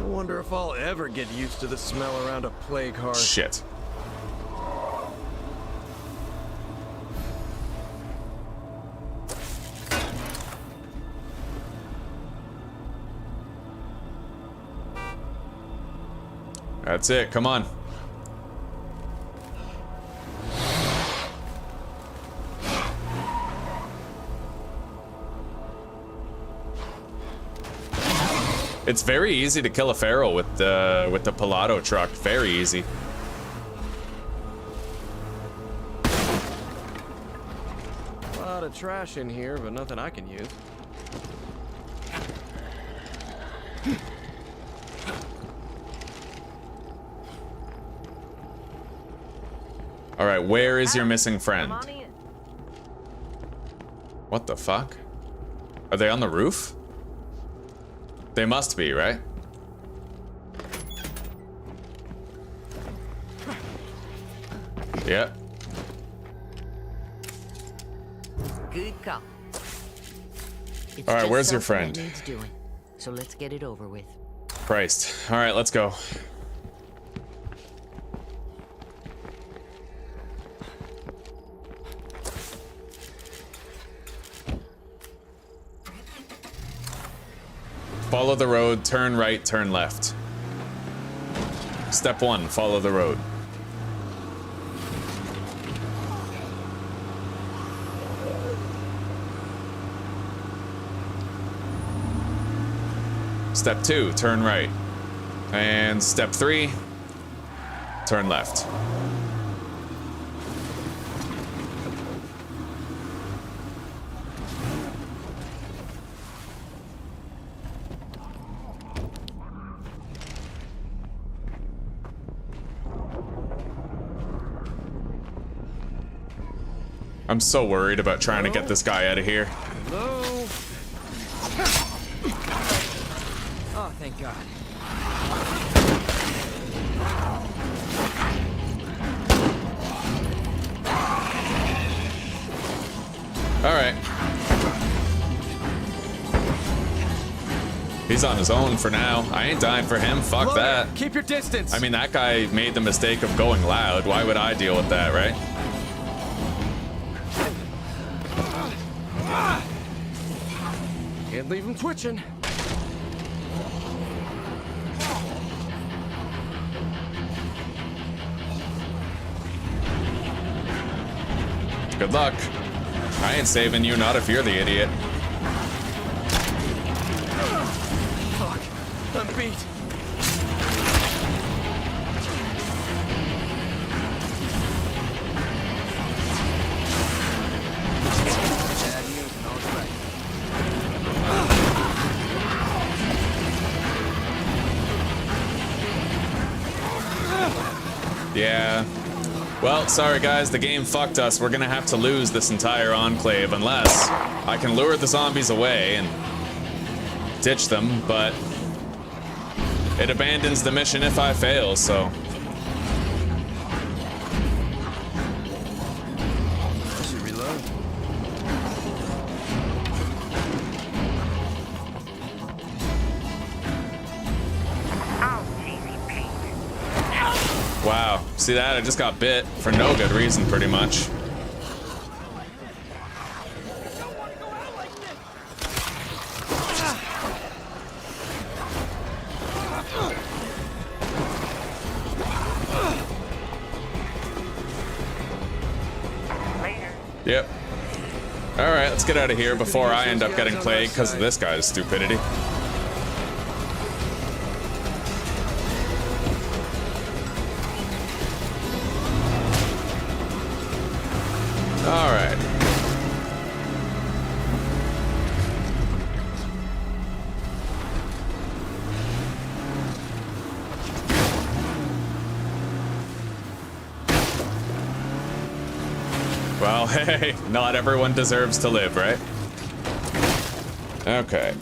wonder if I'll ever get used to the smell around a plague heart. Shit. That's it, come on. It's very easy to kill a feral with the Pilato truck. Very easy. A lot of trash in here, but nothing I can use. All right, where is your missing friend? Come on in. What the fuck? Are they on the roof? They must be, right? Yeah. Good call. It's All right, just where's your something that friend? needs doing, so let's get it over with. Christ. All right, let's go. Follow the road, turn right, turn left. Step 1, follow the road. Step 2, turn right. And step 3, turn left. I'm so worried about trying to get this guy out of here. Hello? Oh, thank God. Alright. He's on his own for now. I ain't dying for him. Fuck that. Keep your distance. I mean, that guy made the mistake of going loud. Why would I deal with that, right? Can't leave him twitching. Good luck. I ain't saving you, not if you're the idiot. Fuck. I'm beat. Bad news and all right. Yeah. Well, sorry guys, the game fucked us. We're gonna have to lose this entire enclave unless I can lure the zombies away and ditch them, but it abandons the mission if I fail, so. I should reload. Oh, cheesy Pete. Wow. See that? I just got bit for no good reason, pretty much. Later. Yep. Alright, let's get out of here before I end up getting plagued because of this guy's stupidity. Alright. Well, hey, not everyone deserves to live, right? Okay.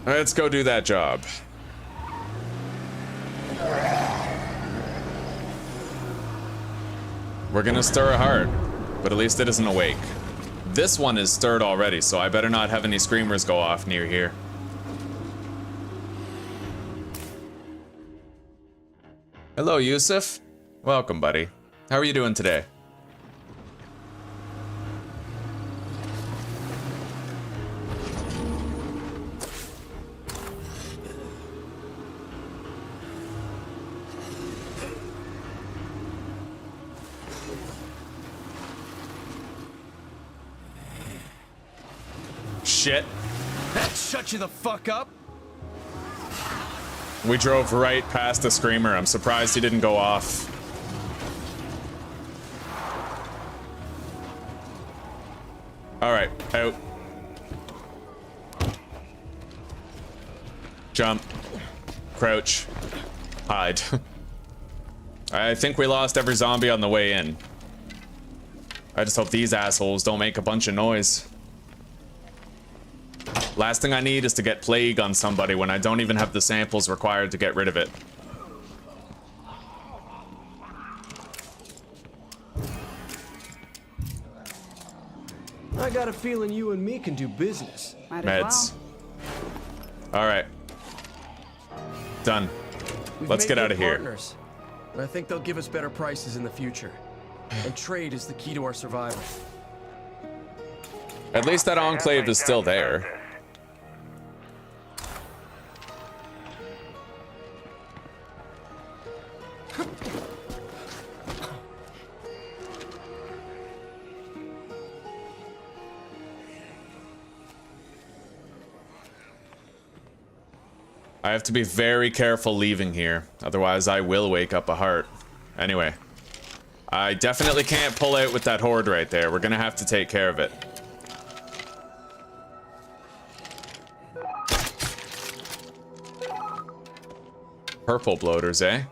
Let's go do that job. We're gonna stir a heart, but at least it isn't awake. This one is stirred already, so I better not have any screamers go off near here. Hello, Yusuf. Welcome, buddy. How are you doing today? Shit. That shut you the fuck up. We drove right past the screamer. I'm surprised he didn't go off. Alright, out. Jump. Crouch. Hide. I think we lost every zombie on the way in. I just hope these assholes don't make a bunch of noise. Last thing I need is to get plague on somebody when I don't even have the samples required to get rid of it. I got a feeling you and me can do business. Might Meds. as All right. Done. We've Let's made get good out of here. partners, and I think they'll give us better prices in the future. And trade is the key to our survival. At least that enclave is still there. I have to be very careful leaving here, otherwise I will wake up a heart. Anyway, I definitely can't pull out with that horde right there. We're gonna have to take care of it. Purple bloaters, eh?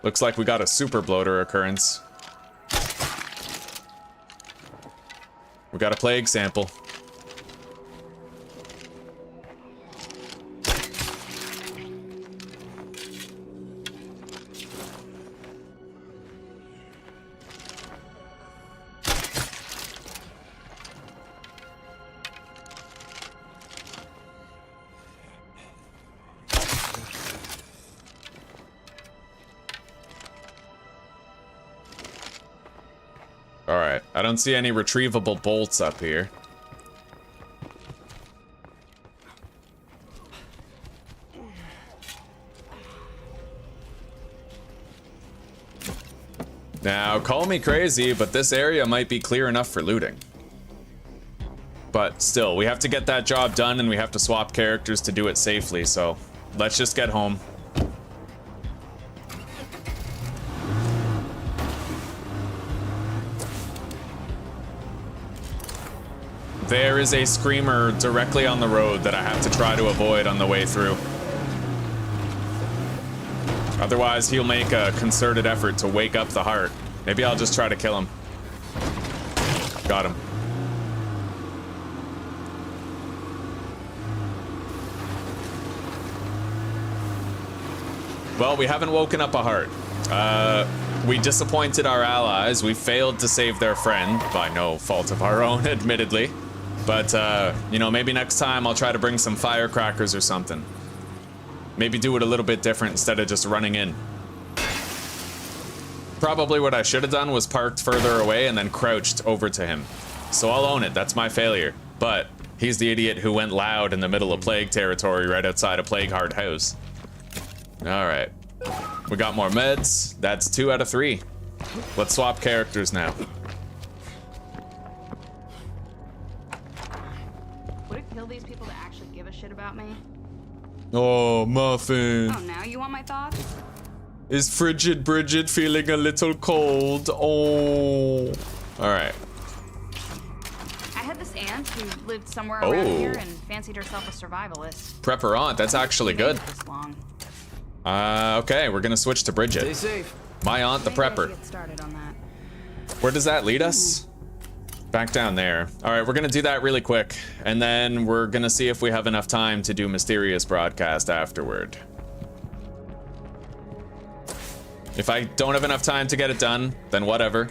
Looks like we got a super bloater occurrence. We got a plague sample. Alright, I don't see any retrievable bolts up here. Now, call me crazy, but this area might be clear enough for looting. But still, we have to get that job done and we have to swap characters to do it safely, so let's just get home. There is a screamer directly on the road that I have to try to avoid on the way through. Otherwise, he'll make a concerted effort to wake up the heart. Maybe I'll just try to kill him. Got him. Well, we haven't woken up a heart. We disappointed our allies. We failed to save their friend, by no fault of our own, admittedly. But, you know, maybe next time I'll try to bring some firecrackers or something. Maybe do it a little bit different instead of just running in. Probably what I should have done was parked further away and then crouched over to him. So I'll own it, that's my failure. But he's the idiot who went loud in the middle of plague territory right outside a plague-hard house. Alright. We got more meds. That's 2 out of 3. Let's swap characters now. Would it kill these people to actually give a shit about me? Oh, Muffin. Oh, now you want my thoughts? Is Frigid Bridget feeling a little cold? Oh. Alright. I had this aunt who lived somewhere around here and fancied herself a survivalist. Prepper aunt, that's actually good. This long. Okay, we're gonna switch to Bridget. Stay safe. My aunt, the Maybe I should prepper. get started on that. Where does that lead us? Back down there. Alright, we're gonna do that really quick, and then we're gonna see if we have enough time to do Mysterious Broadcast afterward. If I don't have enough time to get it done, then whatever.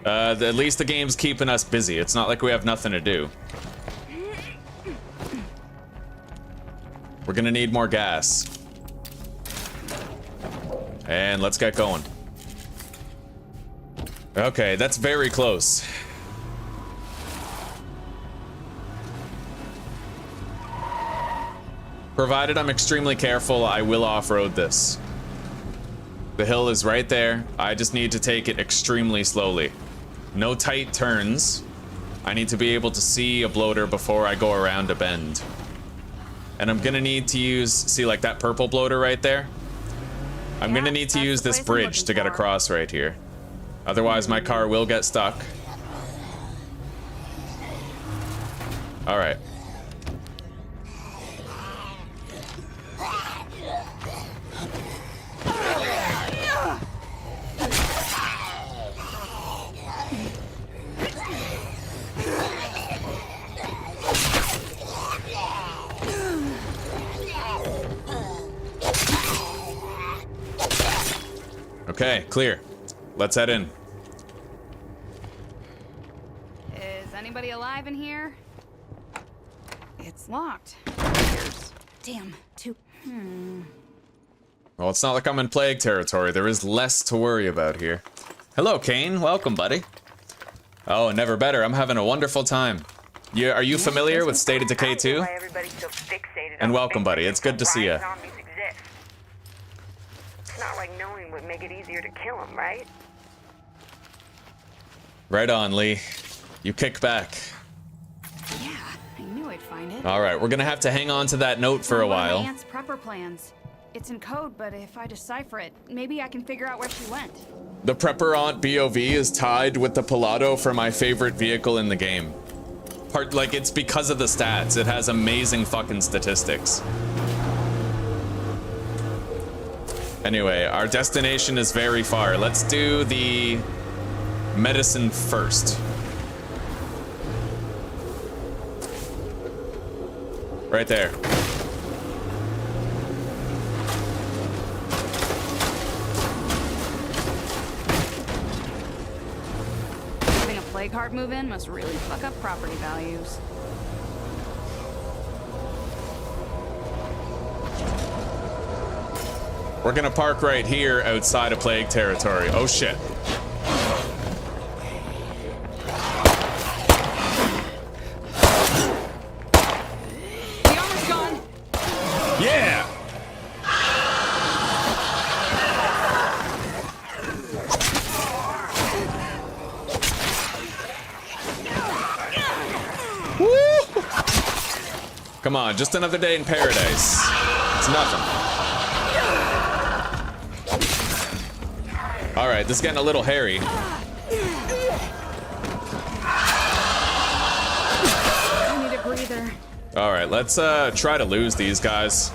At least the game's keeping us busy. It's not like we have nothing to do. We're gonna need more gas. And let's get going. Okay, that's very close. Provided I'm extremely careful, I will off-road this. The hill is right there. I just need to take it extremely slowly. No tight turns. I need to be able to see a bloater before I go around a bend. And I'm gonna need to use, see like that purple bloater right there? I'm gonna need to use this bridge to get across right here. Otherwise my car will get stuck. Alright. Okay, clear. Let's head in. Is anybody alive in here? It's locked. Damn, Well, it's not like I'm in plague territory. There is less to worry about here. Hello, Kane. Welcome, buddy. Oh, never better. I'm having a wonderful time. Are you familiar with State of Decay 2? And welcome, buddy. It's good to see you. It's not like knowing would make it easier to kill him, right? Right on, Lee. You kick back. Yeah, I knew I'd find it. All right, we're gonna have to hang on to that note for a One of my while. aunt's prepper plans. It's in code, but if I decipher it, maybe I can figure out where she went. The Prepper Aunt BOV is tied with the Pilato for my favorite vehicle in the game. Like, it's because of the stats. It has amazing fucking statistics. Anyway, our destination is very far. Let's do the medicine first. Right there. Having a plague heart move in must really fuck up property values. We're gonna park right here outside of plague territory. Oh shit. The armor's gone! Yeah! Woo! Come on, just another day in paradise. It's nothing. Alright, this is getting a little hairy. I need a breather. Alright, let's try to lose these guys.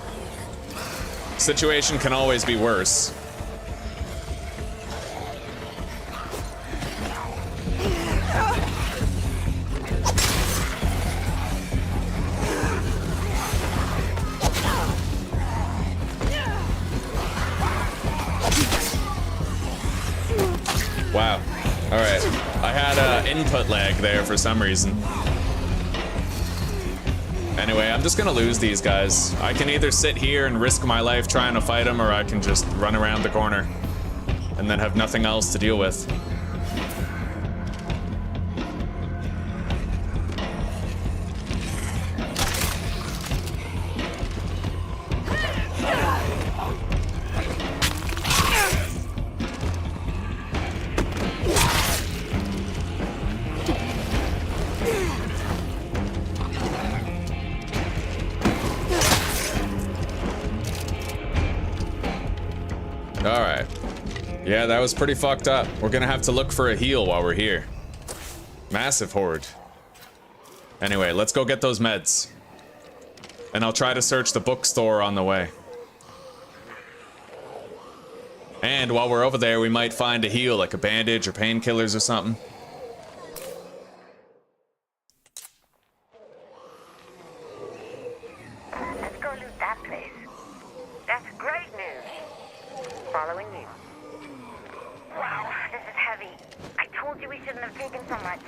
Situation can always be worse. Wow. Alright. I had input lag there for some reason. Anyway, I'm just gonna lose these guys. I can either sit here and risk my life trying to fight them, or I can just run around the corner and then have nothing else to deal with. Alright. Yeah, that was pretty fucked up. We're gonna have to look for a heal while we're here. Massive horde. Anyway, let's go get those meds. And I'll try to search the bookstore on the way. And while we're over there, we might find a heal, like a bandage or painkillers or something. Let's go loot that place. That's great news. Following you. Wow, this is heavy. I told you we shouldn't have taken so much.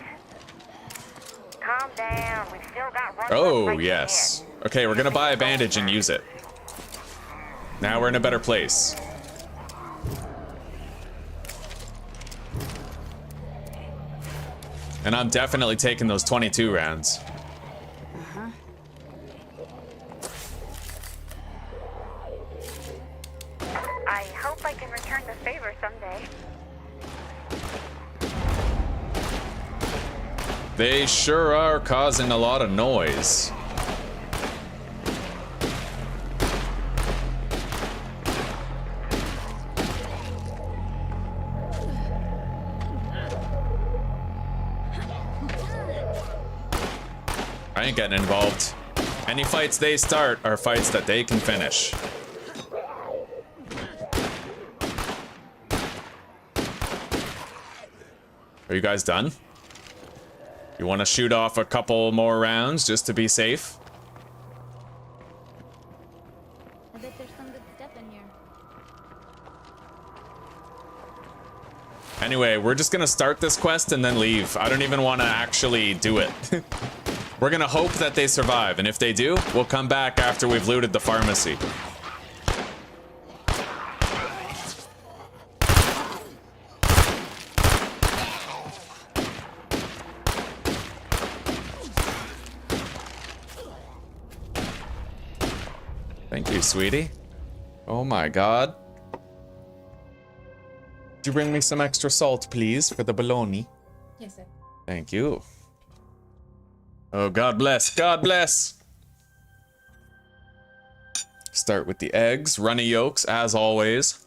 Calm down. We've still got run. Oh, yes. Okay, we're gonna buy a bandage and use it. Now we're in a better place. And I'm definitely taking those 22 rounds. I hope I can return the favor someday. They sure are causing a lot of noise. I ain't getting involved. Any fights they start are fights that they can finish. Are you guys done? You want to shoot off a couple more rounds just to be safe? I bet there's some good stuff in here. Anyway, we're just gonna start this quest and then leave. I don't even want to actually do it. We're gonna hope that they survive, and if they do, we'll come back after we've looted the pharmacy. Thank you, sweetie. Oh my god. Could you bring me some extra salt, please, for the bologna? Yes, sir. Thank you. Oh, God bless. God bless. Start with the eggs, runny yolks, as always.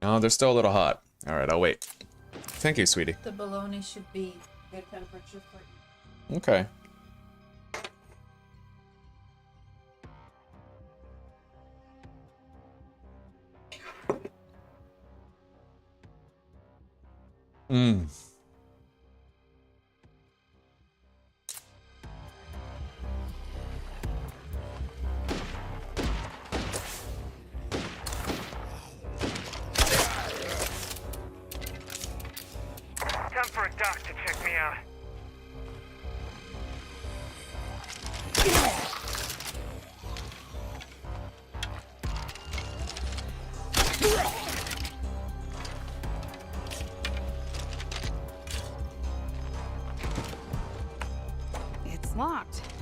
Oh, they're still a little hot. All right, I'll wait. Thank you, sweetie. The bologna should be good temperature for you. Okay. Mmm.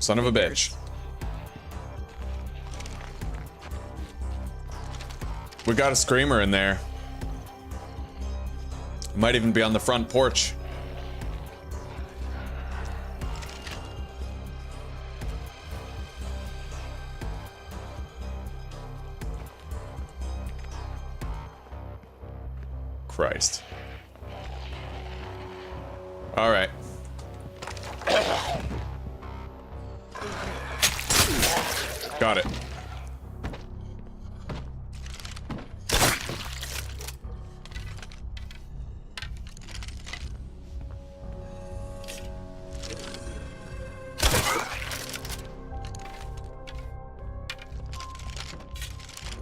Son of a bitch. We got a screamer in there. Might even be on the front porch. Christ. All right. Got it.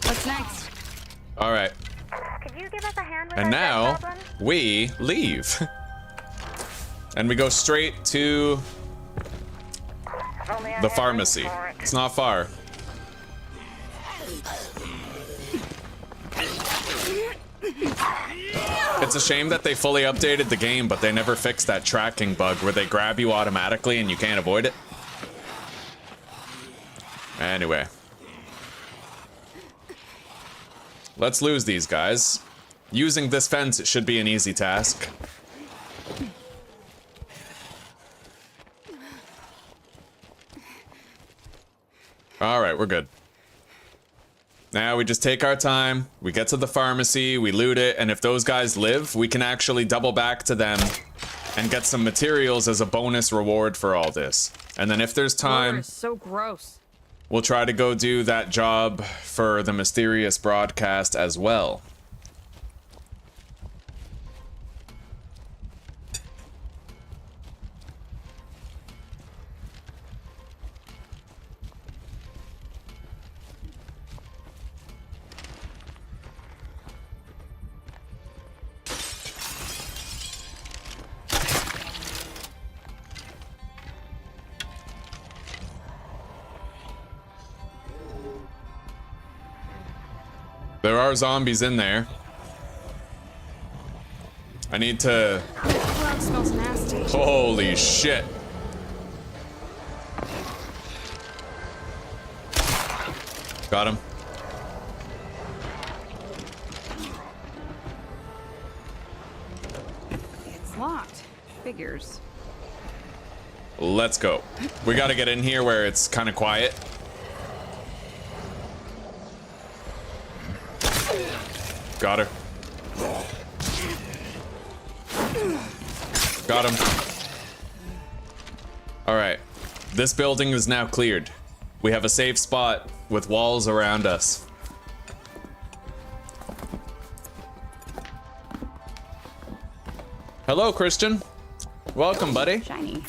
What's next? All right. Could you give us a hand with And our now dead goblin? we leave. And we go straight to If only I the had pharmacy. room for it. It's not far. It's a shame that they fully updated the game, but they never fixed that tracking bug where they grab you automatically and you can't avoid it. Anyway. Let's lose these guys. Using this fence should be an easy task. Alright, we're good. Now we just take our time, we get to the pharmacy, we loot it, and if those guys live, we can actually double back to them and get some materials as a bonus reward for all this. And then if there's Water time, is so gross. we'll try to go do that job for the mysterious broadcast as well. There are zombies in there. I need to... Cloud smells nasty. Holy shit. Got him. It's locked. Figures. Let's go. We gotta get in here where it's kind of quiet. Got her. Got him. Alright. This building is now cleared. We have a safe spot with walls around us. Hello, Christian. Welcome, buddy. Shiny.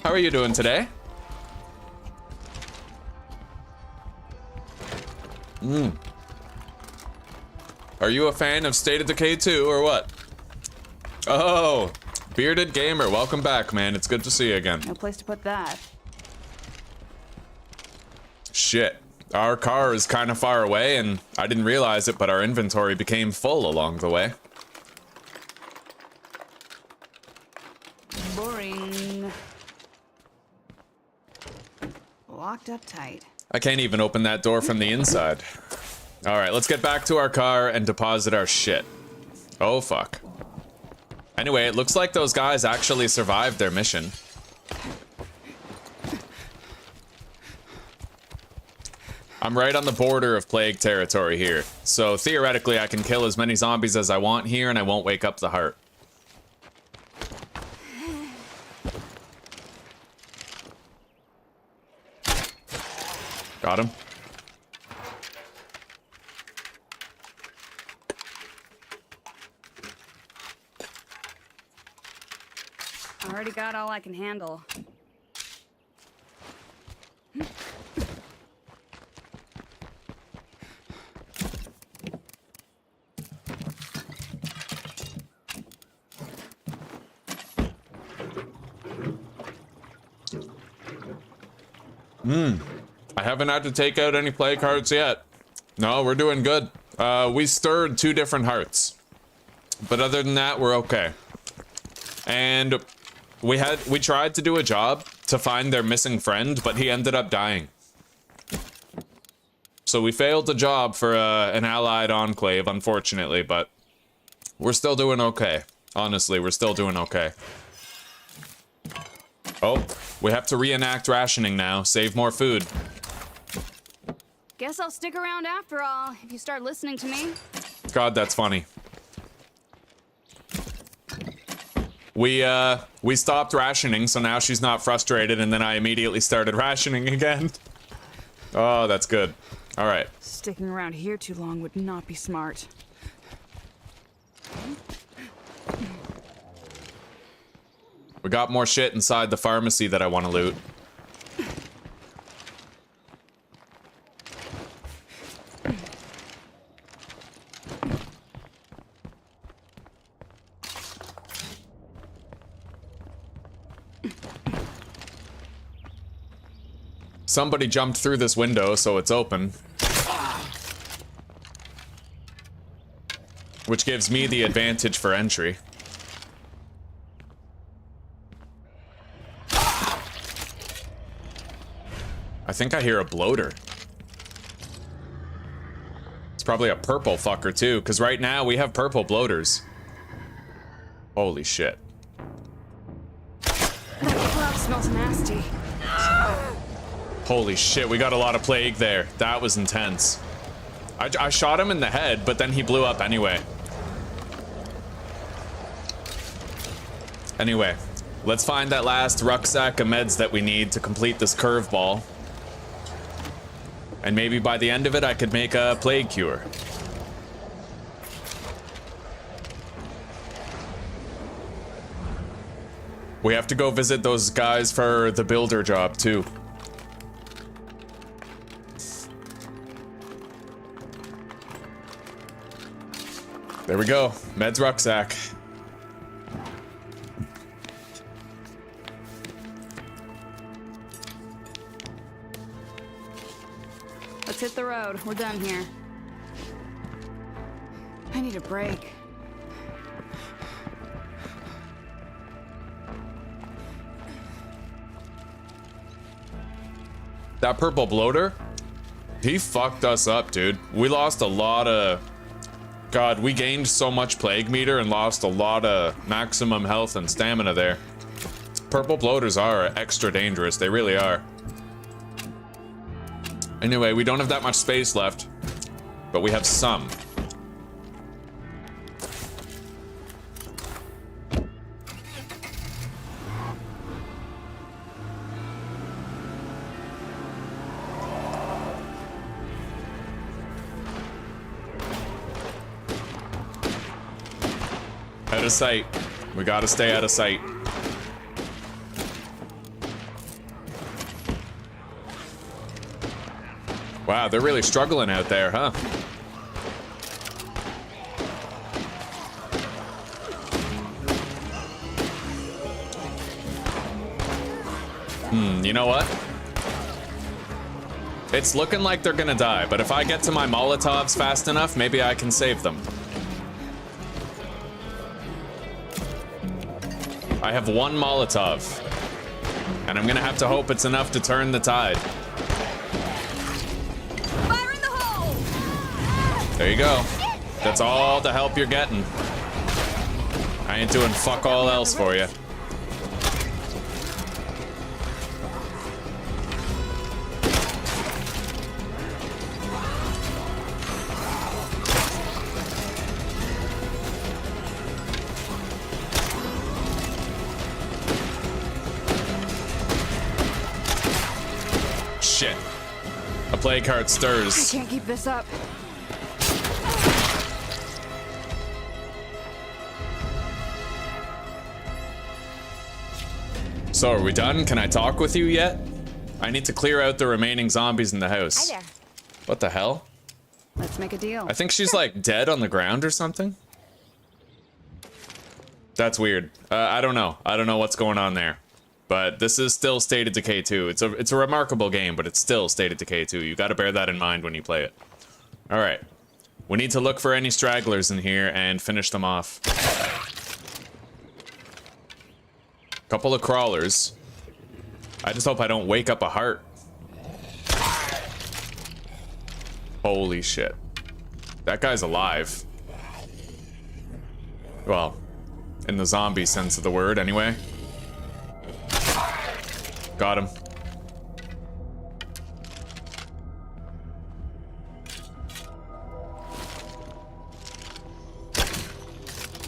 How are you doing today? Are you a fan of State of Decay 2 or what? Oh, Bearded Gamer, welcome back, man. It's good to see you again. No place to put that. Shit. Our car is kind of far away, and I didn't realize it, but our inventory became full along the way. Boring. Locked up tight. I can't even open that door from the inside. All right, let's get back to our car and deposit our shit. Oh, fuck. Anyway, it looks like those guys actually survived their mission. I'm right on the border of plague territory here, so theoretically I can kill as many zombies as I want here and I won't wake up the heart. Got him. Already got all I can handle. I haven't had to take out any plague hearts yet. No, we're doing good. We stirred 2 different hearts. But other than that, we're okay. And we tried to do a job to find their missing friend, but he ended up dying. So we failed the job for an allied enclave, unfortunately, but we're still doing okay. Honestly, we're still doing okay. Oh, we have to reenact rationing now. Save more food. Guess I'll stick around after all, if you start listening to me. God, that's funny. We stopped rationing, so now she's not frustrated, and then I immediately started rationing again. Oh, that's good. All right. Sticking around here too long would not be smart. We got more shit inside the pharmacy that I want to loot. Somebody jumped through this window, so it's open. Which gives me the advantage for entry. I think I hear a bloater. It's probably a purple fucker too, because right now we have purple bloaters. Holy shit. That cloud smells nasty. Holy shit, we got a lot of plague there. That was intense. I shot him in the head, but then he blew up anyway. Anyway, let's find that last rucksack of meds that we need to complete this curveball. And maybe by the end of it, I could make a plague cure. We have to go visit those guys for the builder job, too. There we go. Meds rucksack. Let's hit the road. We're done here. I need a break. That purple bloater, he fucked us up, dude. We lost a lot of... God, we gained so much plague meter and lost a lot of maximum health and stamina there. Purple bloaters are extra dangerous. They really are. Anyway, we don't have that much space left, but we have some. Out of sight. We gotta stay out of sight. Wow, they're really struggling out there, huh? You know what? It's looking like they're gonna die, but if I get to my Molotovs fast enough, maybe I can save them. I have one Molotov, and I'm gonna have to hope it's enough to turn the tide. Fire in the hole! There you go. That's all the help you're getting. I ain't doing fuck all else for you. Shit. A plague heart I stirs. can't keep this up. So, are we done? Can I talk with you yet? I need to clear out the remaining zombies in the house. Hi there. What the hell? Let's make a deal. I think she's like dead on the ground or something. That's weird. I don't know. I don't know what's going on there. But this is still State of Decay 2. It's a remarkable game, but it's still State of Decay 2. You gotta bear that in mind when you play it. Alright. We need to look for any stragglers in here and finish them off. Couple of crawlers. I just hope I don't wake up a heart. Holy shit. That guy's alive. Well, in the zombie sense of the word, anyway. Got him.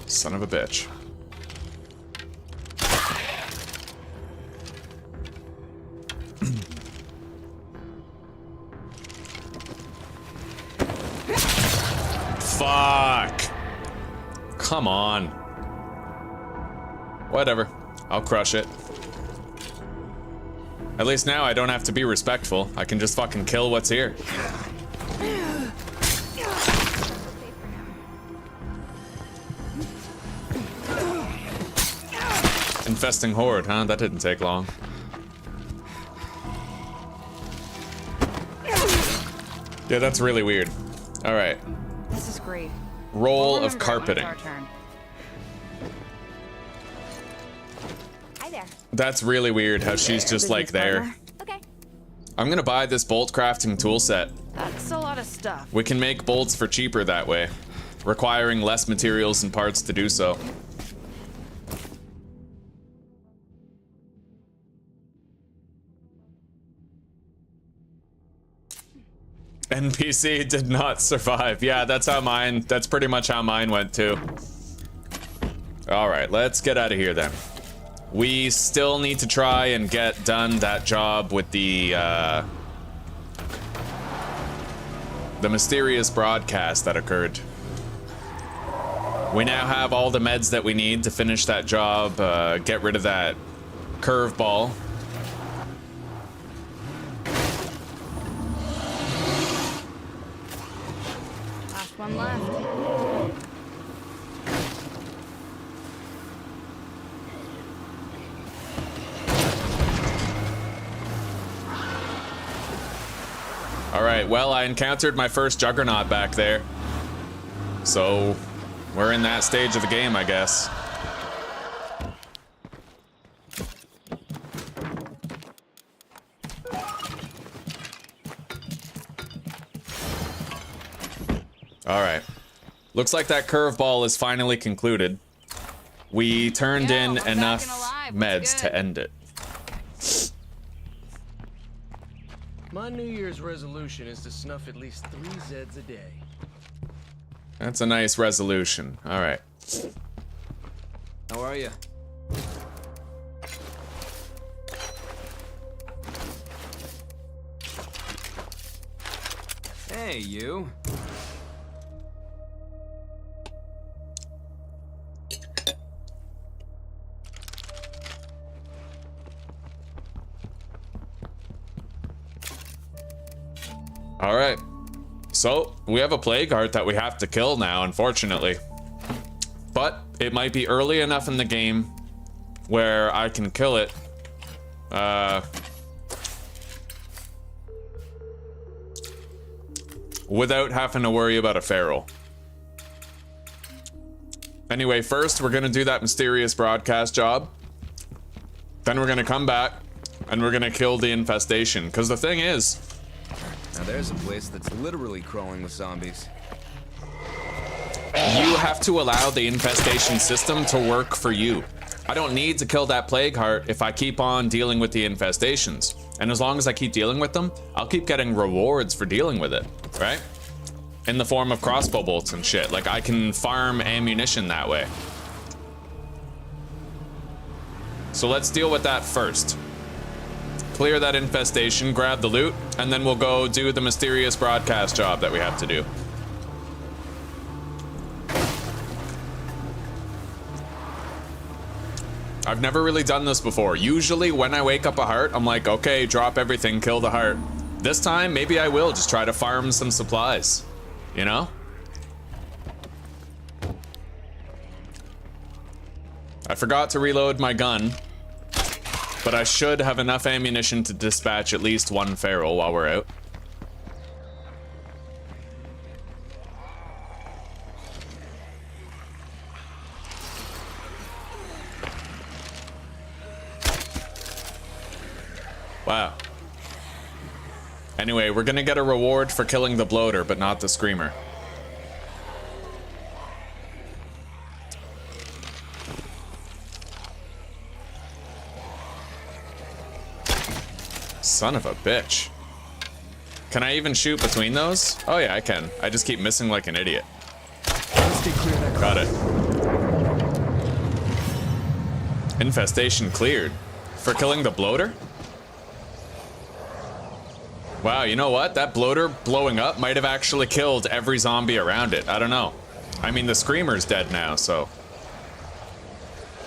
Son of a bitch. Fuck. Come on. Whatever. I'll crush it. At least now I don't have to be respectful. I can just fucking kill what's here. Infesting horde, huh? That didn't take long. Yeah, that's really weird. All right. This is great. Roll We'll of remember it when carpeting. it's our turn. Hi there. That's really weird how she's just like there. Okay. I'm gonna buy this bolt crafting tool set. That's a lot of stuff. We can make bolts for cheaper that way, requiring less materials and parts to do so. NPC did not survive. Yeah, that's pretty much how mine went too. All right, let's get out of here then. We still need to try and get done that job with the mysterious broadcast that occurred. We now have all the meds that we need to finish that job, get rid of that curveball. Last one left. All right, well, I encountered my first juggernaut back there. So, we're in that stage of the game, I guess. All right. Looks like that curveball is finally concluded. We turned in we're back enough and alive. meds What's to good? end it. My New Year's resolution is to snuff at least 3 Zeds a day. That's a nice resolution. All right. How are you? Hey, you. All right. So, we have a plague heart that we have to kill now, unfortunately. But it might be early enough in the game where I can kill it. Without having to worry about a feral. Anyway, first we're gonna do that mysterious broadcast job. Then we're gonna come back and we're gonna kill the infestation. Because the thing is, Now there's a place that's literally crawling with zombies. you have to allow the infestation system to work for you. I don't need to kill that plague heart if I keep on dealing with the infestations. And as long as I keep dealing with them, I'll keep getting rewards for dealing with it, right? In the form of crossbow bolts and shit. Like, I can farm ammunition that way. So let's deal with that first. Clear that infestation, grab the loot, and then we'll go do the mysterious broadcast job that we have to do. I've never really done this before. Usually when I wake up a heart, I'm like, okay, drop everything, kill the heart. This time, maybe I will just try to farm some supplies, you know? I forgot to reload my gun, but I should have enough ammunition to dispatch at least one feral while we're out. Wow. Anyway, we're gonna get a reward for killing the bloater, but not the screamer. Son of a bitch. Can I even shoot between those? Oh yeah, I can. I just keep missing like an idiot. Got it. Infestation cleared. For killing the bloater? Wow, you know what? That bloater blowing up might have actually killed every zombie around it. I don't know. I mean, the screamer's dead now, so...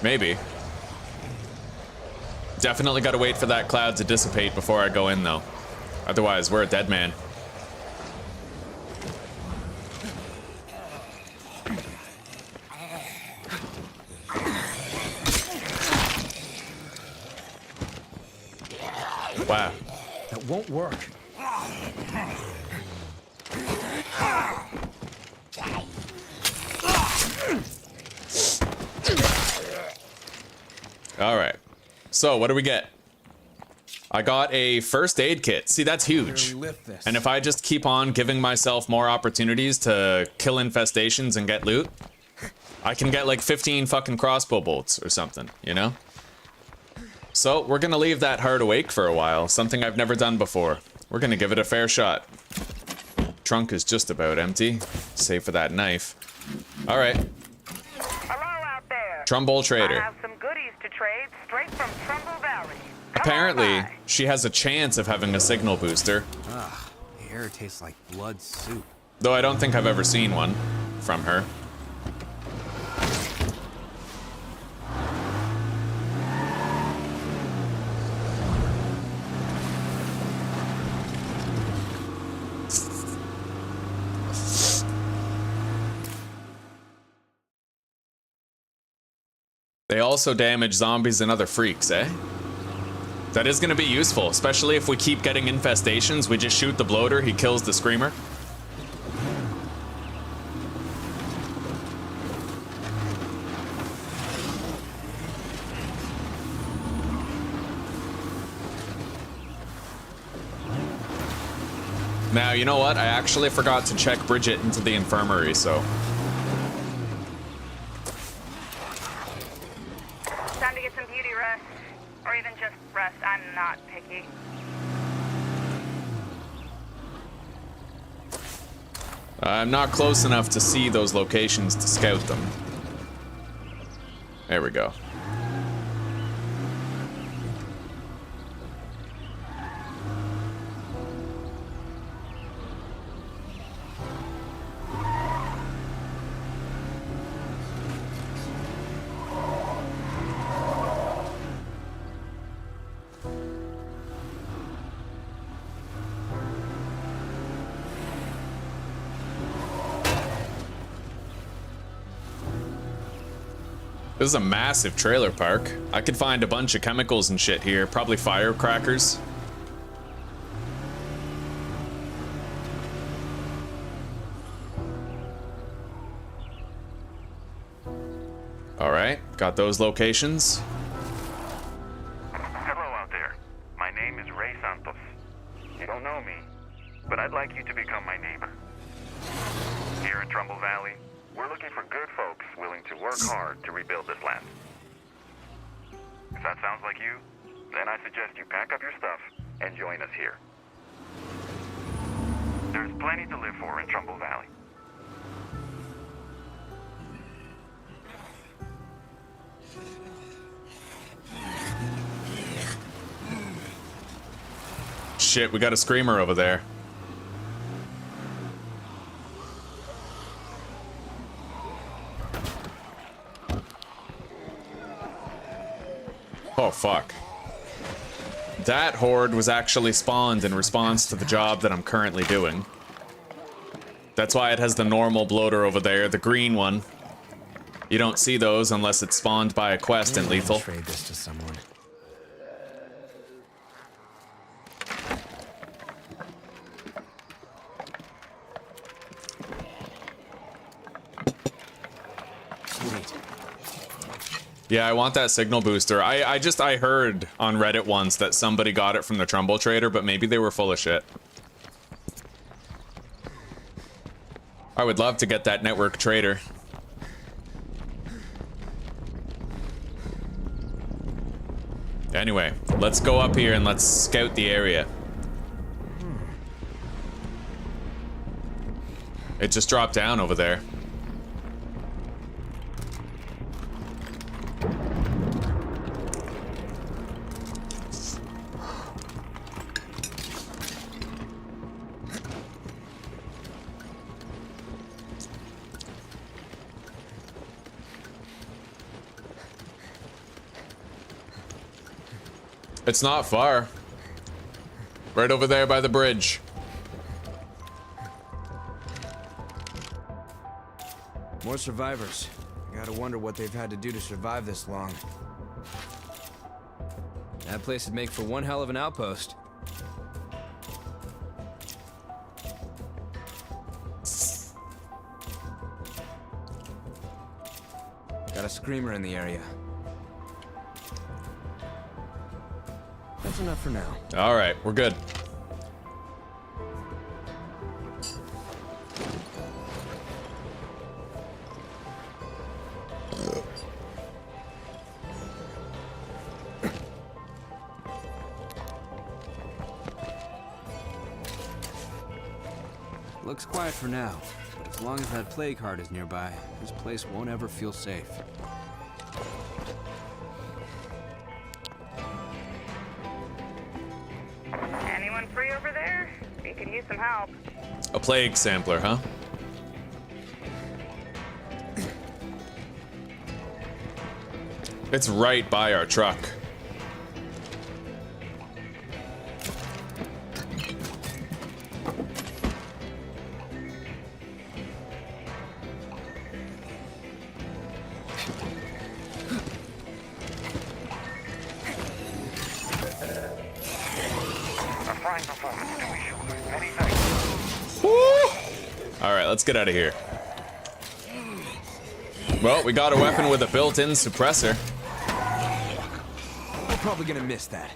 maybe. Definitely gotta wait for that cloud to dissipate before I go in, though. Otherwise, we're a dead man. Wow. That won't work. All right. So, what do we get? I got a first aid kit. See, that's huge. And if I just keep on giving myself more opportunities to kill infestations and get loot, I can get like 15 fucking crossbow bolts or something, you know? So, we're gonna leave that heart awake for a while, something I've never done before. We're gonna give it a fair shot. Trunk is just about empty, save for that knife. All right. Hello out there. Trumbull Trader. I have some goodies to trade straight from Trumbull Valley. Come Apparently, on by. she has a chance of having a signal booster, Ugh, the air tastes like blood soup. though I don't think I've ever seen one from her. They also damage zombies and other freaks, eh? That is gonna be useful, especially if we keep getting infestations. We just shoot the bloater, he kills the screamer. Now, you know what? I actually forgot to check Bridget into the infirmary, so... Time to get some beauty rest. Or even just rest. I'm not picky. I'm not close enough to see those locations to scout them. There we go. This is a massive trailer park. I could find a bunch of chemicals and shit here, probably firecrackers. All right, got those locations. Hello out there. My name is Ray Santos. You don't know me, but I'd like you to become my neighbor. Here in Trumbull Valley, we're looking for good folks willing to work hard to rebuild this land. If that sounds like you, then I suggest you pack up your stuff and join us here. There's plenty to live for in Trumbull Valley. Shit, we got a screamer over there. Oh, fuck. That horde was actually spawned in response to the job that I'm currently doing. That's why it has the normal bloater over there, the green one. You don't see those unless it's spawned by a quest in Lethal. Trade this to someone. Sweet. Yeah, I want that signal booster. I heard on Reddit once that somebody got it from the Trumbull trader, but maybe they were full of shit. I would love to get that network trader. Anyway, let's go up here and let's scout the area. It just dropped down over there. It's not far. Right over there by the bridge. More survivors. Gotta wonder what they've had to do to survive this long. That place would make for one hell of an outpost. Got a screamer in the area. That's enough for now. All right, we're good. Looks quiet for now, but as long as that plague heart is nearby, this place won't ever feel safe. Anyone free over there? We could use some help. A plague sampler, huh? It's right by our truck. Alright, let's get out of here. Well, we got a weapon with a built-in suppressor. We're probably gonna miss that.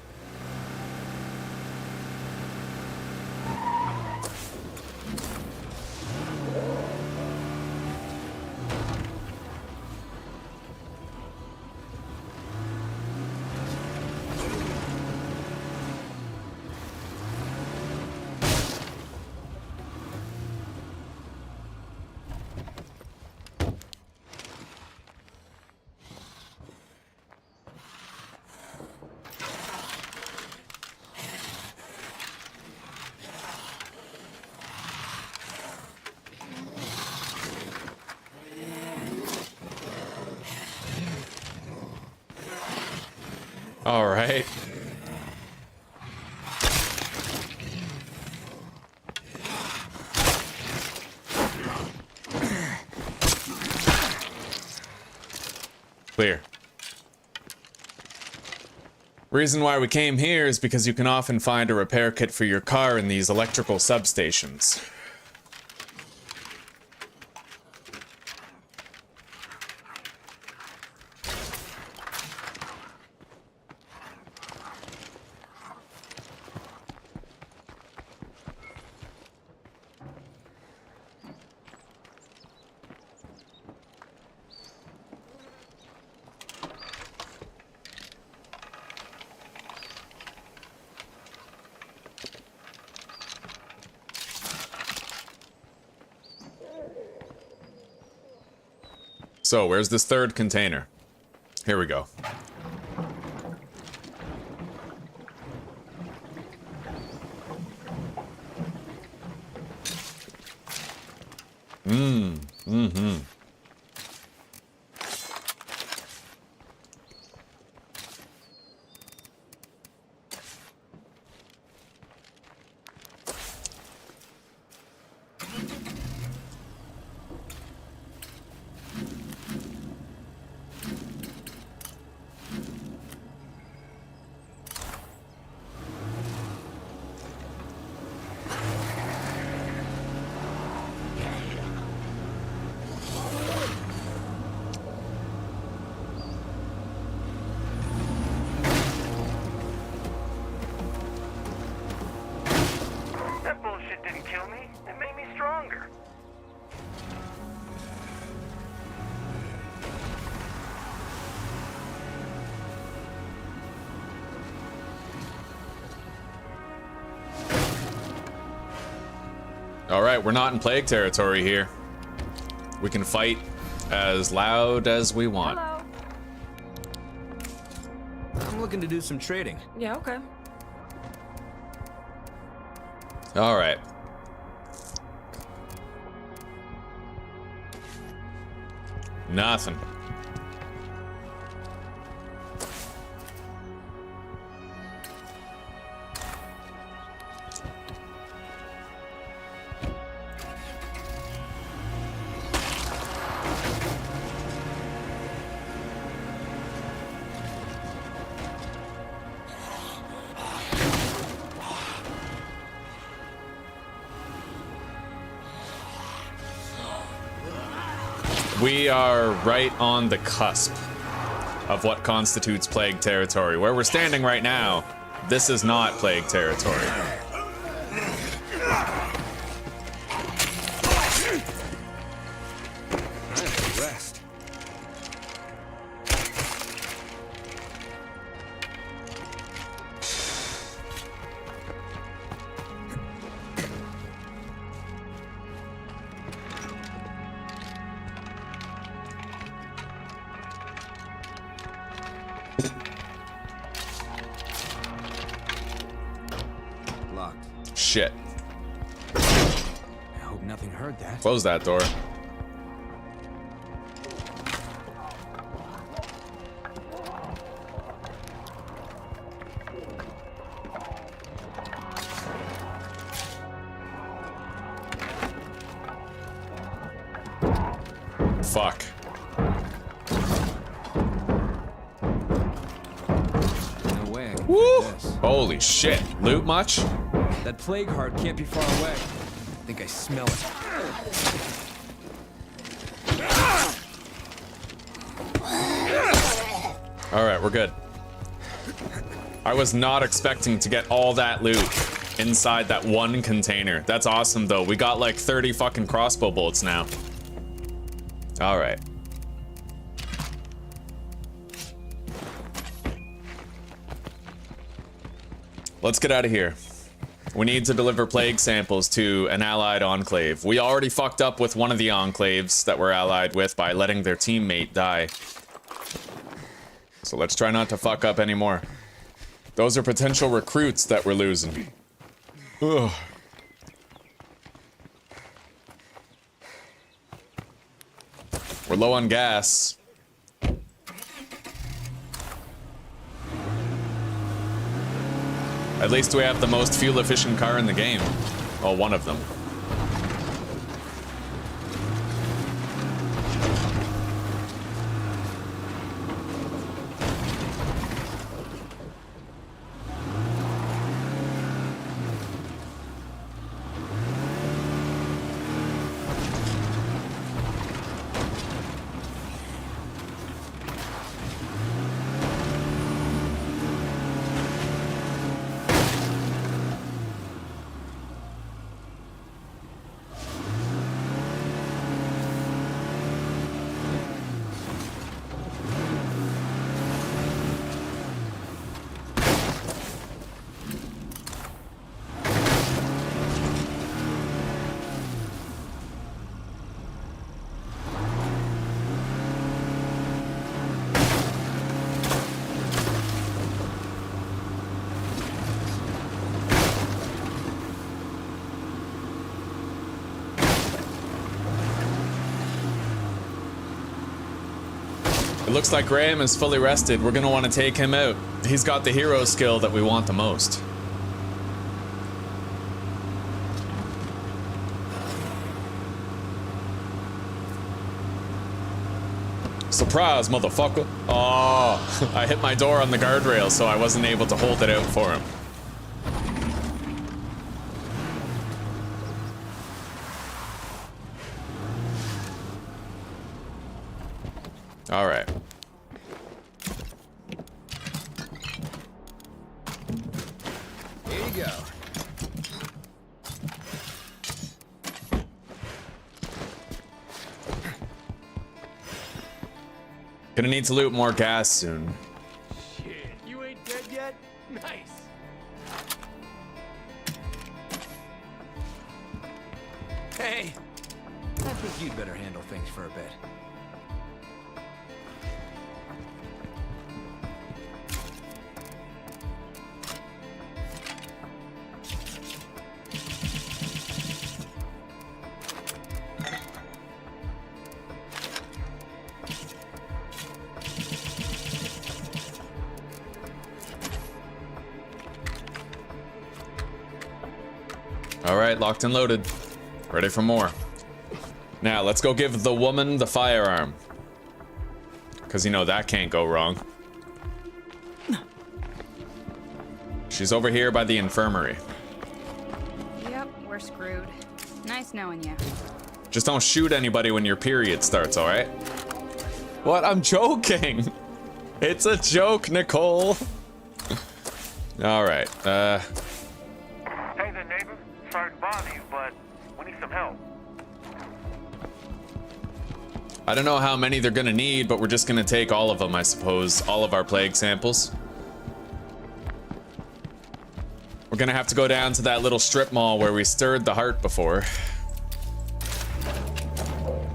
All right. Clear. Reason why we came here is because you can often find a repair kit for your car in these electrical substations. So, where's this third container? Here we go. Mm-hmm. right, we're not in plague territory here. We can fight as loud as we want. Hello. I'm looking to do some trading. Yeah, okay. All right. Nothing. We are right on the cusp of what constitutes plague territory. Where we're standing right now, this is not plague territory. Rest. Locked. Shit. I hope nothing heard that. Close that door. Fuck. No way I can Woo! do this. Holy shit. Loot much? That plague heart can't be far away. I think I smell it. All right, we're good. I was not expecting to get all that loot inside that one container. That's awesome, though. We got like 30 fucking crossbow bolts now. All right. Let's get out of here. We need to deliver plague samples to an allied enclave. We already fucked up with one of the enclaves that we're allied with by letting their teammate die. So let's try not to fuck up anymore. Those are potential recruits that we're losing. Ugh. We're low on gas. At least we have the most fuel-efficient car in the game. Well, one of them. It looks like Graham is fully rested. We're gonna want to take him out. He's got the hero skill that we want the most. Surprise, motherfucker. Oh, I hit my door on the guardrail, so I wasn't able to hold it out for him. All right. Here you go. Gonna need to loot more gas soon. Shit, you ain't dead yet? Nice. I think you'd better handle things for a bit. All right, locked and loaded. Ready for more. Now, let's go give the woman the firearm. Because, you know, that can't go wrong. She's over here by the infirmary. Yep, we're screwed. Nice knowing you. Just don't shoot anybody when your period starts, all right? What? I'm joking. It's a joke, Nicole. All right. Hey there, neighbor. Sorry to bother you, but we need some help. I don't know how many they're gonna need, but we're just gonna take all of them, I suppose. All of our plague samples. We're gonna have to go down to that little strip mall where we stirred the heart before.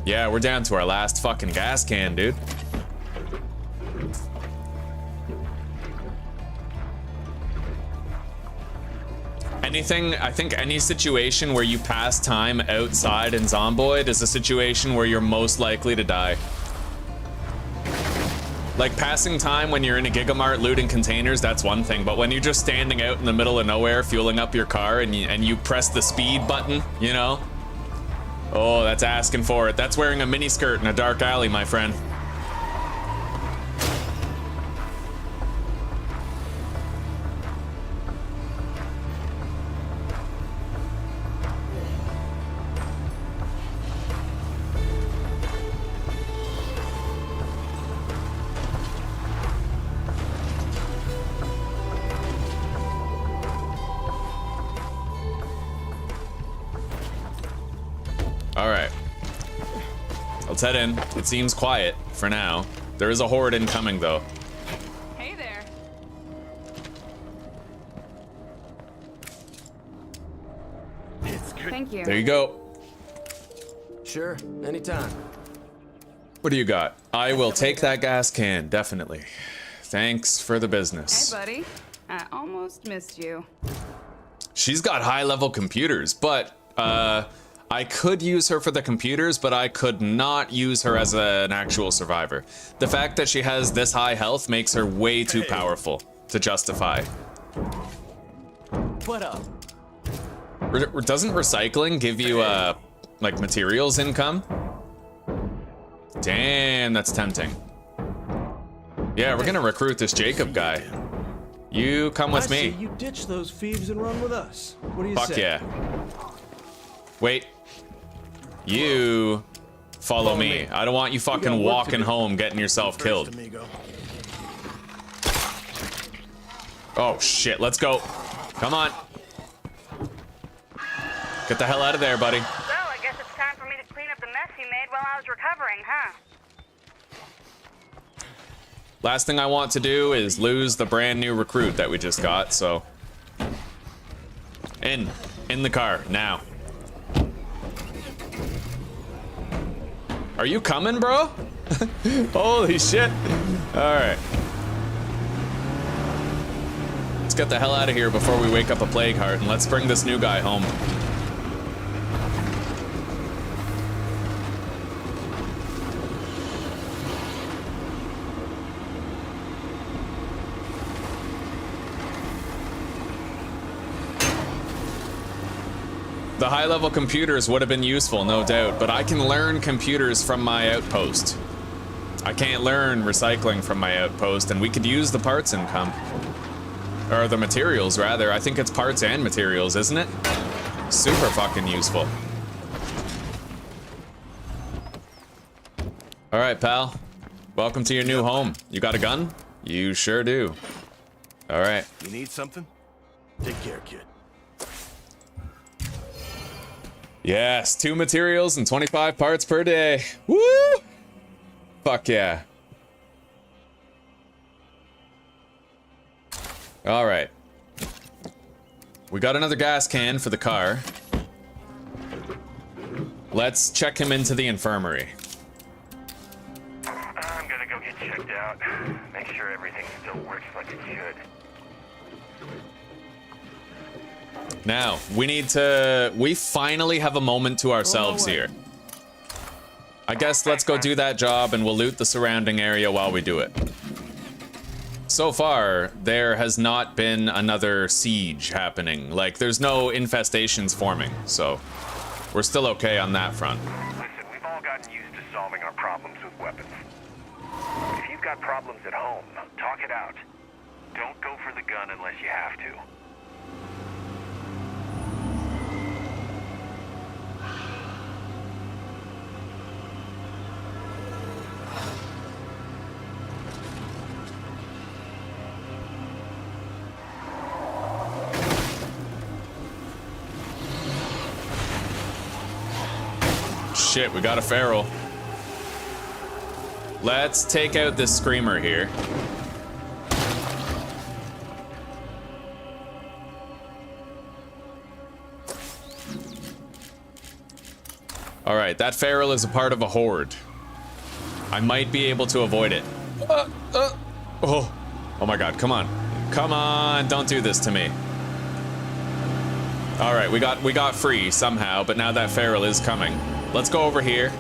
Yeah, we're down to our last fucking gas can, dude. Anything, I think any situation where you pass time outside in Zomboid is a situation where you're most likely to die. Like, passing time when you're in a Gigamart looting containers, that's one thing, but when you're just standing out in the middle of nowhere fueling up your car and you press the speed button, you know? Oh, that's asking for it. That's wearing a miniskirt in a dark alley, my friend. All right. Let's head in. It seems quiet for now. There is a horde incoming, though. Hey there. Thank you. There you go. Sure, anytime. What do you got? I will take that gas can, definitely. Thanks for the business. Hey, buddy. I almost missed you. She's got high-level computers, but, I could use her for the computers, but I could not use her as an actual survivor. The fact that she has this high health makes her way too powerful to justify. What up? Doesn't recycling give you, like, materials income? Damn, that's tempting. Yeah, we're gonna recruit this Jacob guy. You come with me. You ditch those thieves and run with us. What do you say? Fuck yeah. Wait. You follow me. I don't want you fucking walking home getting yourself killed. Oh shit, let's go. Come on. Get the hell out of there, buddy. So, I guess it's time for me to clean up the mess you made while I was recovering, huh? Last thing I want to do is lose the brand new recruit that we just got, so. In the car, now. Are you coming, bro? Holy shit. Alright. Let's get the hell out of here before we wake up a plague heart, and let's bring this new guy home. The high-level computers would have been useful, no doubt, but I can learn computers from my outpost. I can't learn recycling from my outpost, and we could use the parts income. Or the materials, rather. I think it's parts and materials, isn't it? Super fucking useful. Alright, pal. Welcome to your new home. You got a gun? You sure do. Alright. You need something? Take care, kid. Yes, 2 materials and 25 parts per day. Woo! Fuck yeah. All right. We got another gas can for the car. Let's check him into the infirmary. I'm gonna go get checked out. Make sure everything still works like it should. Now, we finally have a moment to ourselves here. I guess let's go do that job and we'll loot the surrounding area while we do it. So far, there has not been another siege happening. Like, there's no infestations forming, so we're still okay on that front. Listen, we've all gotten used to solving our problems with weapons. If you've got problems at home, talk it out. Don't go for the gun unless you have to. Shit, we got a feral. Let's take out this screamer here. All right, that feral is a part of a horde. I might be able to avoid it. Oh my God, come on. Come on, don't do this to me. All right, we got free somehow, but now that feral is coming. Let's go over here.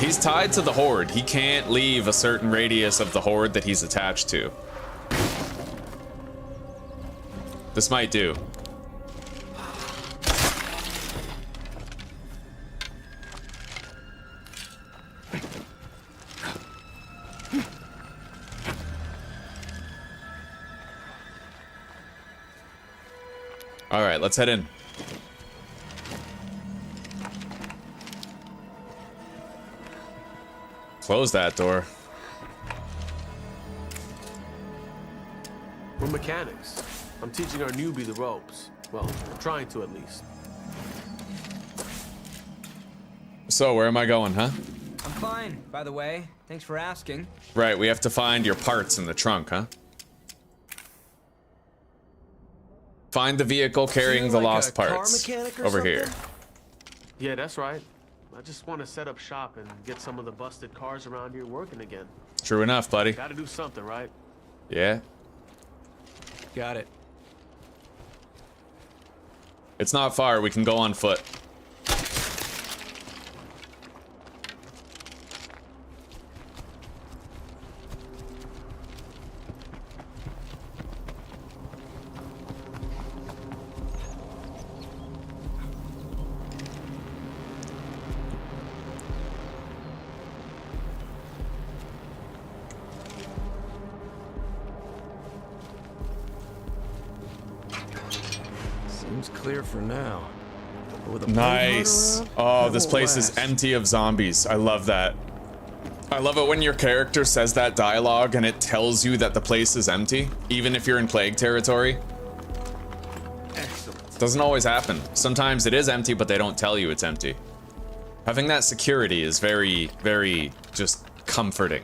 He's tied to the horde. He can't leave a certain radius of the horde that he's attached to. This might do. All right, let's head in. Close that door. We're mechanics. I'm teaching our newbie the ropes. Well, I'm trying to at least. So, where am I going, huh? I'm fine, by the way. Thanks for asking. Right, we have to find your parts in the trunk, huh? Find the vehicle carrying the lost parts. Over here. Yeah, that's right. I just want to set up shop and get some of the busted cars around here working again. True enough, buddy. Gotta do something, right? Yeah. Got it. It's not far, we can go on foot. Seems clear for now. With a Nice. Oh, this place is empty of zombies. I love that. I love it when your character says that dialogue and it tells you that the place is empty, even if you're in plague territory. Excellent. Doesn't always happen. Sometimes it is empty, but they don't tell you it's empty. Having that security is very, very just comforting.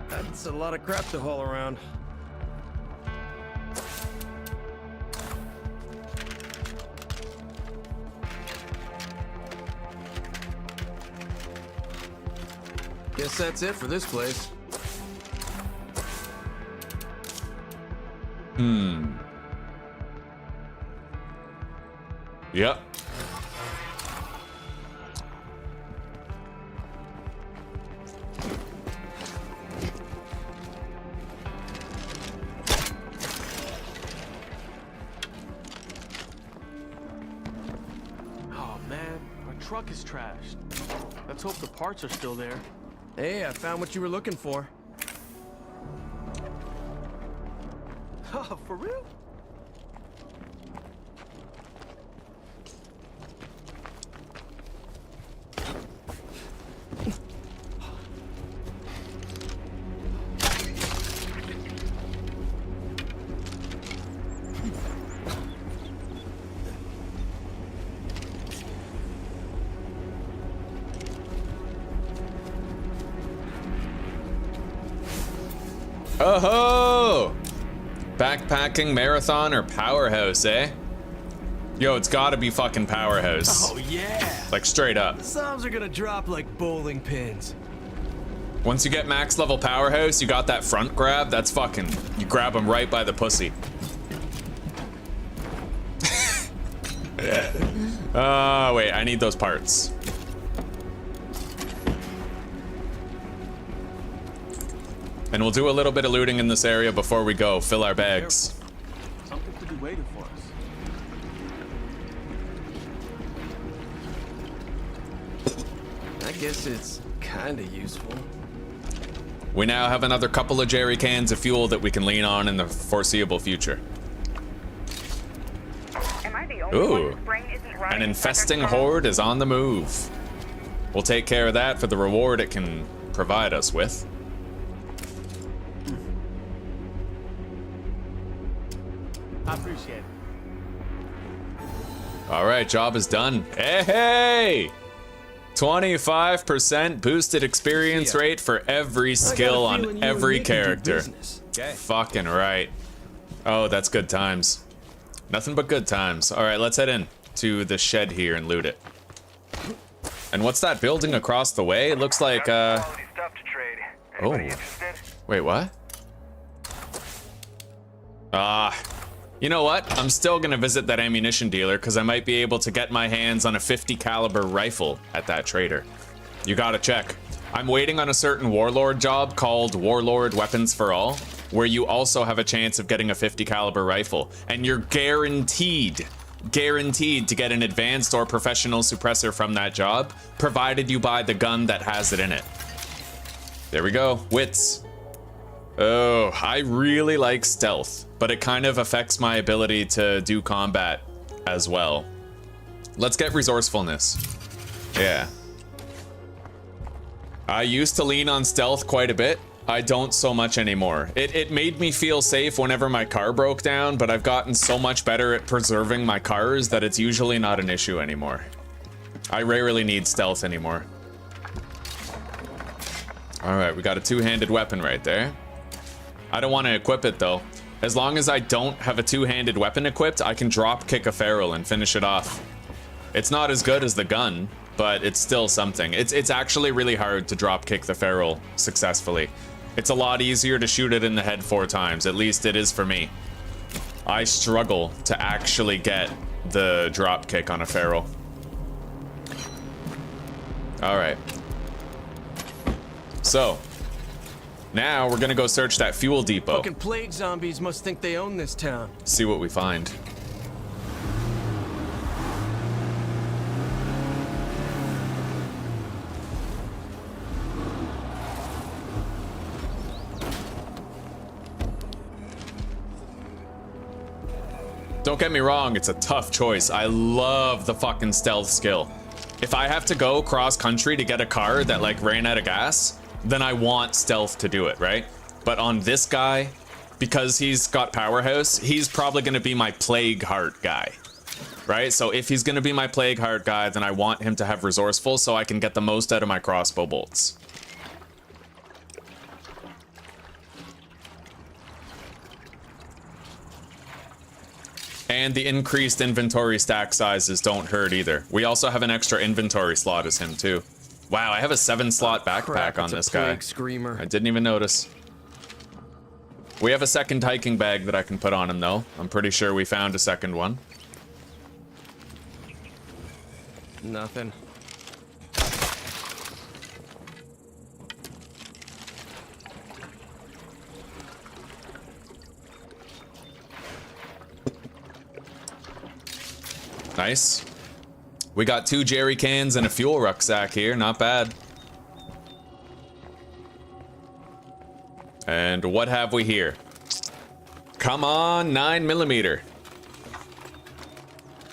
That's a lot of crap to haul around. Guess that's it for this place. Yep. Oh man, our truck is trashed. Let's hope the parts are still there. Hey, I found what you were looking for. Oh, for real? Oh-ho! Backpacking, marathon, or powerhouse, eh? Yo, it's gotta be fucking powerhouse. Oh, yeah. Like, straight up. Subs are gonna drop like bowling pins. Once you get max level powerhouse, you got that front grab, that's fucking... You grab them right by the pussy. Oh, wait, I need those parts. And we'll do a little bit of looting in this area before we go. Fill our bags. Something could be waiting for us. I guess it's kinda useful. We now have another couple of jerry cans of fuel that we can lean on in the foreseeable future. Am I the only one Ooh, whose brain isn't an running infesting like a horde is on the move. We'll take care of that for the reward it can provide us with. I appreciate it. All right, job is done. Hey! 25% boosted experience rate for every skill on every character. Fucking right. Oh, that's good times. Nothing but good times. All right, let's head in to the shed here and loot it. And what's that building across the way? It looks like, oh. Wait, what? You know what? I'm still gonna visit that ammunition dealer because I might be able to get my hands on a 50 caliber rifle at that trader. You gotta check. I'm waiting on a certain warlord job called Warlord Weapons for All, where you also have a chance of getting a 50 caliber rifle, and you're guaranteed to get an advanced or professional suppressor from that job, provided you buy the gun that has it in it. There we go, wits. Oh, I really like stealth, but it kind of affects my ability to do combat as well. Let's get resourcefulness. Yeah. I used to lean on stealth quite a bit. I don't so much anymore. It made me feel safe whenever my car broke down, but I've gotten so much better at preserving my cars that it's usually not an issue anymore. I rarely need stealth anymore. All right, we got a two-handed weapon right there. I don't want to equip it though. As long as I don't have a two-handed weapon equipped, I can drop kick a feral and finish it off. It's not as good as the gun, but it's still something. It's actually really hard to drop kick the feral successfully. It's a lot easier to shoot it in the head 4 times, at least it is for me. I struggle to actually get the drop kick on a feral. All right. So, now we're gonna go search that fuel depot. Fucking plague zombies must think they own this town. See what we find. Don't get me wrong, it's a tough choice. I love the fucking stealth skill. If I have to go cross country to get a car that like ran out of gas, then I want stealth to do it, right? But on this guy, because he's got powerhouse, he's probably gonna be my plague heart guy, right? So if he's gonna be my plague heart guy, then I want him to have resourceful so I can get the most out of my crossbow bolts. And the increased inventory stack sizes don't hurt either. We also have an extra inventory slot as him too. Wow, I have a 7-slot backpack on this guy. Screamer. I didn't even notice. We have a second hiking bag that I can put on him though. I'm pretty sure we found a second one. Nothing. Nice. We got 2 jerry cans and a fuel rucksack here, not bad. And what have we here? Come on, 9mm.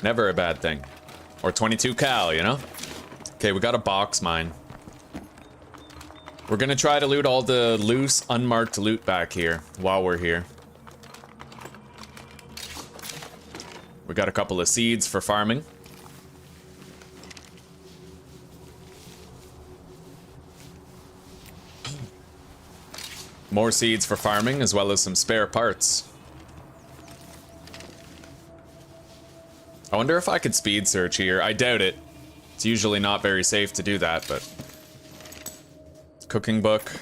Never a bad thing. Or 22 cal, you know? Okay, we got a box mine. We're gonna try to loot all the loose, unmarked loot back here while we're here. We got a couple of seeds for farming. More seeds for farming, as well as some spare parts. I wonder if I could speed search here. I doubt it. It's usually not very safe to do that, but... Cooking book.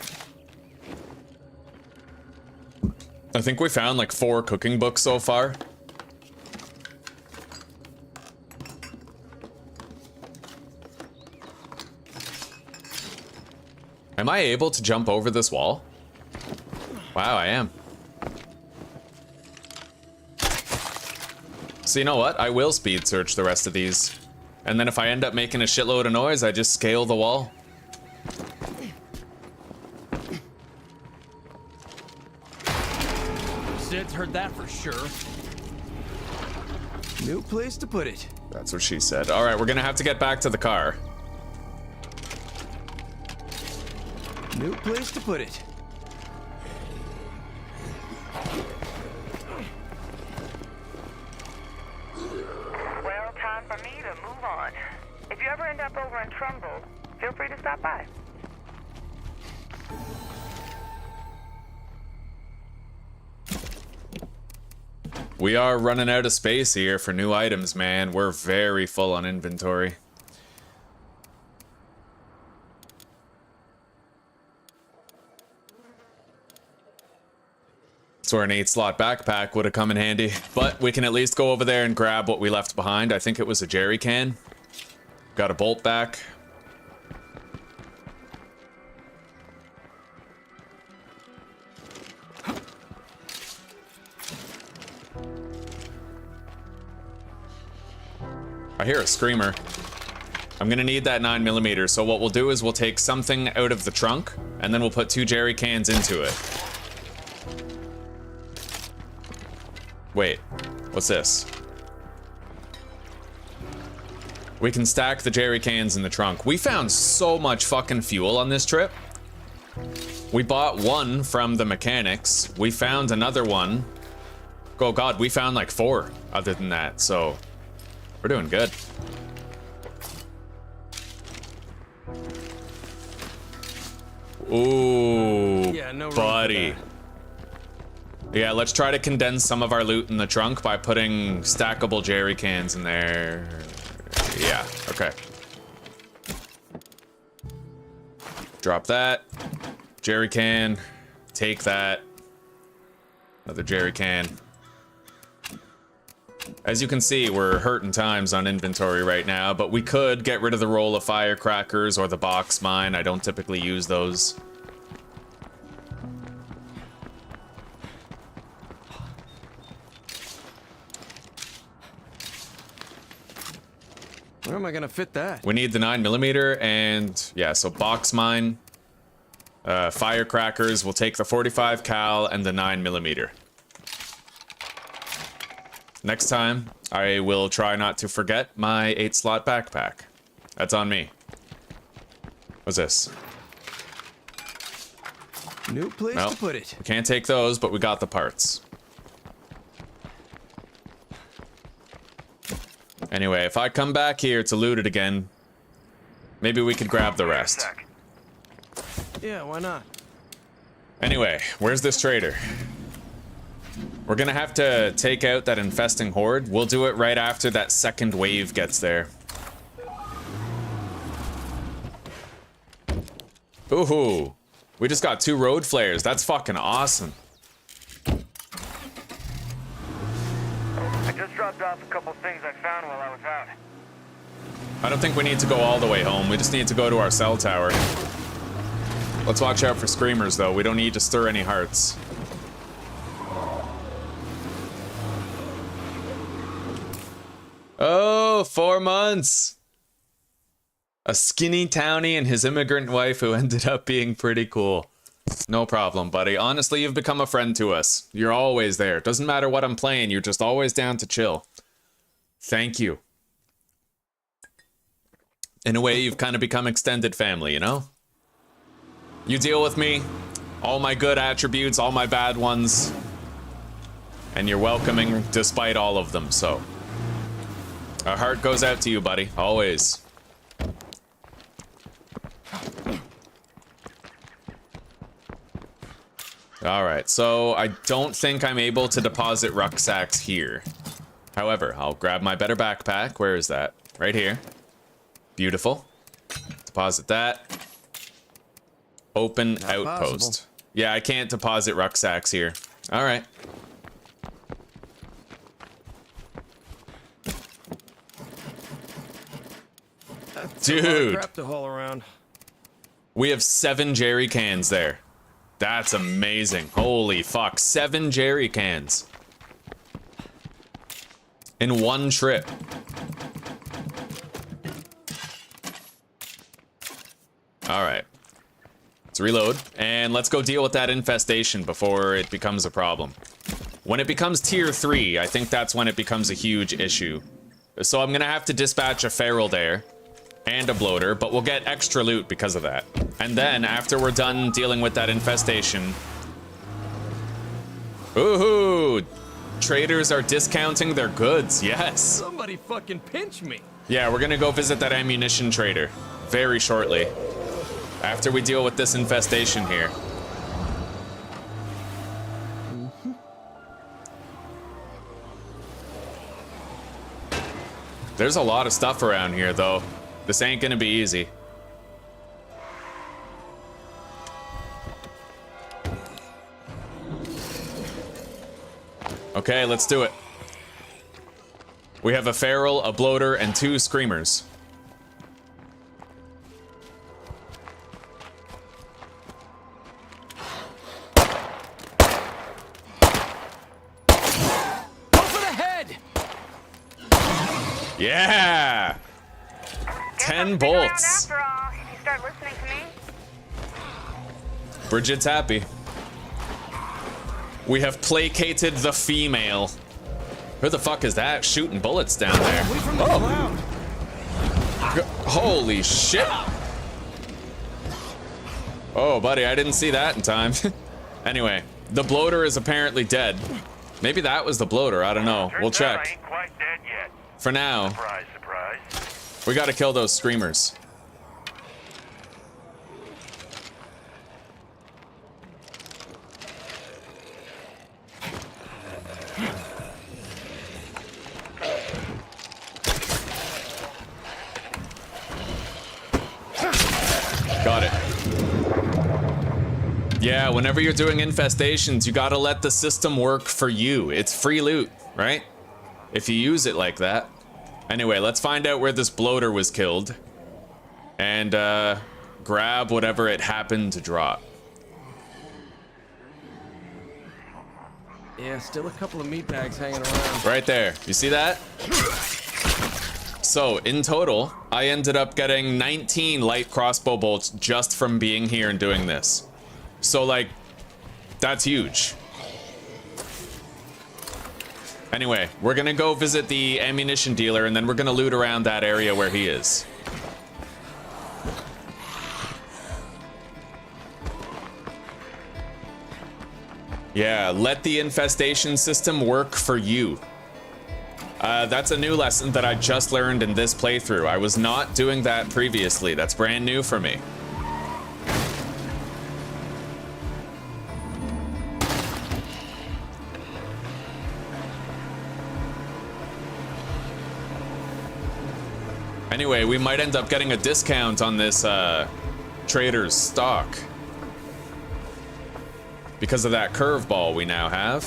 I think we found like 4 cooking books so far. Am I able to jump over this wall? Wow, I am. So you know what? I will speed search the rest of these. And then if I end up making a shitload of noise, I just scale the wall. Sid's heard that for sure. New place to put it. That's what she said. All right, we're gonna have to get back to the car. New place to put it. Well, time for me to move on. If you ever end up over in Trumbull, feel free to stop by. We are running out of space here for new items, man. We're very full on inventory. So an 8-slot backpack would have come in handy, but we can at least go over there and grab what we left behind. I think it was a jerry can. Got a bolt back. I hear a screamer. I'm gonna need that 9mm, so what we'll do is we'll take something out of the trunk, and then we'll put 2 jerry cans into it. Wait, what's this? We can stack the jerry cans in the trunk. We found so much fucking fuel on this trip. We bought one from the mechanics. We found another one. Oh god, we found like 4 other than that, so we're doing good. Ooh, Yeah, no room for buddy. that. Yeah, let's try to condense some of our loot in the trunk by putting stackable jerry cans in there. Yeah, okay. Drop that. Jerry can. Take that. Another jerry can. As you can see, we're hurting times on inventory right now, but we could get rid of the roll of firecrackers or the box mine. I don't typically use those. Where am I gonna fit that? We need the 9mm and yeah, so box mine, firecrackers. We'll take the 45 cal and the 9mm. Next time, I will try not to forget my 8-slot backpack. That's on me. What's this? New place Nope. to put it. We can't take those, but we got the parts. Anyway, if I come back here to loot it again, maybe we could grab the rest. Yeah, why not? Anyway, where's this trader? We're gonna have to take out that infesting horde. We'll do it right after that second wave gets there. Ooh, we just got 2 road flares. That's fucking awesome. I just dropped off a couple things I found while I was out. I don't think we need to go all the way home. We just need to go to our cell tower. Let's watch out for screamers, though. We don't need to stir any hearts. Oh, 4 months. A skinny townie and his immigrant wife who ended up being pretty cool. No problem, buddy. Honestly, you've become a friend to us. You're always there. Doesn't matter what I'm playing, you're just always down to chill. Thank you. In a way, you've kind of become extended family, you know? You deal with me, all my good attributes, all my bad ones, and you're welcoming despite all of them, so. Our heart goes out to you, buddy, always. All right, so I don't think I'm able to deposit rucksacks here. However, I'll grab my better backpack. Where is that? Right here. Beautiful. Deposit that. Open Not outpost. possible. Yeah, I can't deposit rucksacks here. All right. That's a lot of Dude. crap to haul around. We have 7 jerry cans there. That's amazing. Holy fuck. 7 jerry cans. In one trip. Alright. Let's reload. And let's go deal with that infestation before it becomes a problem. When it becomes tier 3, I think that's when it becomes a huge issue. So I'm gonna have to dispatch a feral there. And a bloater, but we'll get extra loot because of that. And then, after we're done dealing with that infestation... Ooh! Traders are discounting their goods, yes! Somebody fucking pinch me! Yeah, we're gonna go visit that ammunition trader very shortly. After we deal with this infestation here. There's a lot of stuff around here, though. This ain't gonna be easy. Okay, let's do it. We have a feral, a bloater, and 2 screamers. Go for the head! Yeah! 10 bolts. After all, if you start listening to me. Bridget's happy. We have placated the female. Who the fuck is that shooting bullets down there? Oh. Holy shit. Oh, buddy, I didn't see that in time. Anyway, the bloater is apparently dead. Maybe that was the bloater, I don't know. We'll check. I ain't quite dead yet. For now, Surprise, surprise. we gotta kill those screamers. Got it. Yeah, whenever you're doing infestations, you gotta let the system work for you. It's free loot, right? If you use it like that. Anyway, let's find out where this bloater was killed. And, grab whatever it happened to drop. Yeah, still a couple of meat bags hanging around. Right there. You see that? So, in total, I ended up getting 19 light crossbow bolts just from being here and doing this. So, like, that's huge. Anyway, we're gonna go visit the ammunition dealer and then we're gonna loot around that area where he is. Yeah, let the infestation system work for you. That's a new lesson that I just learned in this playthrough. I was not doing that previously. That's brand new for me. Anyway, we might end up getting a discount on this trader's stock. Because of that curveball we now have.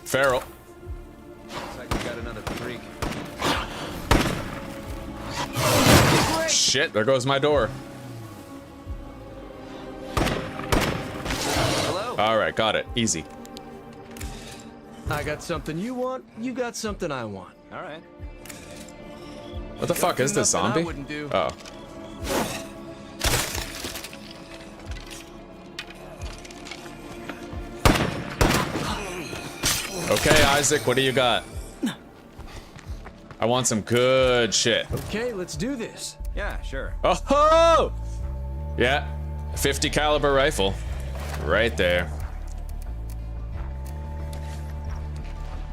Feral. Looks like we got another freak. Shit, there goes my door. Hello? Alright, got it. Easy. I got something you want, you got something I want. All right. What the fuck is this, Nothing I zombie? wouldn't do. Oh. Okay, Isaac, what do you got? I want some good shit. Okay, let's do this. Yeah, sure. Oh ho! Yeah, 50 caliber rifle. Right there.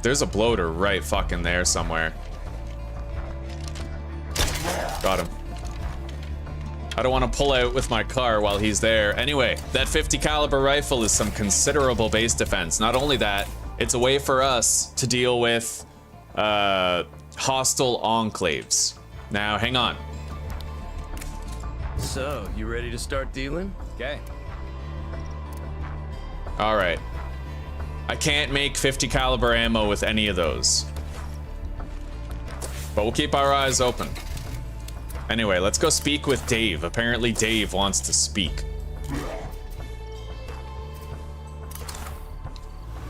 There's a bloater right fucking there somewhere. Got him. I don't want to pull out with my car while he's there. Anyway, that 50 caliber rifle is some considerable base defense. Not only that, it's a way for us to deal with hostile enclaves. Now, hang on. So, you ready to start dealing? Okay. All right. I can't make 50 caliber ammo with any of those. But we'll keep our eyes open. Anyway, let's go speak with Dave. Apparently Dave wants to speak.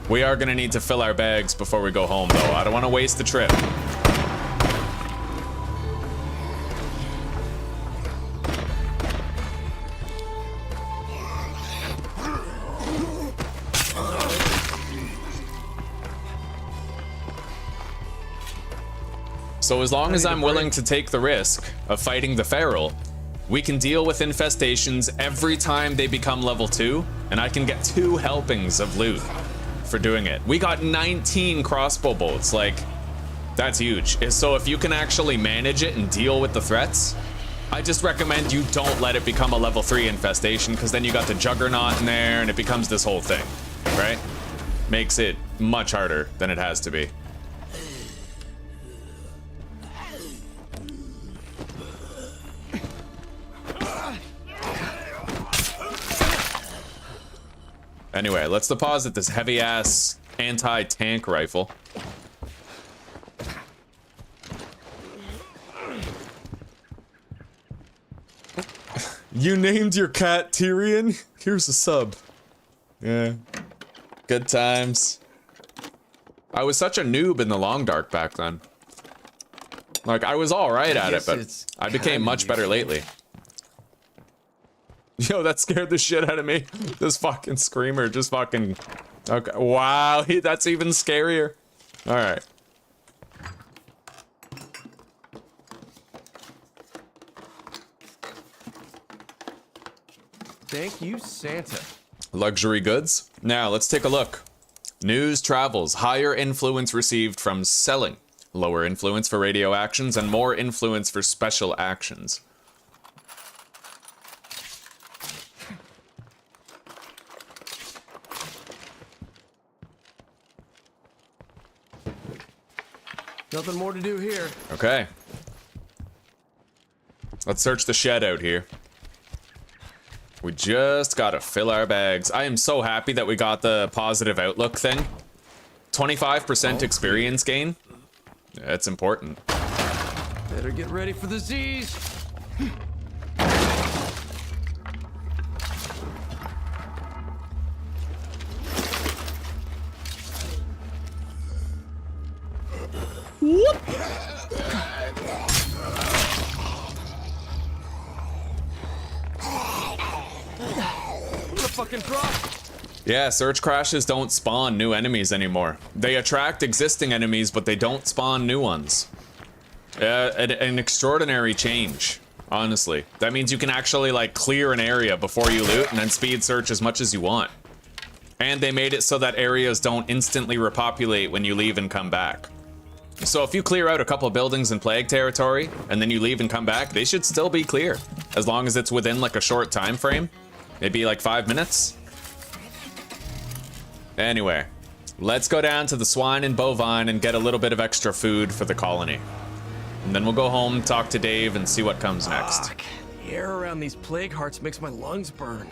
We are gonna need to fill our bags before we go home, though. I don't want to waste the trip. So as long as I'm willing to take the risk of fighting the feral, we can deal with infestations every time they become level 2, and I can get 2 helpings of loot for doing it. We got 19 crossbow bolts, like, that's huge. So if you can actually manage it and deal with the threats, I just recommend you don't let it become a level 3 infestation, because then you got the juggernaut in there and it becomes this whole thing, right? Makes it much harder than it has to be. Anyway, let's deposit this heavy-ass anti-tank rifle. You named your cat Tyrion? Here's a sub. Yeah. Good times. I was such a noob in the Long Dark back then. Like, I was alright at it, but I became much better lately. Yo, that scared the shit out of me. This fucking screamer just fucking... Okay, wow, that's even scarier. Alright. Thank you, Santa. Luxury goods. Now, let's take a look. News travels. Higher influence received from selling. Lower influence for radio actions and more influence for special actions. Nothing more to do here. Okay. Let's search the shed out here. We just gotta fill our bags. I am so happy that we got the positive outlook thing. 25% experience gain. That's important. Better get ready for the Z's. Whoop. What a fucking drop. Yeah, search crashes don't spawn new enemies anymore. They attract existing enemies, but they don't spawn new ones. An extraordinary change, honestly. That means you can actually, like, clear an area before you loot and then speed search as much as you want. And they made it so that areas don't instantly repopulate when you leave and come back. So if you clear out a couple buildings in Plague territory, and then you leave and come back, they should still be clear. As long as it's within, like, a short time frame. Maybe, like, 5 minutes. Anyway, let's go down to the swine and bovine and get a little bit of extra food for the colony. And then we'll go home, talk to Dave, and see what comes next. Fuck. The air around these plague hearts makes my lungs burn.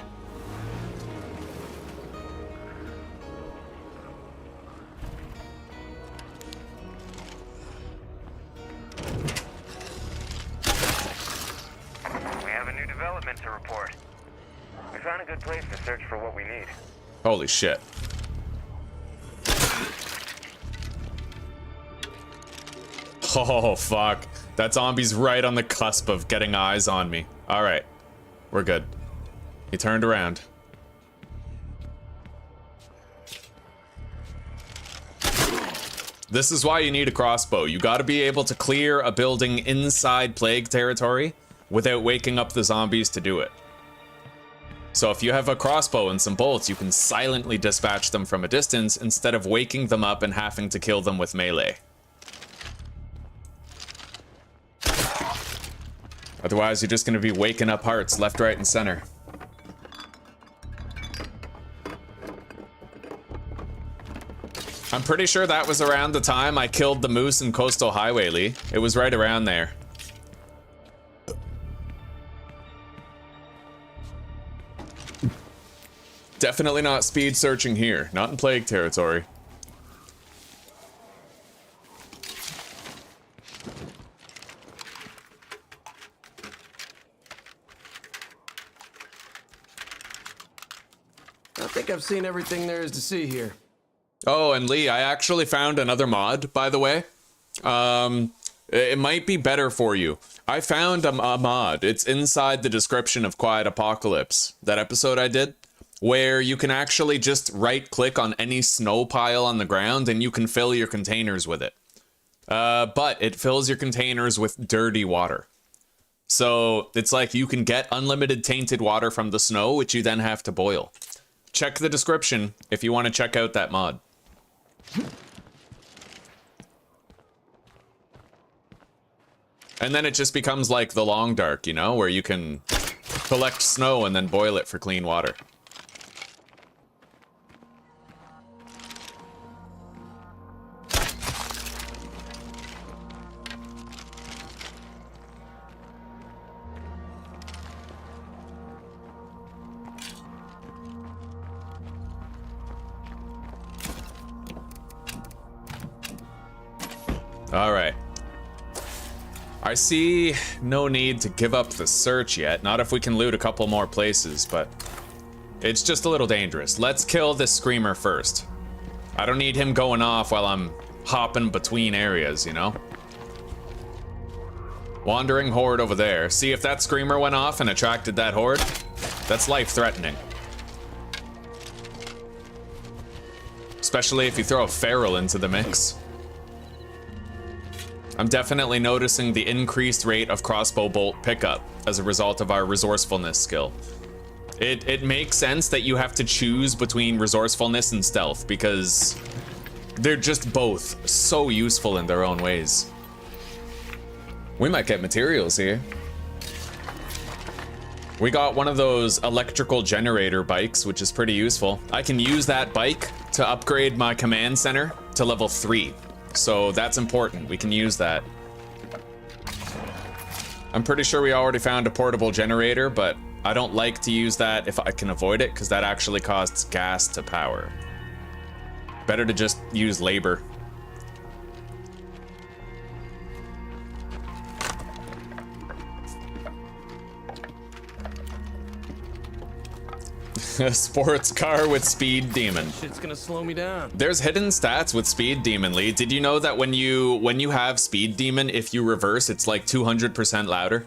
We have a new development to report. We found a good place to search for what we need. Holy shit. Oh, fuck. That zombie's right on the cusp of getting eyes on me. Alright. We're good. He turned around. This is why you need a crossbow. You gotta be able to clear a building inside Plague territory without waking up the zombies to do it. So if you have a crossbow and some bolts, you can silently dispatch them from a distance instead of waking them up and having to kill them with melee. Otherwise, you're just gonna be waking up hearts left, right, and center. I'm pretty sure that was around the time I killed the moose in Coastal Highway, Lee. It was right around there. Definitely not speed searching here. Not in Plague territory. I think I've seen everything there is to see here. Oh, and Lee, I actually found another mod, by the way. It might be better for you. I found a mod. It's inside the description of Quiet Apocalypse, that episode I did, where you can actually just right-click on any snow pile on the ground and you can fill your containers with it. But it fills your containers with dirty water. So it's like you can get unlimited tainted water from the snow, which you then have to boil. Check the description if you want to check out that mod. And then it just becomes like the Long Dark, you know, where you can collect snow and then boil it for clean water. All right. I see no need to give up the search yet, not if we can loot a couple more places, but it's just a little dangerous. Let's kill this screamer first. I don't need him going off while I'm hopping between areas, you know? Wandering horde over there. See, if that screamer went off and attracted that horde, that's life-threatening. Especially if you throw a feral into the mix. I'm definitely noticing the increased rate of crossbow bolt pickup as a result of our resourcefulness skill. It makes sense that you have to choose between resourcefulness and stealth because they're just both so useful in their own ways. We might get materials here. We got one of those electrical generator bikes, which is pretty useful. I can use that bike to upgrade my command center to level 3. So that's important. We can use that. I'm pretty sure we already found a portable generator, but I don't like to use that if I can avoid it, because that actually costs gas to power. Better to just use labor. A sports car with Speed Demon. Shit's gonna slow me down. There's hidden stats with Speed Demon, Lee. Did you know that when you have Speed Demon, if you reverse, it's like 200% louder?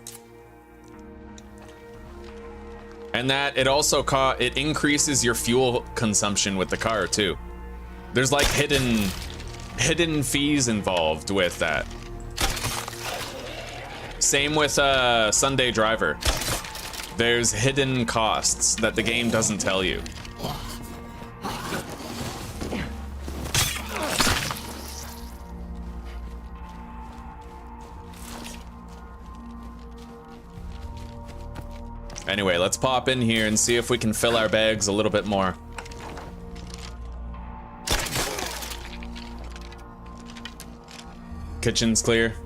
And that it also it increases your fuel consumption with the car too. There's like hidden fees involved with that. Same with Sunday Driver. There's hidden costs that the game doesn't tell you. Anyway, let's pop in here and see if we can fill our bags a little bit more. Kitchen's clear.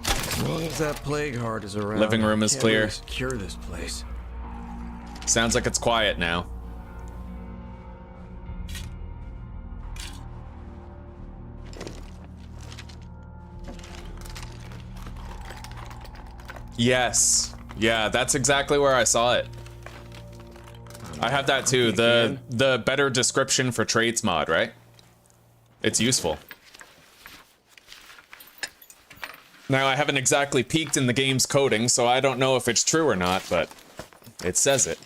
As long as that plague heart is around, Living room is clear. Really secure this place. Sounds like it's quiet now. Yes. Yeah, that's exactly where I saw it. I have that too. The better description for traits mod, right? It's useful. Now, I haven't exactly peeked in the game's coding, so I don't know if it's true or not, but it says it.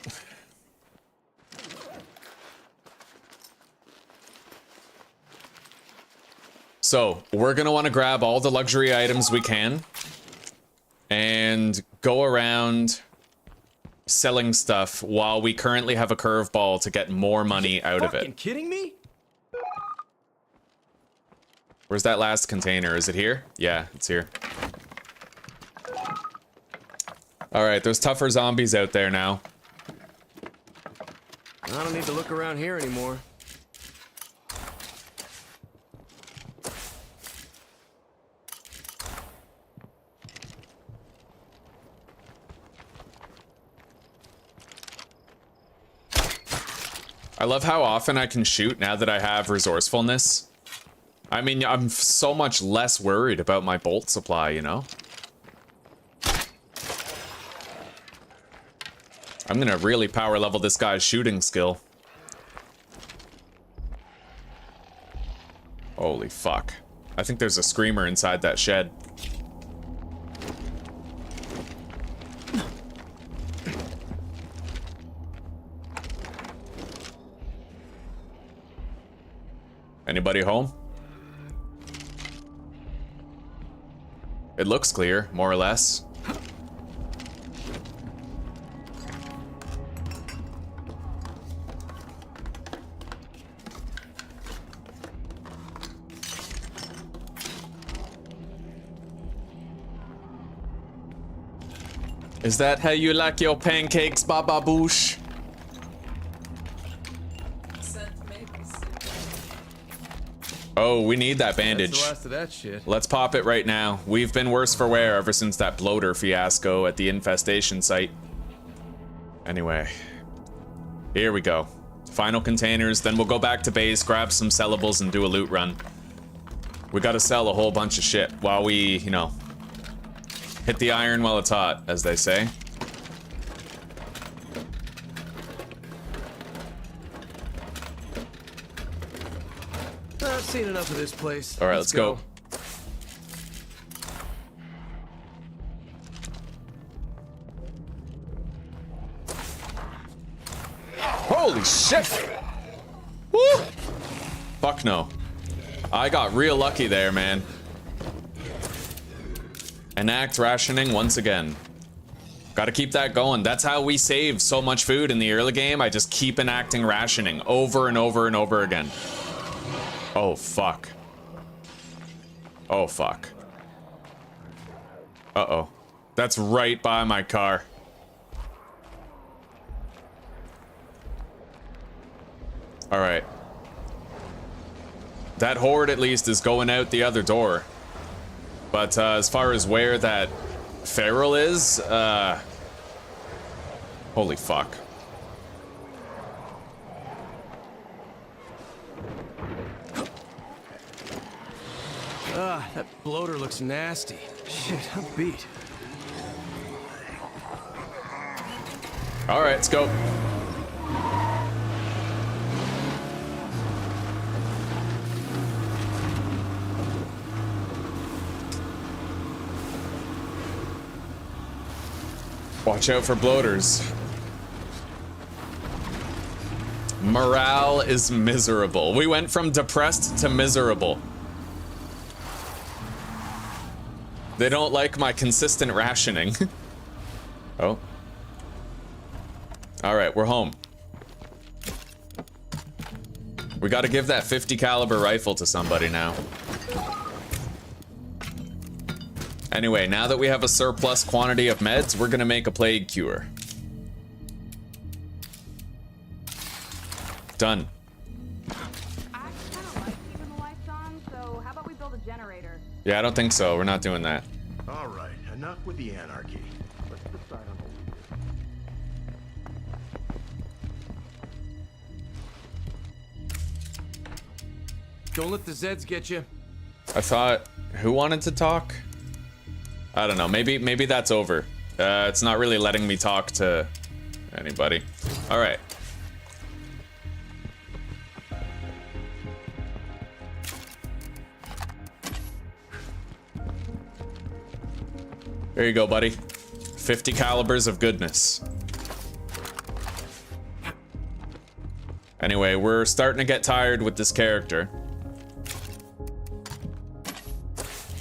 So, we're gonna want to grab all the luxury items we can and go around selling stuff while we currently have a curveball to get more money out of it. Fucking kidding me? Where's that last container? Is it here? Yeah, it's here. Alright, there's tougher zombies out there now. I don't need to look around here anymore. I love how often I can shoot now that I have resourcefulness. I mean, I'm so much less worried about my bolt supply, you know? I'm gonna really power level this guy's shooting skill. Holy fuck. I think there's a screamer inside that shed. Anybody home? It looks clear, more or less. Is that how you like your pancakes, Baba Boosh? Oh, we need that bandage. That's the last of that shit. Let's pop it right now. We've been worse for wear ever since that bloater fiasco at the infestation site. Anyway, here we go. Final containers, then we'll go back to base, grab some sellables, and do a loot run. We gotta sell a whole bunch of shit while we, you know, hit the iron while it's hot, as they say. I've seen enough of this place. All right, let's go. Holy shit! Woo! Fuck no. I got real lucky there, man. Enact rationing once again. Gotta keep that going. That's how we save so much food in the early game. I just keep enacting rationing over and over and over again. Oh, fuck. Oh, fuck. Uh-oh. That's right by my car. Alright. That horde, at least, is going out the other door. But, as far as where that feral is, holy fuck. Ah, that bloater looks nasty. Shit, I'm beat. Alright, let's go. Watch out for bloaters. Morale is miserable. We went from depressed to miserable. They don't like my consistent rationing. Oh. Alright, we're home. We gotta give that 50 caliber rifle to somebody now. Anyway, now that we have a surplus quantity of meds, we're gonna make a plague cure. Done. I kind of like keeping the lights on, so how about we build a generator? Yeah, I don't think so. We're not doing that. All right, enough with the anarchy. Let's decide on what we do. Don't let the Zeds get you. I thought, who wanted to talk? I don't know. Maybe that's over. It's not really letting me talk to anybody. All right. There you go, buddy. 50 calibers of goodness. Anyway, we're starting to get tired with this character.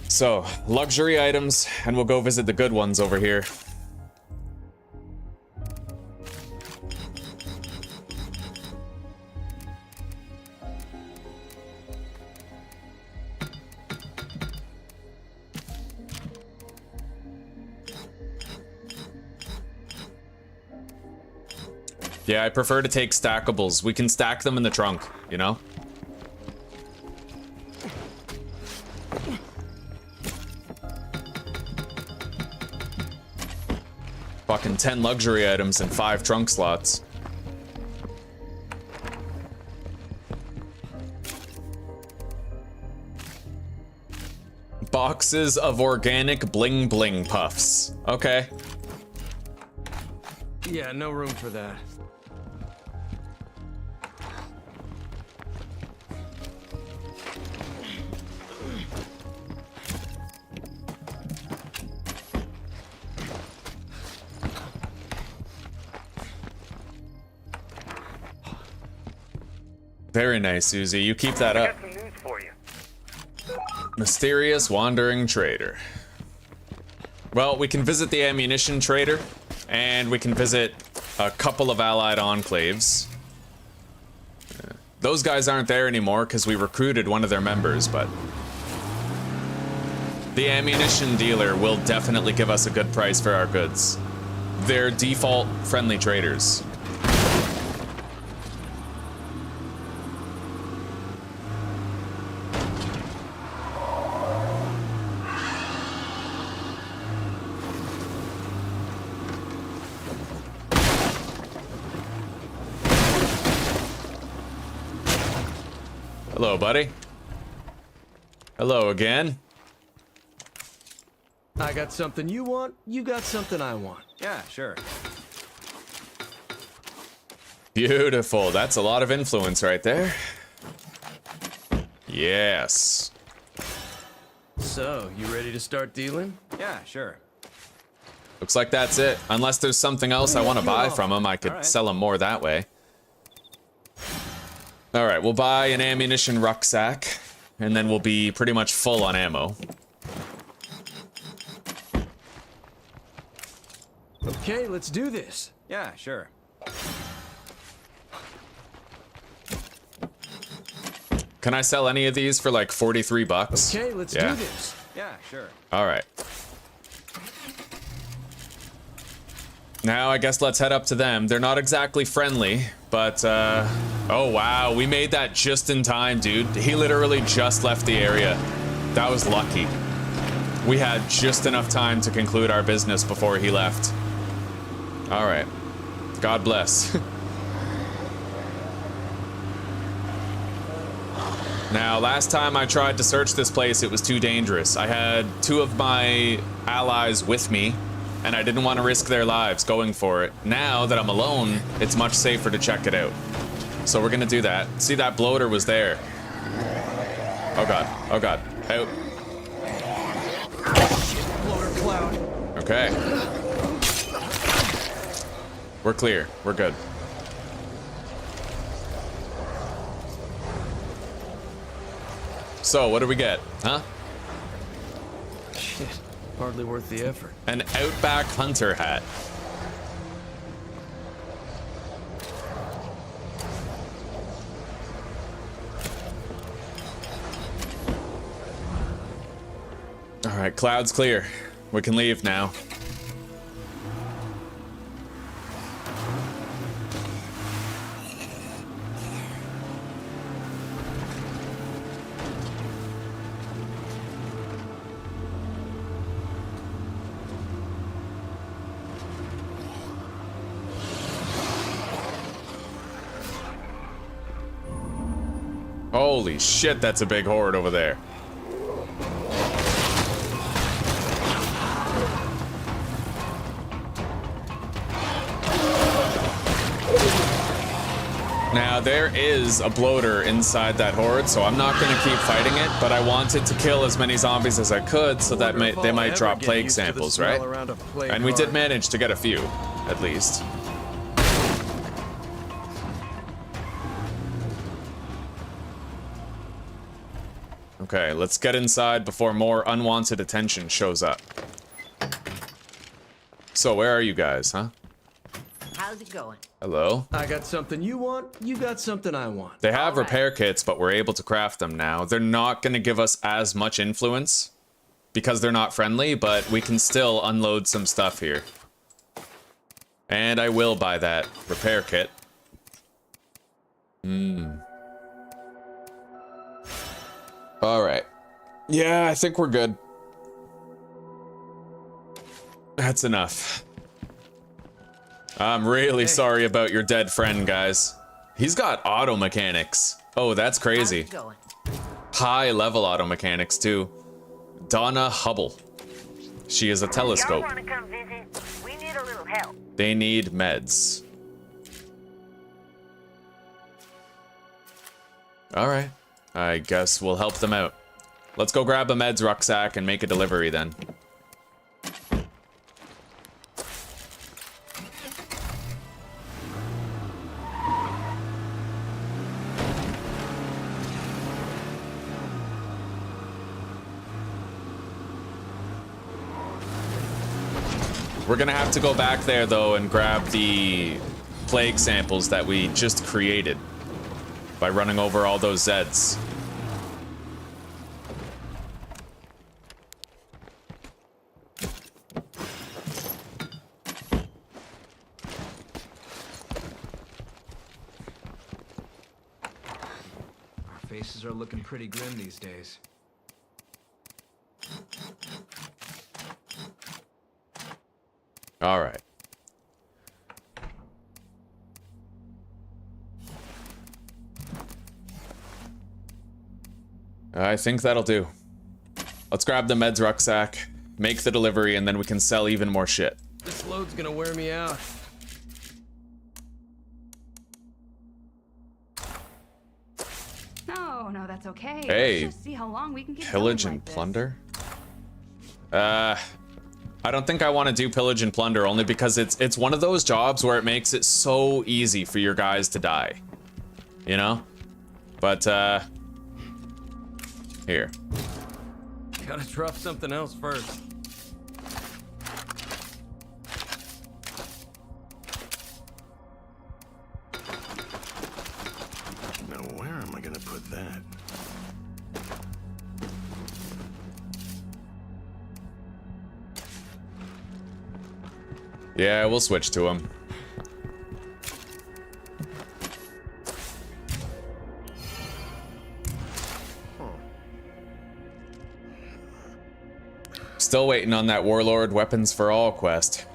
So, luxury items, and we'll go visit the good ones over here. Yeah, I prefer to take stackables. We can stack them in the trunk, you know? Fucking 10 luxury items and 5 trunk slots. Boxes of organic bling bling puffs. Okay. Yeah, no room for that. Very nice, Susie. You keep that up. Got some news for you. Mysterious wandering trader. Well, we can visit the ammunition trader, and we can visit a couple of allied enclaves. Those guys aren't there anymore because we recruited one of their members, but the ammunition dealer will definitely give us a good price for our goods. They're default friendly traders. Hello, buddy. Hello again. I got something you want, you got something I want. Yeah, sure. Beautiful. That's a lot of influence right there. Yes. So, you ready to start dealing? Yeah, sure. Looks like that's it. Unless there's something else I want to buy from him, I could sell him more that way. All right, we'll buy an ammunition rucksack, and then we'll be pretty much full on ammo. Okay, let's do this. Yeah, sure. Can I sell any of these for like 43 bucks? Okay, let's do this. Yeah, sure. All right. Now I guess let's head up to them. They're not exactly friendly, but oh wow, we made that just in time, dude. He literally just left the area. That was lucky. We had just enough time to conclude our business before he left. All right. God bless. Now, last time I tried to search this place, it was too dangerous. I had 2 of my allies with me, and I didn't want to risk their lives going for it. Now that I'm alone, it's much safer to check it out. So we're gonna do that. See, that bloater was there. Oh god, oh god. Out. Bloater cloud. Okay. We're clear, we're good. So, what do we get, huh? Shit, hardly worth the effort. An Outback Hunter hat. All right, cloud's clear. We can leave now. Holy shit, that's a big horde over there. Now, there is a bloater inside that horde, so I'm not going to keep fighting it, but I wanted to kill as many zombies as I could so that they might drop plague samples, right? And we did manage to get a few, at least. Okay, let's get inside before more unwanted attention shows up. So, where are you guys, huh? How's it going? Hello? I got something you want, you got something I want. They have repair kits, but we're able to craft them now. They're not going to give us as much influence because they're not friendly, but we can still unload some stuff here. And I will buy that repair kit. Alright. Yeah, I think we're good. That's enough. I'm really sorry about your dead friend, guys. He's got auto mechanics. Oh, that's crazy. High level auto mechanics, too. Donna Hubble. She is a telescope. Y'all wanna come visit? We need a little help. They need meds. Alright. I guess we'll help them out. Let's go grab a meds rucksack and make a delivery then. We're gonna have to go back there though and grab the plague samples that we just created by running over all those Zeds. Our faces are looking pretty grim these days. All right. I think that'll do. Let's grab the meds rucksack, make the delivery, and then we can sell even more shit. This load's gonna wear me out. No, that's okay. Hey, Let's just see how long we can keep pillage going and like this. plunder? I don't think I want to do pillage and plunder only because it's one of those jobs where it makes it so easy for your guys to die. You know? But, here. Gotta drop something else first. Now where am I gonna put that? Yeah, we'll switch to him. Still waiting on that Warlord Weapons for All quest.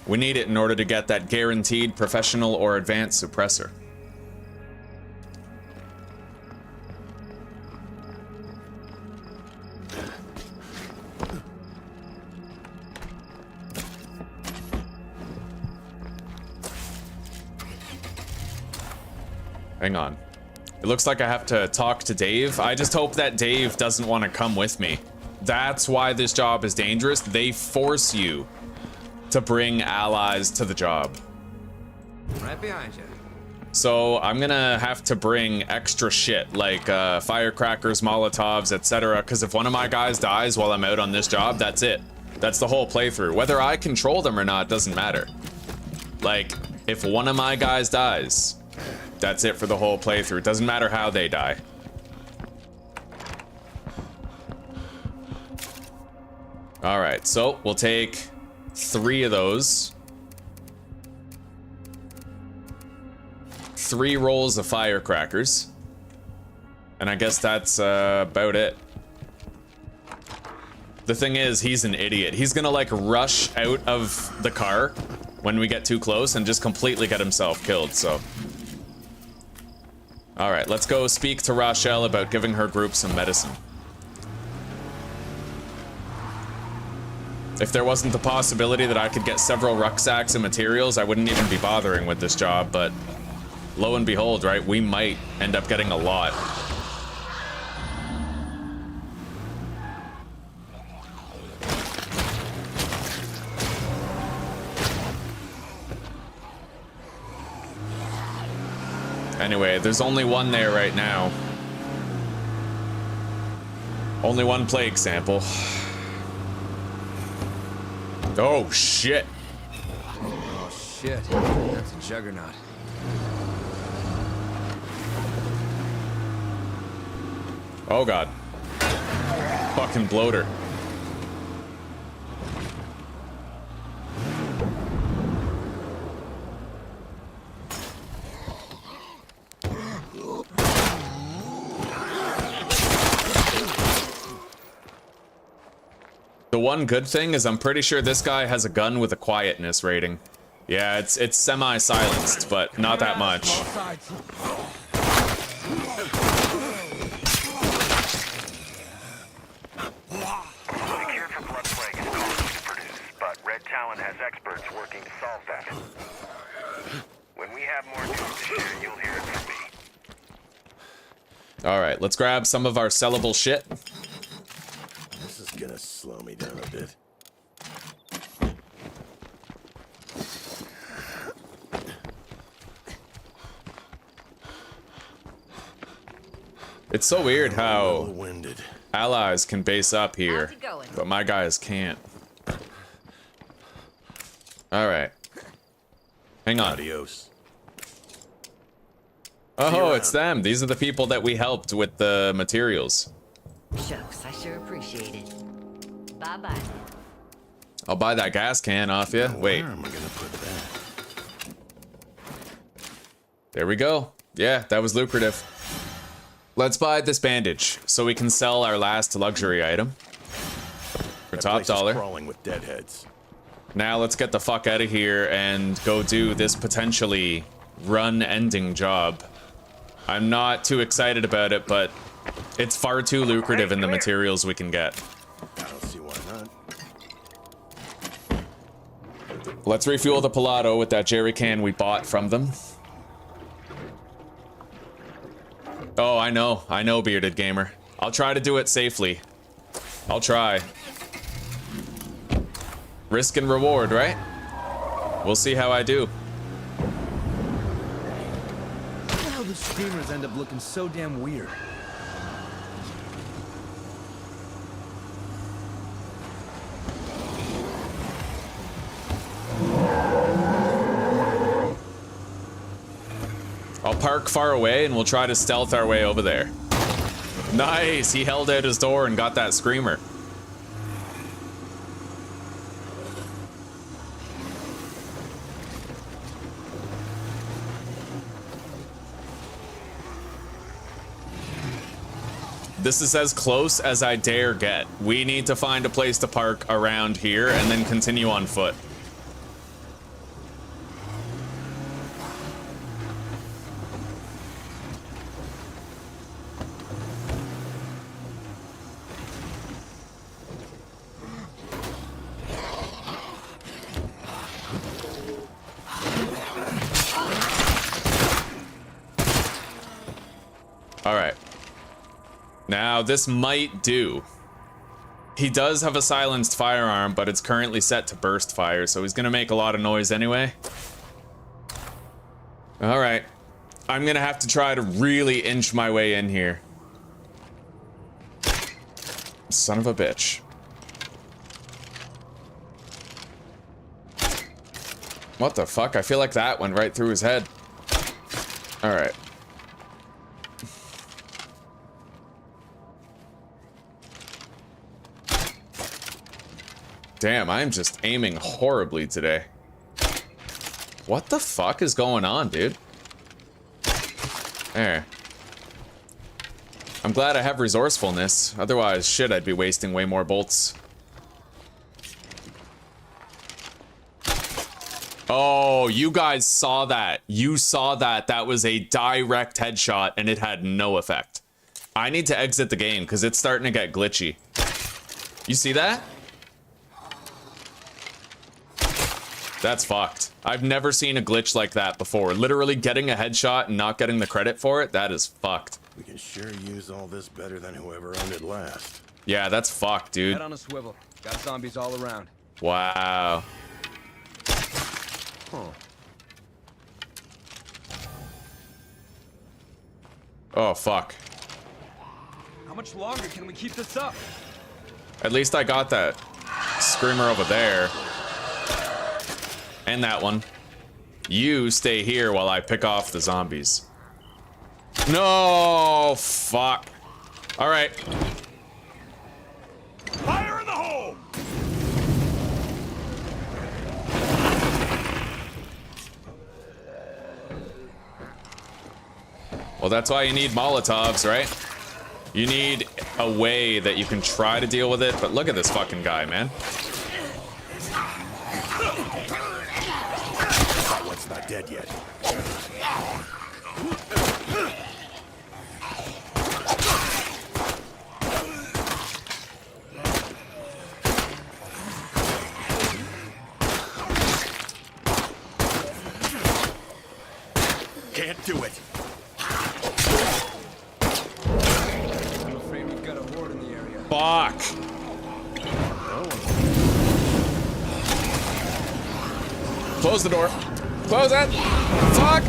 We need it in order to get that guaranteed professional or advanced suppressor. Hang on. It looks like I have to talk to Dave. I just hope that Dave doesn't want to come with me. That's why this job is dangerous. They force you to bring allies to the job. Right behind you. So I'm gonna have to bring extra shit like firecrackers, Molotovs, etc. Because if one of my guys dies while I'm out on this job, that's it. That's the whole playthrough. Whether I control them or not doesn't matter. Like, if one of my guys dies, that's it for the whole playthrough. It doesn't matter how they die. Alright, so we'll take 3 of those. 3 rolls of firecrackers. And I guess that's about it. The thing is, he's an idiot. He's gonna like rush out of the car when we get too close and just completely get himself killed, so. Alright, let's go speak to Rochelle about giving her group some medicine. If there wasn't the possibility that I could get several rucksacks and materials, I wouldn't even be bothering with this job, but lo and behold, right, we might end up getting a lot. Anyway, there's only one there right now. Only one plague sample. Oh, shit. Oh, shit. That's a juggernaut. Oh, God. Fucking bloater. The one good thing is I'm pretty sure this guy has a gun with a quietness rating. Yeah, it's semi-silenced, but not that much. The cure for blood plague is costly to produce, but Red Talon has experts working to solve that. When we have more news to share, you'll hear it from me. Alright, let's grab some of our sellable shit. This is gonna slow me down a bit. It's so weird how Winded. allies can base up here, How's it going? but my guys can't. Alright. Hang on. Adios. Oh, it's them. These are the people that we helped with the materials. Shucks, I sure appreciate it. Bye-bye. I'll buy that gas can off you. Wait. Where am I gonna put that? There we go. Yeah, that was lucrative. Let's buy this bandage so we can sell our last luxury item for That top place is dollar. crawling with deadheads. Now let's get the fuck out of here and go do this potentially run-ending job. I'm not too excited about it, but it's far too lucrative in the materials we can get. I don't see why not. Let's refuel the Pilato with that jerry can we bought from them. Oh, I know, Bearded Gamer. I'll try to do it safely. I'll try. Risk and reward, right? We'll see how I do. How the hell do screamers end up looking so damn weird? I'll park far away and we'll try to stealth our way over there. Nice, he held out his door and got that screamer. This is as close as I dare get. We need to find a place to park around here and then continue on foot. All right. Now, this might do. He does have a silenced firearm, but it's currently set to burst fire, so he's gonna make a lot of noise anyway. All right. I'm gonna have to try to really inch my way in here. Son of a bitch. What the fuck? I feel like that went right through his head. All right. Damn, I'm just aiming horribly today. What the fuck is going on, dude? There. I'm glad I have resourcefulness. Otherwise, shit, I'd be wasting way more bolts. Oh, you guys saw that. You saw that. That was a direct headshot, and it had no effect. I need to exit the game, because it's starting to get glitchy. You see that? That's fucked. I've never seen a glitch like that before. Literally getting a headshot and not getting the credit for it, that is fucked. We can sure use all this better than whoever owned it last. Yeah, that's fucked, dude. Head on a swivel. Got zombies all around. Wow. Huh. Oh, fuck. How much longer can we keep this up? At least I got that screamer over there. And that one. You stay here while I pick off the zombies. No, fuck. All right. Fire in the hole! Well, that's why you need Molotovs, right? You need a way that you can try to deal with it, but look at this fucking guy, man. That one's not dead yet. Can't do it. I'm afraid we've got a horde in the area. Fuck. Close the door. Close it. Fuck.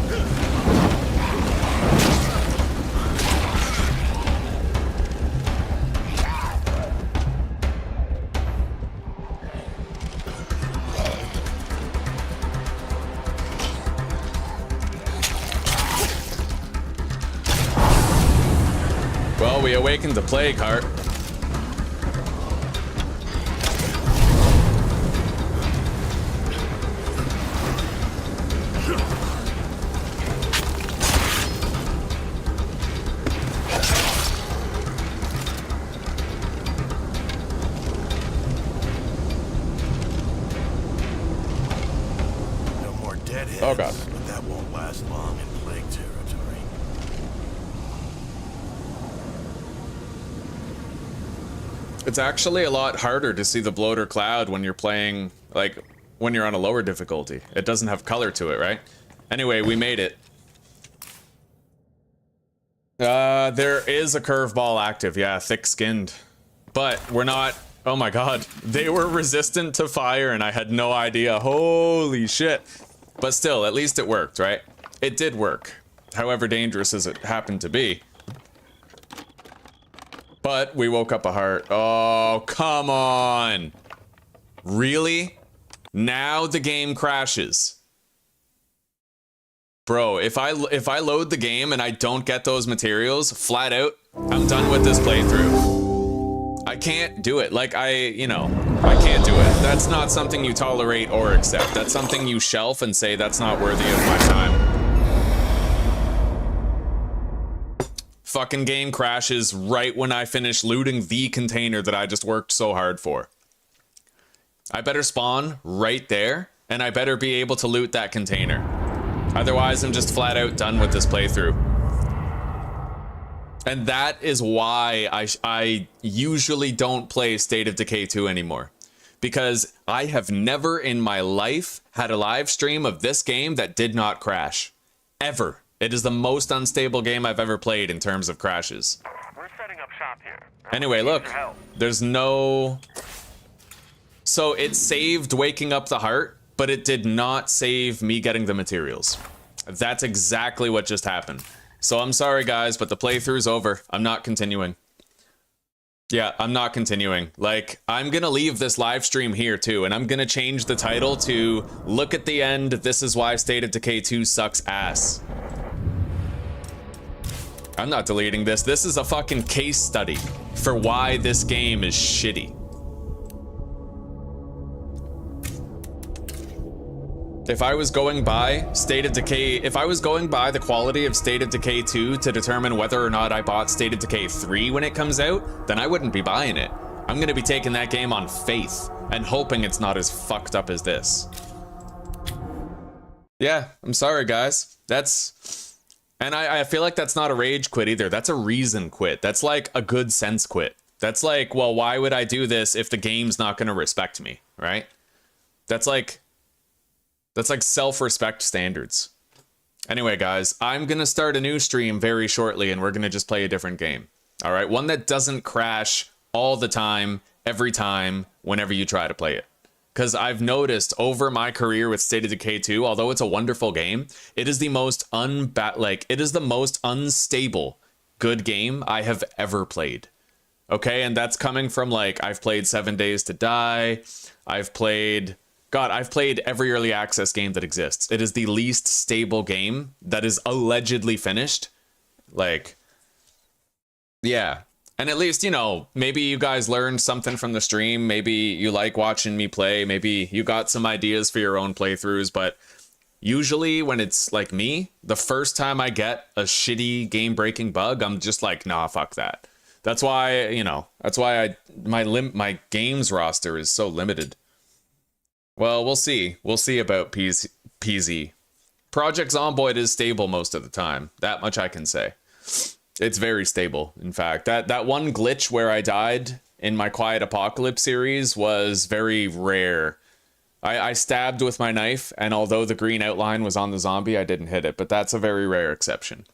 Well, we awakened the plague heart. No more deadheads. Oh, God. But that won't last long in plague territory. It's actually a lot harder to see the bloater cloud when you're playing, like, when you're on a lower difficulty. It doesn't have color to it, right? Anyway, we made it. There is a curveball active, yeah, thick-skinned. But we're not... Oh my god. They were resistant to fire and I had no idea. Holy shit. But still, at least it worked, right? It did work. However dangerous as it happened to be. But we woke up a heart. Oh, come on. Really? Now the game crashes. Bro, if I load the game and I don't get those materials, flat out, I'm done with this playthrough. I can't do it. Like, I can't do it. That's not something you tolerate or accept. That's something you shelf and say that's not worthy of my time. Fucking game crashes right when I finish looting the container that I just worked so hard for. I better spawn right there, and I better be able to loot that container. Otherwise, I'm just flat out done with this playthrough. And that is why I usually don't play State of Decay 2 anymore. Because I have never in my life had a live stream of this game that did not crash. Ever. It is the most unstable game I've ever played in terms of crashes. We're setting up shop here. Anyway, look. There's no... So it saved waking up the heart, but it did not save me getting the materials. That's exactly what just happened. So I'm sorry, guys, but the playthrough's over. I'm not continuing. Yeah, I'm not continuing. Like, I'm gonna leave this live stream here, too, and I'm gonna change the title to Look at the End, This is Why State of Decay 2 Sucks Ass. I'm not deleting this. This is a fucking case study for why this game is shitty. If I was going by State of Decay, if I was going by the quality of State of Decay 2 to determine whether or not I bought State of Decay 3 when it comes out, then I wouldn't be buying it. I'm gonna be taking that game on faith and hoping it's not as fucked up as this. Yeah, I'm sorry, guys. That's... And I feel like that's not a rage quit either. That's a reason quit. That's like a good sense quit. That's like, well, why would I do this if the game's not gonna respect me, right? That's like self-respect standards. Anyway, guys, I'm gonna start a new stream very shortly and we're gonna just play a different game. All right, one that doesn't crash all the time, every time, whenever you try to play it. Because I've noticed over my career with State of Decay 2, although it's a wonderful game, it is the most unstable good game I have ever played. Okay, and that's coming from, like, I've played 7 Days to Die, I've played every early access game that exists. It is the least stable game that is allegedly finished. Like, yeah. And at least, you know, maybe you guys learned something from the stream. Maybe you like watching me play. Maybe you got some ideas for your own playthroughs. But usually when it's like me, the first time I get a shitty game-breaking bug, I'm just like, nah, fuck that. That's why, you know, that's why my games roster is so limited. Well, we'll see. We'll see about PZ. Project Zomboid is stable most of the time. That much I can say. It's very stable. In fact, that one glitch where I died in my Quiet Apocalypse series was very rare. I stabbed with my knife, and although the green outline was on the zombie, I didn't hit it, but that's a very rare exception.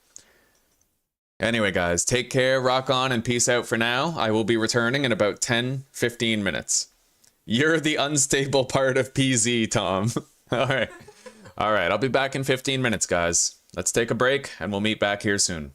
Anyway, guys, take care, rock on, and peace out for now. I will be returning in about 10-15 minutes. You're the unstable part of PZ, Tom. All right. All right, I'll be back in 15 minutes, guys. Let's take a break, and we'll meet back here soon.